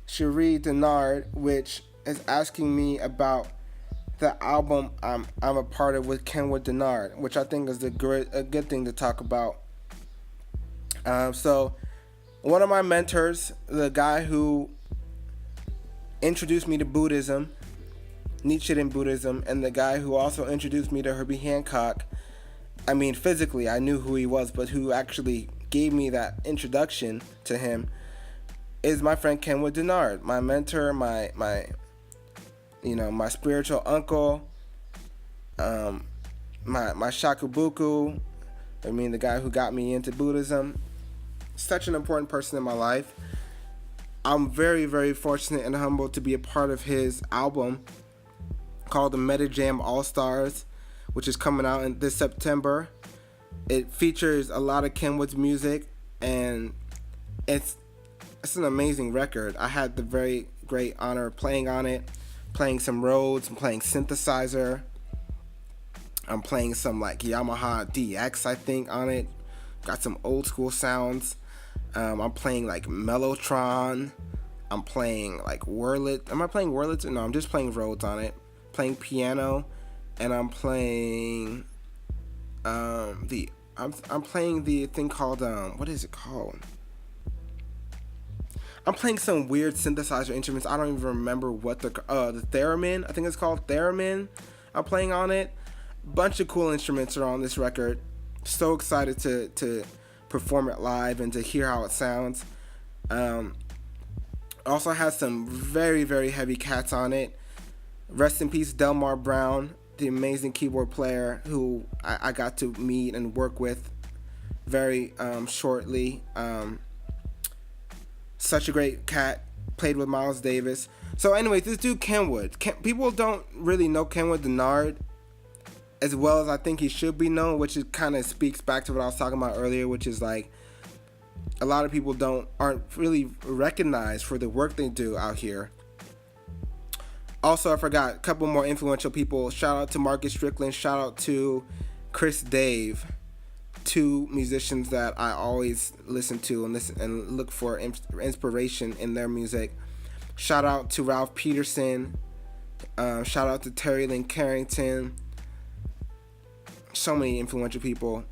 Denard, which is asking me about the album I'm a part of with Kenwood Denard, which I think is a good thing to talk about. So one of my mentors, the guy who introduced me to Buddhism, Nichiren Buddhism, and the guy who also introduced me to Herbie Hancock, I mean physically I knew who he was, but who actually gave me that introduction to him, is my friend Kenwood Denard, my mentor, my my spiritual uncle, my shakubuku. I mean, the guy who got me into Buddhism. Such an important person in my life. I'm very, very fortunate and humbled to be a part of his album called the Meta Jam All Stars, which is coming out in this September. It features a lot of Kenwood's music, and it's an amazing record. I had the very great honor of playing on it, playing some Rhodes, I'm playing synthesizer. I'm playing some like Yamaha DX, I think, on it. Got some old school sounds. I'm playing like Mellotron. I'm playing like Wurlitz. Am I playing Wurlitz? No, I'm just playing Rhodes on it. Playing piano, and I'm playing I'm playing the thing called what is it called? I'm playing some weird synthesizer instruments. I don't even remember what the theremin. I think it's called theremin. I'm playing on it. Bunch of cool instruments are on this record. So excited to perform it live and to hear how it sounds. Also has some very, very heavy cats on it. Rest in peace, Delmar Brown, the amazing keyboard player who I got to meet and work with very shortly. Such a great cat. Played with Miles Davis. So anyways, this dude Kenwood. People don't really know Kenwood Denard as well as I think he should be known, which is kind of speaks back to what I was talking about earlier, which is like a lot of people aren't really recognized for the work they do out here. Also, I forgot a couple more influential people. Shout out to Marcus Strickland. Shout out to Chris Dave. Two musicians that I always listen to and look for inspiration in their music. Shout out to Ralph Peterson. Shout out to Terry Lynn Carrington. So many influential people.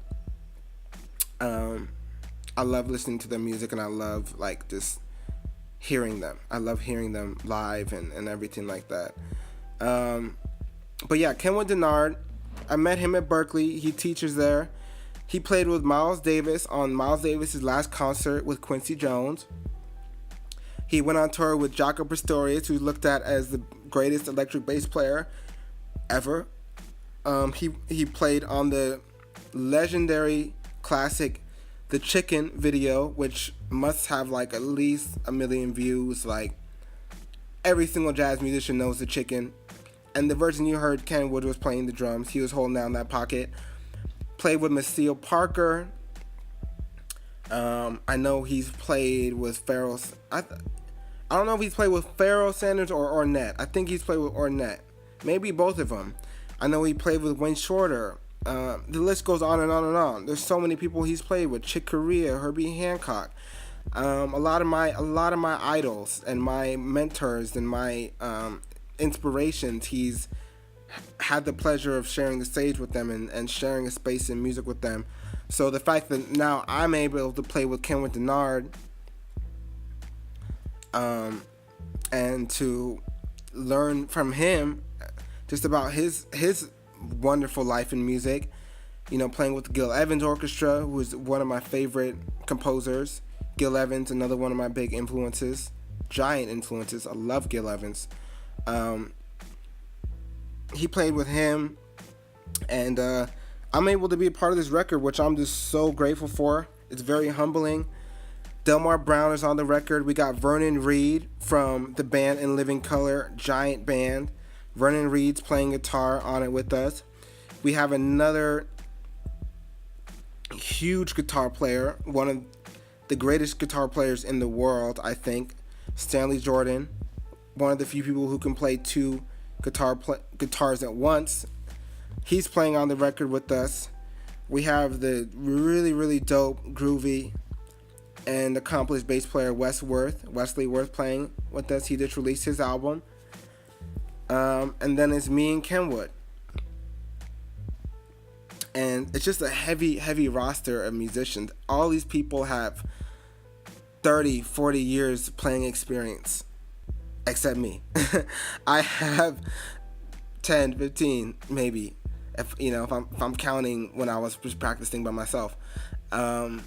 I love listening to their music, and I love like just hearing them. I love hearing them live and everything like that. But yeah, Kenwood Denard. I met him at Berklee. He teaches there. He played with Miles Davis on Miles Davis's last concert with Quincy Jones. He went on tour with Jaco Pastorius, who's looked at as the greatest electric bass player ever. He played on the legendary classic The Chicken video, which must have like at least 1 million views. Like every single jazz musician knows The Chicken. And the version you heard, Kenwood was playing the drums. He was holding down that pocket. Played with Maceo Parker. I know he's played with Pharoah. I don't know if he's played with Pharoah Sanders or Ornette. I think he's played with Ornette. Maybe both of them. I know he played with Wayne Shorter. The list goes on and on and on. There's so many people he's played with. Chick Corea, Herbie Hancock. A lot of my idols and my mentors and my inspirations, he's had the pleasure of sharing the stage with them and sharing a space in music with them. So the fact that now I'm able to play with Kenwood Denard and to learn from him just about his wonderful life in music, playing with the Gil Evans Orchestra, who is one of my favorite composers. Gil Evans, another one of my big influences, giant influences. I love Gil Evans. He played with him, and I'm able to be a part of this record, which I'm just so grateful for. It's very humbling. Delmar Brown is on the record. We got Vernon Reid from the band In Living Color, giant band. Vernon Reid's playing guitar on it with us. We have another huge guitar player, one of the greatest guitar players in the world, I think, Stanley Jordan, one of the few people who can play two guitars at once. He's playing on the record with us. We have the really, really dope, groovy, and accomplished bass player Wesley Worth playing with us. He just released his album. And then it's me and Kenwood. And it's just a heavy, heavy roster of musicians. All these people have 30, 40 years playing experience. Except me. I have 10, 15, maybe. If I'm counting when I was just practicing by myself. And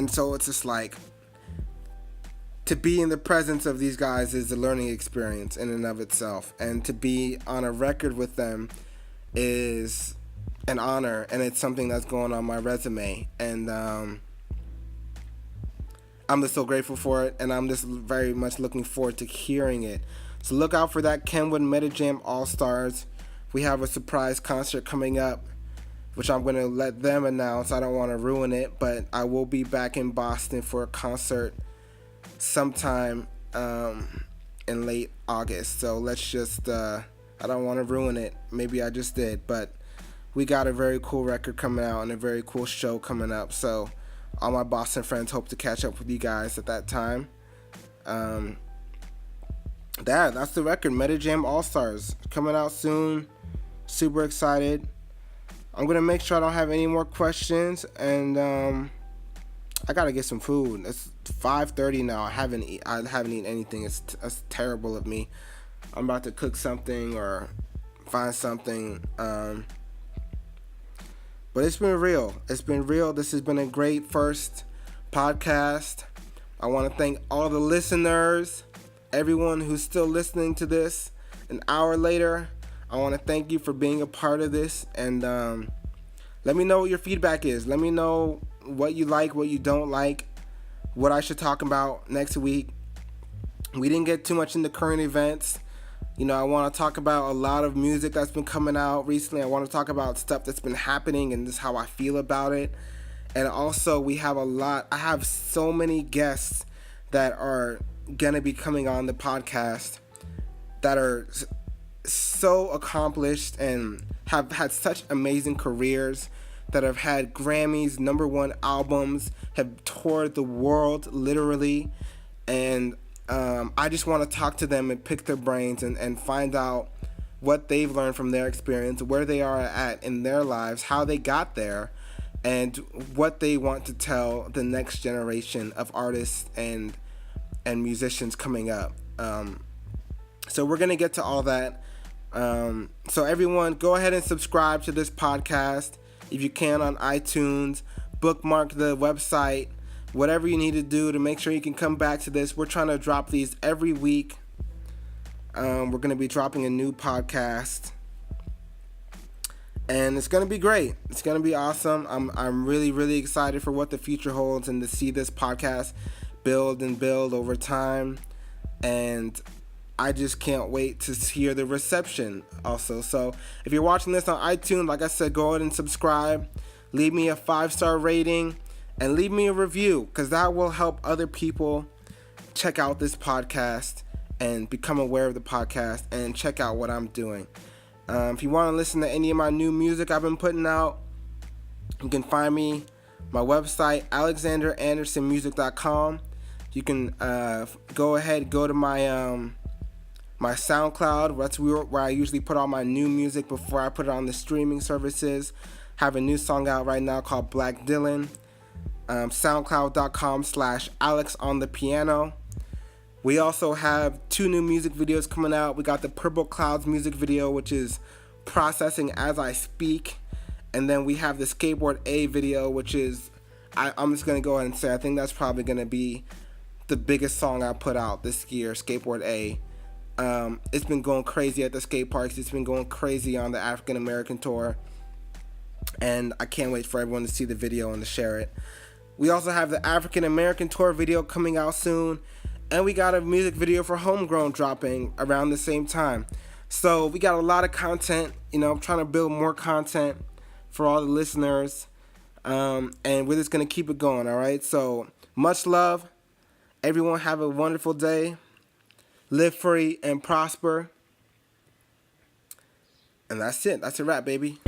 so it's just like to be in the presence of these guys is a learning experience in and of itself, and to be on a record with them is an honor, and it's something that's going on my resume, and I'm just so grateful for it, and I'm just very much looking forward to hearing it. So look out for that Kenwood Metajam All-Stars. We have a surprise concert coming up, which I'm going to let them announce. I don't want to ruin it, but I will be back in Boston for a concert sometime in late August. So let's just, I don't want to ruin it. Maybe I just did, but we got a very cool record coming out and a very cool show coming up. So all my Boston friends hope to catch up with you guys at that time. That's the record, Metajam All-Stars, coming out soon. Super excited. I'm gonna make sure I don't have any more questions, and I gotta get some food. It's 5:30 now. I haven't eaten anything. It's terrible of me. I'm about to cook something or find something. But it's been real. It's been real. This has been a great first podcast. I want to thank all the listeners, everyone who's still listening to this an hour later. I want to thank you for being a part of this, and let me know what your feedback is. Let me know what you like, what you don't like, what I should talk about next week. We didn't get too much into current events. You know, I want to talk about a lot of music that's been coming out recently. I want to talk about stuff that's been happening and just how I feel about it. And also, I have so many guests that are going to be coming on the podcast that are so accomplished and have had such amazing careers, that have had Grammys, #1 albums, have toured the world literally, and I just want to talk to them and pick their brains and find out what they've learned from their experience, where they are at in their lives, how they got there, and what they want to tell the next generation of artists and musicians coming up. So we're going to get to all that. So everyone, go ahead and subscribe to this podcast if you can on iTunes. Bookmark the website. Whatever you need to do to make sure you can come back to this. We're trying to drop these every week. We're going to be dropping a new podcast, and it's going to be great. It's going to be awesome. I'm really, really excited for what the future holds, and to see this podcast build and build over time. And I just can't wait to hear the reception also. So if you're watching this on iTunes, like I said, go ahead and subscribe. Leave me a 5-star rating and leave me a review, because that will help other people check out this podcast and become aware of the podcast and check out what I'm doing. If you want to listen to any of my new music I've been putting out, you can find me, my website, alexanderandersonmusic.com. You can go to my my SoundCloud. That's where I usually put all my new music before I put it on the streaming services. Have a new song out right now called Black Dylan. SoundCloud.com/AlexOnThePiano. We also have 2 new music videos coming out. We got the Purple Clouds music video, which is processing as I speak. And then we have the Skateboard A video, which is, I'm just going to go ahead and say, I think that's probably going to be the biggest song I put out this year, Skateboard A. It's been going crazy at the skate parks. It's been going crazy on the African American tour. And I can't wait for everyone to see the video and to share it. We also have the African American tour video coming out soon. And we got a music video for Homegrown dropping around the same time. So we got a lot of content. You know, I'm trying to build more content for all the listeners. And we're just going to keep it going, all right? So much love. Everyone have a wonderful day. Live free and prosper. And that's it. That's a wrap, baby.